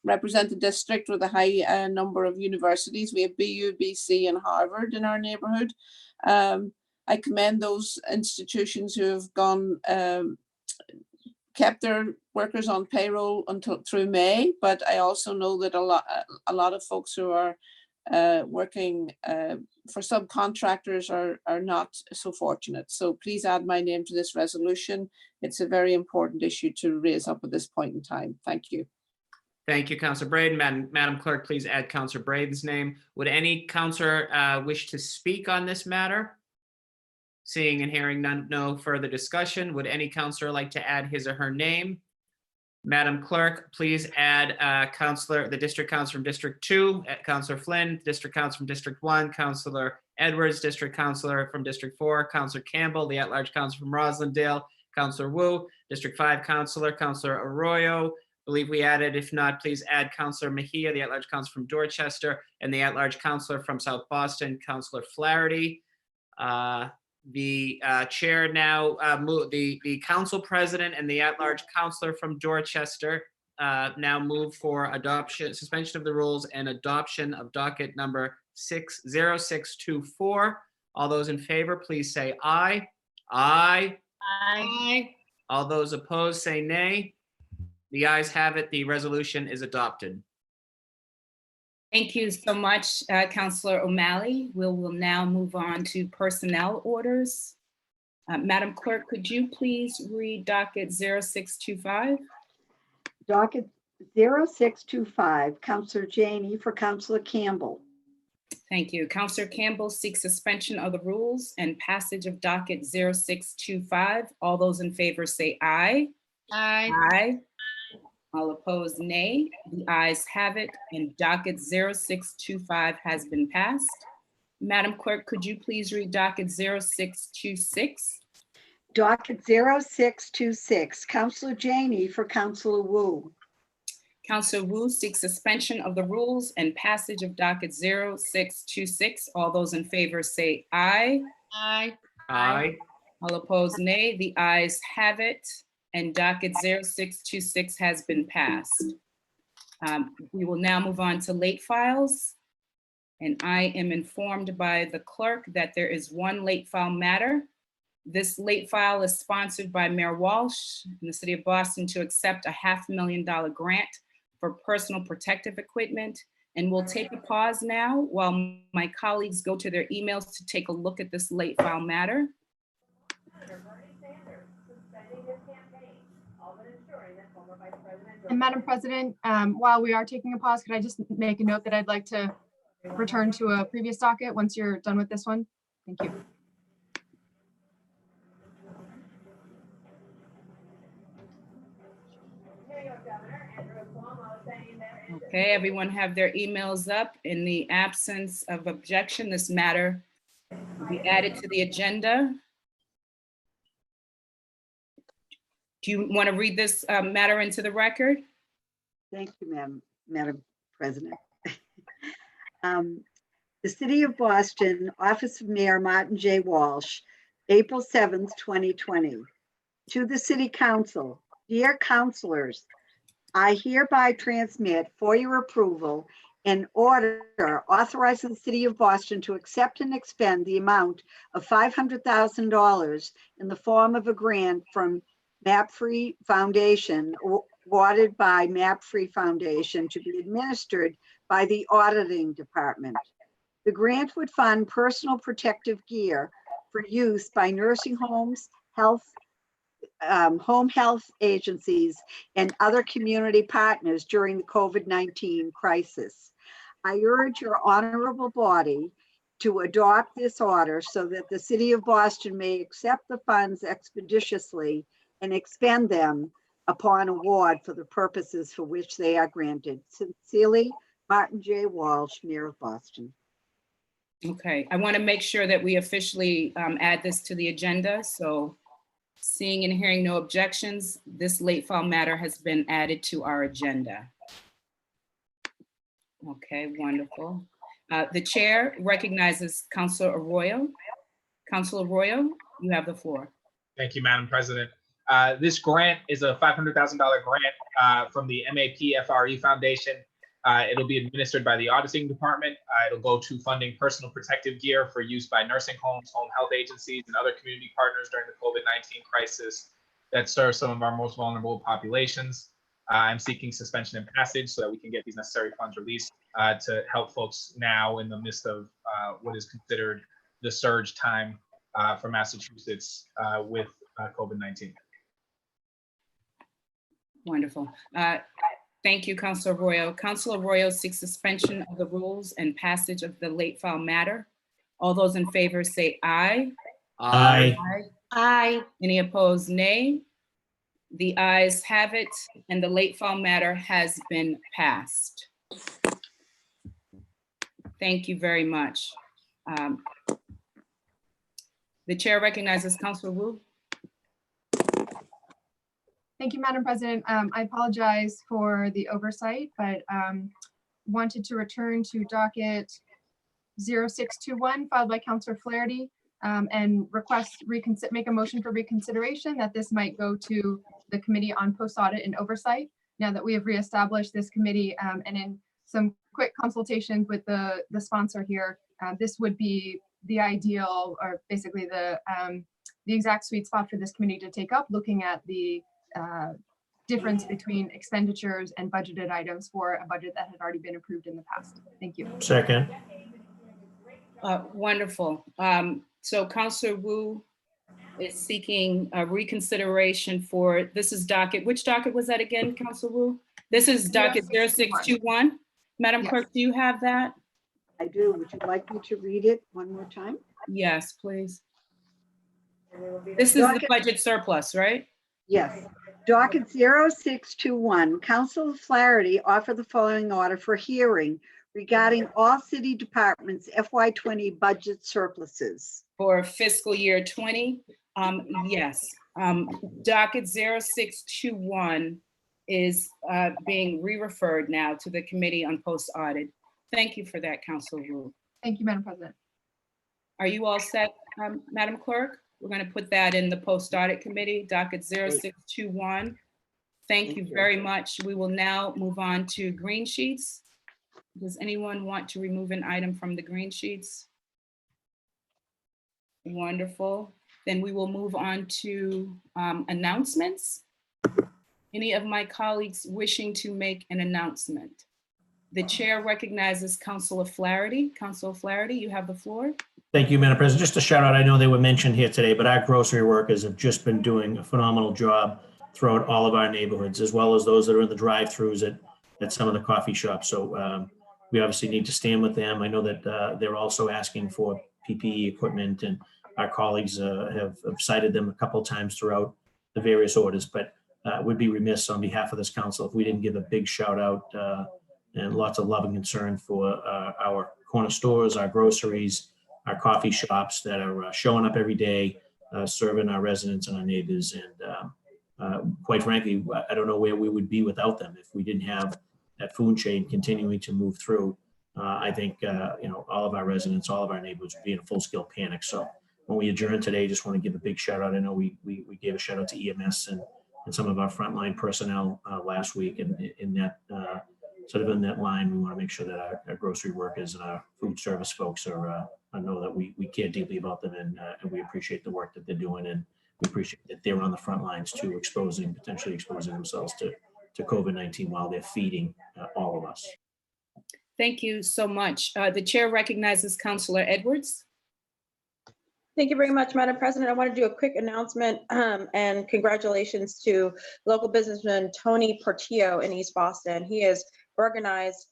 represent the district with a high number of universities. We have BU, BC and Harvard in our neighbourhood. I commend those institutions who have gone kept their workers on payroll until through May, but I also know that a lot of folks who are working for subcontractors are not so fortunate. So please add my name to this resolution. It's a very important issue to raise up at this point in time. Thank you. Thank you, Councillor Braden. Madam Clerk, please add Councillor Braden's name. Would any councillor wish to speak on this matter? Seeing and hearing none, no further discussion. Would any councillor like to add his or her name? Madam Clerk, please add the district councillor from District 2, Councillor Flynn, district councillor from District 1, Councillor Edwards, district councillor from District 4, Councillor Campbell, the at-large councillor from Roslindale, Councillor Wu, District 5 Councillor Arroyo. Believe we added, if not, please add Councillor Mejia, the at-large councillor from Dorchester, and the at-large councillor from South Boston, Councillor Flaherty. The chair now the council president and the at-large councillor from Dorchester now move for suspension of the rules and adoption of docket number 0624. All those in favor, please say aye. Aye. Aye. All those opposed, say nay. The ayes have it. The resolution is adopted. Thank you so much, Councillor O'Malley. We will now move on to personnel orders. Madam Clerk, could you please read docket 0625? Docket 0625, Councillor Janey for Councillor Campbell. Thank you. Councillor Campbell seeks suspension of the rules and passage of docket 0625. All those in favor say aye. Aye. Aye. All opposed, nay. The ayes have it, and docket 0625 has been passed. Madam Clerk, could you please read docket 0626? Docket 0626, Councillor Janey for Councillor Wu. Councillor Wu seeks suspension of the rules and passage of docket 0626. All those in favor say aye. Aye. Aye. All opposed, nay. The ayes have it, and docket 0626 has been passed. We will now move on to late files. And I am informed by the clerk that there is one late file matter. This late file is sponsored by Mayor Walsh in the city of Boston to accept a $500,000 grant for personal protective equipment. And we'll take a pause now while my colleagues go to their emails to take a look at this late file matter. And Madam President, while we are taking a pause, could I just make a note that I'd like to return to a previous docket once you're done with this one? Thank you. Okay, everyone have their emails up. In the absence of objection, this matter will be added to the agenda. Do you want to read this matter into the record? Thank you, Madam President. The City of Boston, Office of Mayor Martin J. Walsh, April 7th, 2020. To the City Council, dear councilors, I hereby transmit for your approval an order authorizing the City of Boston to accept and expend the amount of $500,000 in the form of a grant from Mashpee Foundation, awarded by Mashpee Foundation to be administered by the Auditing Department. The grant would fund personal protective gear for use by nursing homes, home health agencies, and other community partners during the COVID-19 crisis. I urge your honorable body to adopt this order so that the City of Boston may accept the funds expeditiously and expend them upon award for the purposes for which they are granted. Sincerely, Martin J. Walsh, Mayor of Boston. Okay, I want to make sure that we officially add this to the agenda. So seeing and hearing no objections, this late file matter has been added to our agenda. Okay, wonderful. The chair recognizes Councilor Arroyo. Councilor Arroyo, you have the floor. Thank you, Madam President. This grant is a $500,000 grant from the MAP FRE Foundation. It'll be administered by the Auditing Department. It'll go to funding personal protective gear for use by nursing homes, home health agencies, and other community partners during the COVID-19 crisis. that serve some of our most vulnerable populations. I'm seeking suspension and passage so that we can get these necessary funds released to help folks now in the midst of what is considered the surge time for Massachusetts with COVID-19. Wonderful. Thank you, Councilor Arroyo. Councilor Arroyo seeks suspension of the rules and passage of the late file matter. All those in favor say aye. Aye. Aye. Any opposed, nay? The ayes have it, and the late file matter has been passed. Thank you very much. The chair recognizes Councilor Wu. Thank you, Madam President. I apologize for the oversight, but wanted to return to docket 0621 filed by Councilor Flaherty and make a motion for reconsideration that this might go to the Committee on Post Audit and Oversight. Now that we have reestablished this committee and in some quick consultations with the sponsor here, this would be the ideal, or basically the exact sweet spot for this committee to take up, looking at the difference between expenditures and budgeted items for a budget that had already been approved in the past. Thank you. Second. Wonderful. So Councilor Wu is seeking a reconsideration for, this is docket, which docket was that again, Councilor Wu? This is docket 0621. Madam Clerk, do you have that? I do. Would you like me to read it one more time? Yes, please. This is the budget surplus, right? Yes. Docket 0621, Councilor Flaherty offered the following order for hearing regarding all city departments FY20 budget surpluses. For fiscal year 20, yes. Docket 0621 is being re-referred now to the Committee on Post Audit. Thank you for that, Councilor Wu. Thank you, Madam President. Are you all set, Madam Clerk? We're going to put that in the Post Audit Committee, docket 0621. Thank you very much. We will now move on to green sheets. Does anyone want to remove an item from the green sheets? Wonderful. Then we will move on to announcements. Any of my colleagues wishing to make an announcement? The chair recognizes Councilor Flaherty. Councilor Flaherty, you have the floor. Thank you, Madam President. Just a shout out, I know they were mentioned here today, but our grocery workers have just been doing a phenomenal job throughout all of our neighborhoods, as well as those that are in the drive-throughs at some of the coffee shops. So we obviously need to stand with them. I know that they're also asking for PPE equipment, and our colleagues have cited them a couple of times throughout the various orders, but would be remiss on behalf of this council if we didn't give a big shout out and lots of love and concern for our corner stores, our groceries, our coffee shops that are showing up every day, serving our residents and our neighbors. And quite frankly, I don't know where we would be without them if we didn't have that food chain continuing to move through. I think, all of our residents, all of our neighbors would be in a full-scale panic. So when we adjourn today, just want to give a big shout out. I know we gave a shout out to EMS and some of our frontline personnel last week. And in that sort of in that line, we want to make sure that our grocery workers and our food service folks are know that we care deeply about them, and we appreciate the work that they're doing, and we appreciate that they're on the front lines too, potentially exposing themselves to COVID-19 while they're feeding all of us. Thank you so much. The chair recognizes Councilor Edwards. Thank you very much, Madam President. I want to do a quick announcement and congratulations to local businessman Tony Portillo in East Boston. He has organized,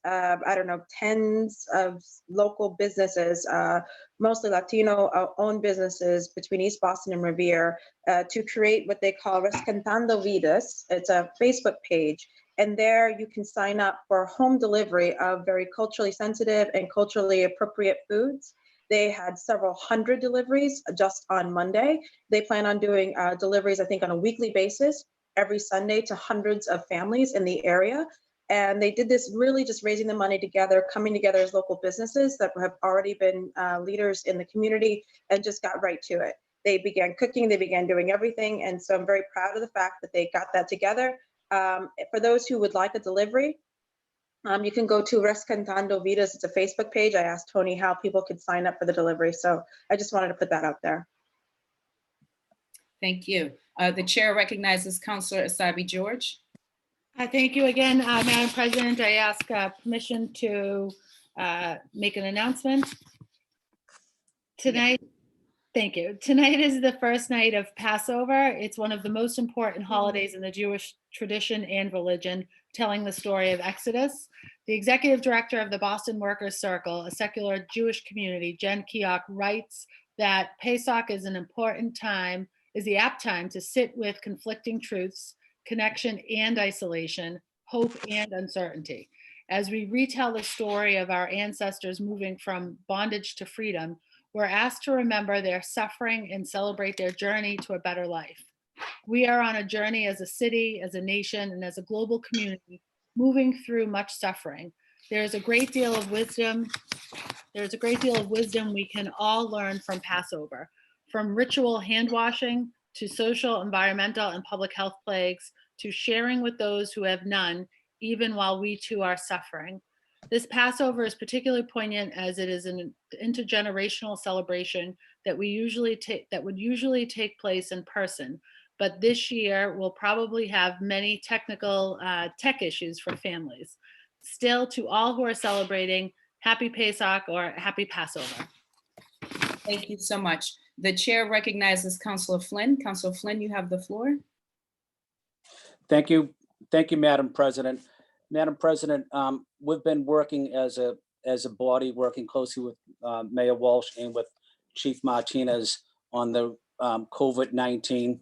tens of local businesses, mostly Latino-owned businesses between East Boston and Revere to create what they call Rescatando Vidas. It's a Facebook page. And there you can sign up for home delivery of very culturally sensitive and culturally appropriate foods. They had several hundred deliveries just on Monday. They plan on doing deliveries, I think, on a weekly basis every Sunday to hundreds of families in the area. And they did this really just raising the money together, coming together as local businesses that have already been leaders in the community and just got right to it. They began cooking, they began doing everything. And so I'm very proud of the fact that they got that together. For those who would like a delivery, you can go to Rescatando Vidas. It's a Facebook page. I asked Tony how people could sign up for the delivery. So I just wanted to put that out there. Thank you. The chair recognizes Counselor Asabi George. Thank you again, Madam President. I ask permission to make an announcement. Tonight, thank you. Tonight is the first night of Passover. It's one of the most important holidays in the Jewish tradition and religion, telling the story of Exodus. The executive director of the Boston Workers Circle, a secular Jewish community, Jen Keok, writes that Pesach is an important time, is the apt time to sit with conflicting truths, connection and isolation, hope and uncertainty. As we retell the story of our ancestors moving from bondage to freedom, we're asked to remember their suffering and celebrate their journey to a better life. We are on a journey as a city, as a nation, and as a global community, moving through much suffering. There's a great deal of wisdom. There's a great deal of wisdom we can all learn from Passover, from ritual hand washing to social, environmental, and public health plagues, to sharing with those who have none, even while we too are suffering. This Passover is particularly poignant as it is an intergenerational celebration that would usually take place in person, but this year we'll probably have many technical tech issues for families. Still, to all who are celebrating, happy Pesach or happy Passover. Thank you so much. The chair recognizes Counselor Flynn. Counselor Flynn, you have the floor. Thank you, Madam President. Madam President, we've been working as a body, working closely with Mayor Walsh and with Chief Martinez on the COVID-19,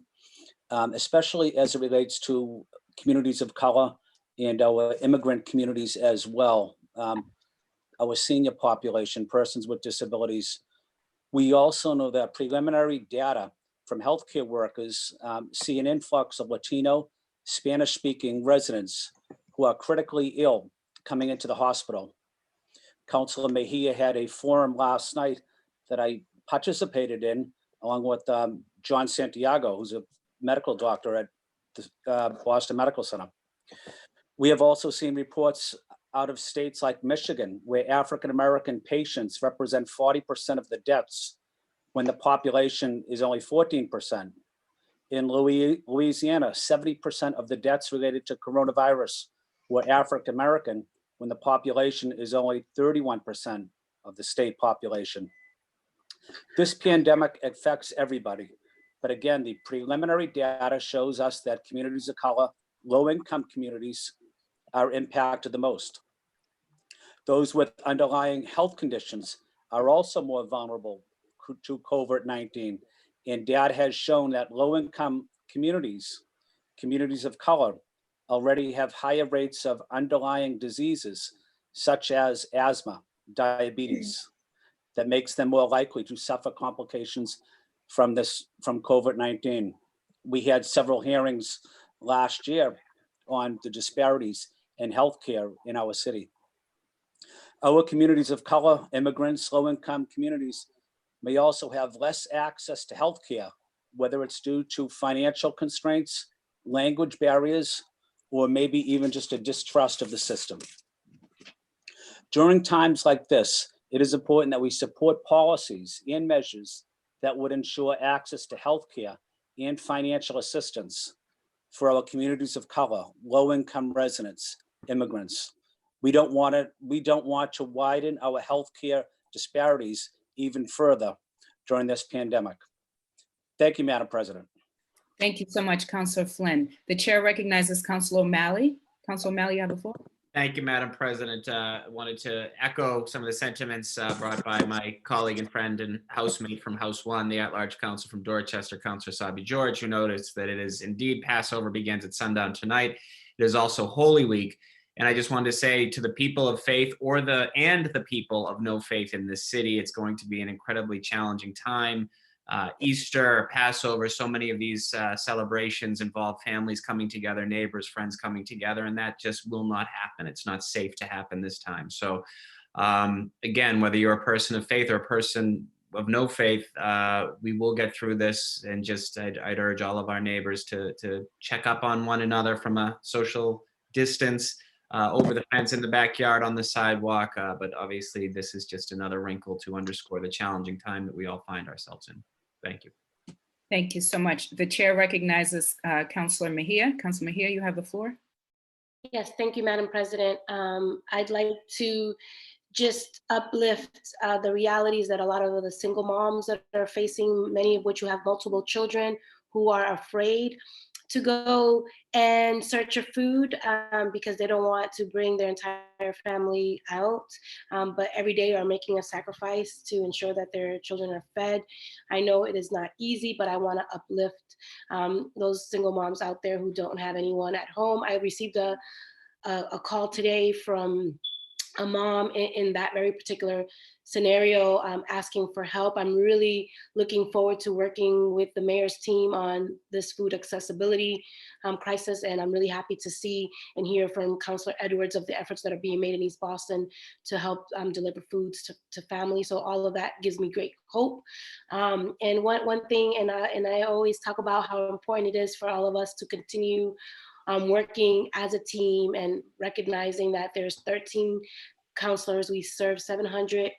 especially as it relates to communities of color and our immigrant communities as well, our senior population, persons with disabilities. We also know that preliminary data from healthcare workers see an influx of Latino, Spanish-speaking residents who are critically ill coming into the hospital. Councilor Mejia had a forum last night that I participated in, along with John Santiago, who's a medical doctor at the Boston Medical Center. We have also seen reports out of states like Michigan, where African-American patients represent 40% of the deaths when the population is only 14%. In Louisiana, 70% of the deaths related to coronavirus were African-American when the population is only 31% of the state population. This pandemic affects everybody. But again, the preliminary data shows us that communities of color, low-income communities are impacted the most. Those with underlying health conditions are also more vulnerable to COVID-19. And data has shown that low-income communities, communities of color, already have higher rates of underlying diseases, such as asthma, diabetes, that makes them more likely to suffer complications from COVID-19. We had several hearings last year on the disparities in healthcare in our city. Our communities of color, immigrants, low-income communities may also have less access to healthcare, whether it's due to financial constraints, language barriers, or maybe even just a distrust of the system. During times like this, it is important that we support policies and measures that would ensure access to healthcare and financial assistance for our communities of color, low-income residents, immigrants. We don't want to widen our healthcare disparities even further during this pandemic. Thank you, Madam President. Thank you so much, Councilor Flynn. The chair recognizes Councilor O'Malley. Councilor O'Malley, you have the floor. Thank you, Madam President. I wanted to echo some of the sentiments brought by my colleague and friend and housemate from House 1, the at-large council from Dorchester, Councilor Asabi George, who noticed that it is indeed Passover begins at sundown tonight. It is also Holy Week. And I just wanted to say to the people of faith and the people of no faith in this city, it's going to be an incredibly challenging time. Easter, Passover, so many of these celebrations involve families coming together, neighbors, friends coming together, and that just will not happen. It's not safe to happen this time. So again, whether you're a person of faith or a person of no faith, we will get through this. And just I'd urge all of our neighbors to check up on one another from a social distance, over the fence in the backyard, on the sidewalk. But obviously, this is just another wrinkle to underscore the challenging time that we all find ourselves in. Thank you. Thank you so much. The chair recognizes Councilor Mejia. Councilor Mejia, you have the floor. Yes, thank you, Madam President. I'd like to just uplift the realities that a lot of the single moms that are facing, many of which who have multiple children, who are afraid to go and search for food because they don't want to bring their entire family out, but every day are making a sacrifice to ensure that their children are fed. I know it is not easy, but I want to uplift those single moms out there who don't have anyone at home. I received a call today from a mom in that very particular scenario asking for help. I'm really looking forward to working with the mayor's team on this food accessibility crisis. And I'm really happy to see and hear from Councilor Edwards of the efforts that are being made in East Boston to help deliver foods to families. So all of that gives me great hope. And one thing, and I always talk about how important it is for all of us to continue working as a team and recognizing that there's 13 counselors, we serve 700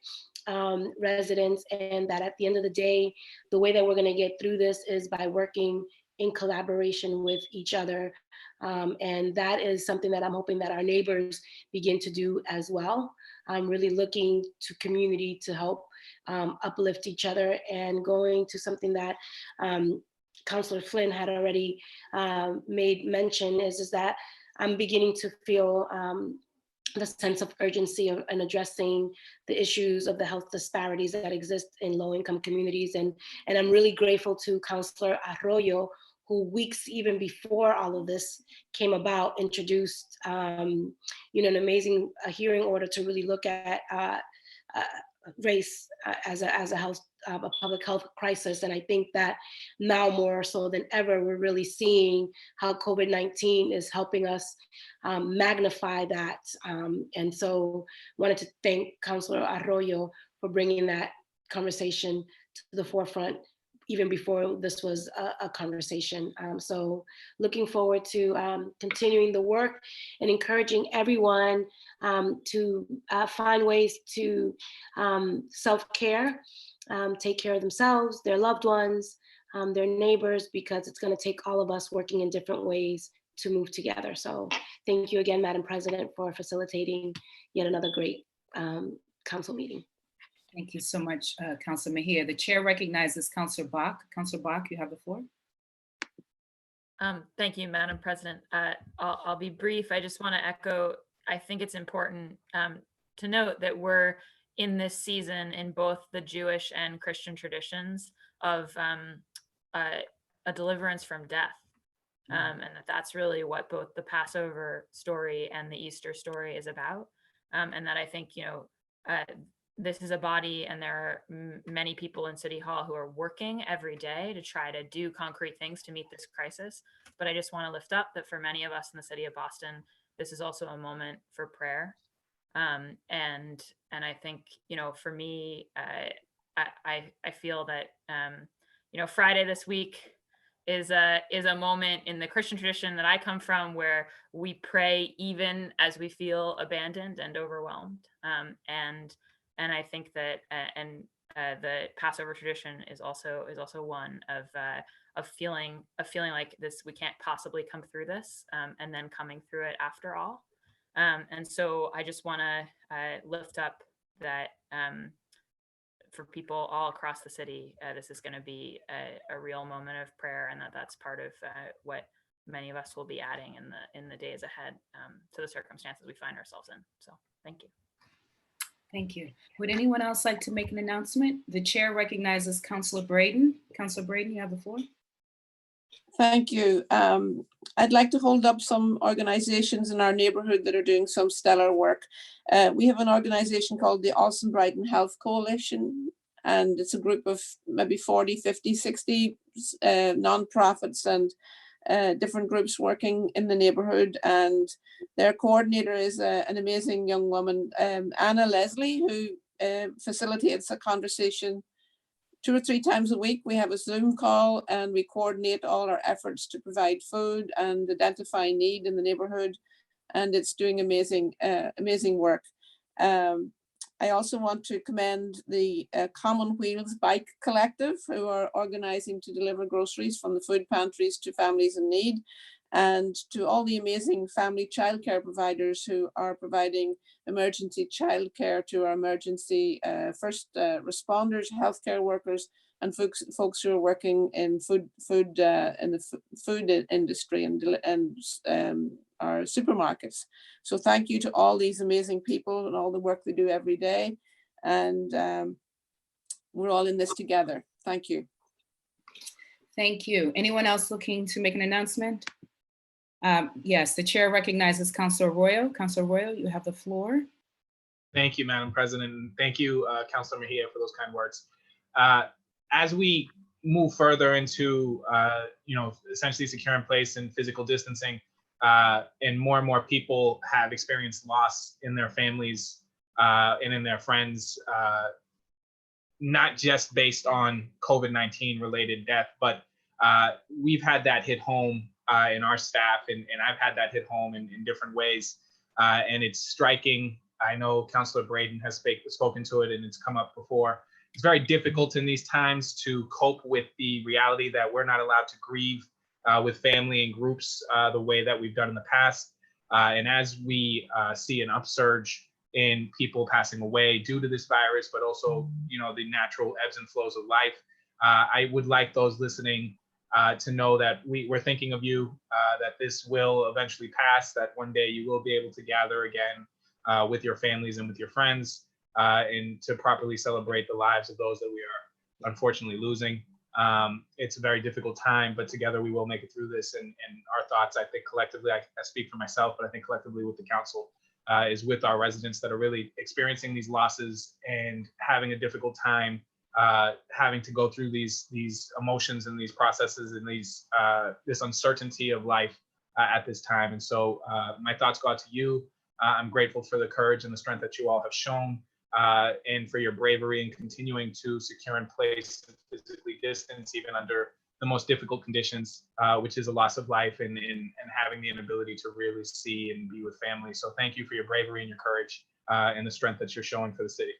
residents, and that at the end of the day, the way that we're gonna get through this is by working in collaboration with each other. And that is something that I'm hoping that our neighbors begin to do as well. I'm really looking to community to help uplift each other, and going to something that Councilor Flynn had already made mention is that I'm beginning to feel the sense of urgency in addressing the issues of the health disparities that exist in low-income communities. And I'm really grateful to Councilor Arroyo, who weeks even before all of this came about, introduced an amazing hearing order to really look at race as a public health crisis. And I think that now more so than ever, we're really seeing how COVID-19 is helping us magnify that. And so wanted to thank Councilor Arroyo for bringing that conversation to the forefront even before this was a conversation. So looking forward to continuing the work and encouraging everyone to find ways to self-care, take care of themselves, their loved ones, their neighbors, because it's gonna take all of us working in different ways to move together. So thank you again, Madam President, for facilitating yet another great council meeting. Thank you so much, Councilor Mejia. The chair recognizes Councilor Bach. Councilor Bach, you have the floor. Thank you, Madam President. I'll be brief. I just want to echo, I think it's important to note that we're in this season in both the Jewish and Christian traditions of a deliverance from death. And that's really what both the Passover story and the Easter story is about. And that I think, this is a body, and there are many people in City Hall who are working every day to try to do concrete things to meet this crisis. But I just want to lift up that for many of us in the city of Boston, this is also a moment for prayer. And I think, for me, I feel that, Friday this week is a moment in the Christian tradition that I come from where we pray even as we feel abandoned and overwhelmed. And I think that the Passover tradition is also one of feeling like this, we can't possibly come through this, and then coming through it after all. And so I just want to lift up that for people all across the city, this is going to be a real moment of prayer, and that's part of what many of us will be adding in the days ahead to the circumstances we find ourselves in. So thank you. Thank you. Would anyone else like to make an announcement? The chair recognizes Councilor Braden. Councilor Braden, you have the floor. Thank you. I'd like to hold up some organizations in our neighborhood that are doing some stellar work. We have an organization called the Alson Brighton Health Coalition, and it's a group of maybe 40, 50, 60 nonprofits and different groups working in the neighborhood. And their coordinator is an amazing young woman, Anna Leslie, who facilitates a conversation 2 or 3 times a week. We have a Zoom call and we coordinate all our efforts to provide food and identify need in the neighborhood. And it's doing amazing work. I also want to commend the Common Wheels Bike Collective, who are organizing to deliver groceries from the food pantries to families in need, and to all the amazing family childcare providers who are providing emergency childcare to our emergency first responders, healthcare workers, and folks who are working in food industry and our supermarkets. So thank you to all these amazing people and all the work they do every day. And we're all in this together. Thank you. Thank you. Anyone else looking to make an announcement? Yes, the chair recognizes Councilor Arroyo. Councilor Arroyo, you have the floor. Thank you, Madam President. And thank you, Councilor Mejia, for those kind words. As we move further into, essentially secure in place and physical distancing, and more people have experienced loss in their families and in their friends, not just based on COVID-19 related death, but we've had that hit home in our staff, and I've had that hit home in different ways. And it's striking. I know Councilor Braden has spoken to it, and it's come up before. It's very difficult in these times to cope with the reality that we're not allowed to grieve with family and groups the way that we've done in the past. And as we see an upsurge in people passing away due to this virus, but also, the natural ebbs and flows of life, I would like those listening to know that we're thinking of you, that this will eventually pass, that one day you will be able to gather again with your families and with your friends, and to properly celebrate the lives of those that we are unfortunately losing. It's a very difficult time, but together we will make it through this. And our thoughts, I think collectively, I speak for myself, but I think collectively with the council, is with our residents that are really experiencing these losses and having a difficult time having to go through these emotions and these processes and this uncertainty of life at this time. And so my thoughts go out to you. I'm grateful for the courage and the strength that you all have shown, and for your bravery in continuing to secure in place and physically distance even under the most difficult conditions, which is a loss of life and having the inability to really see and be with family. So thank you for your bravery and your courage and the strength that you're showing for the city.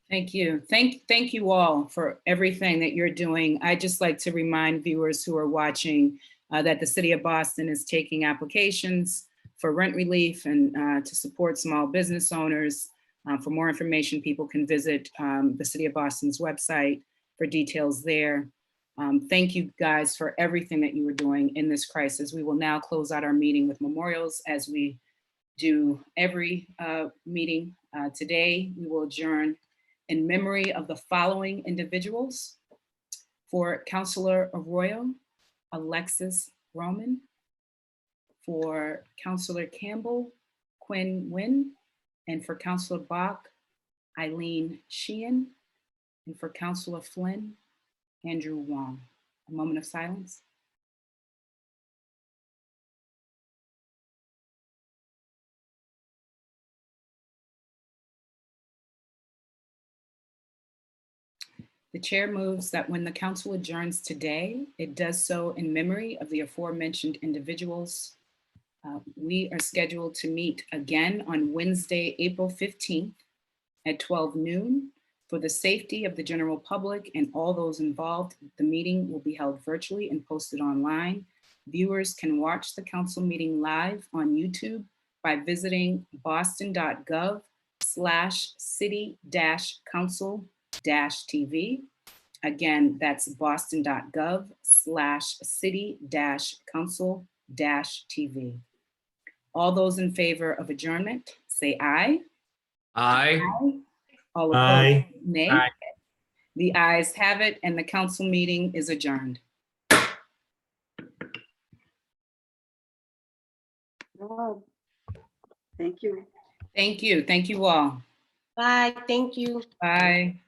Thank you. Thank you all for everything that you're doing. I'd just like to remind viewers who are watching that the City of Boston is taking applications for rent relief and to support small business owners. For more information, people can visit the City of Boston's website for details there. Thank you guys for everything that you were doing in this crisis. We will now close out our meeting with memorials as we do every meeting. Today, we will adjourn in memory of the following individuals: for Councilor Arroyo, Alexis Roman; for Councilor Campbell, Quinn Wynn; and for Councilor Bach, Eileen Sheehan; and for Councilor Flynn, Andrew Wong. A moment of silence. The chair moves that when the council adjourns today, it does so in memory of the aforementioned individuals. We are scheduled to meet again on Wednesday, April 15th at 12 noon. For the safety of the general public and all those involved, the meeting will be held virtually and posted online. Viewers can watch the council meeting live on YouTube by visiting boston.gov/city-council-TV. Again, that's boston.gov/city-council-TV. All those in favor of adjournment, say aye. Aye. All opposed, nay. Aye. The ayes have it, and the council meeting is adjourned. Oh, thank you. Thank you. Thank you all. Bye. Thank you. Bye.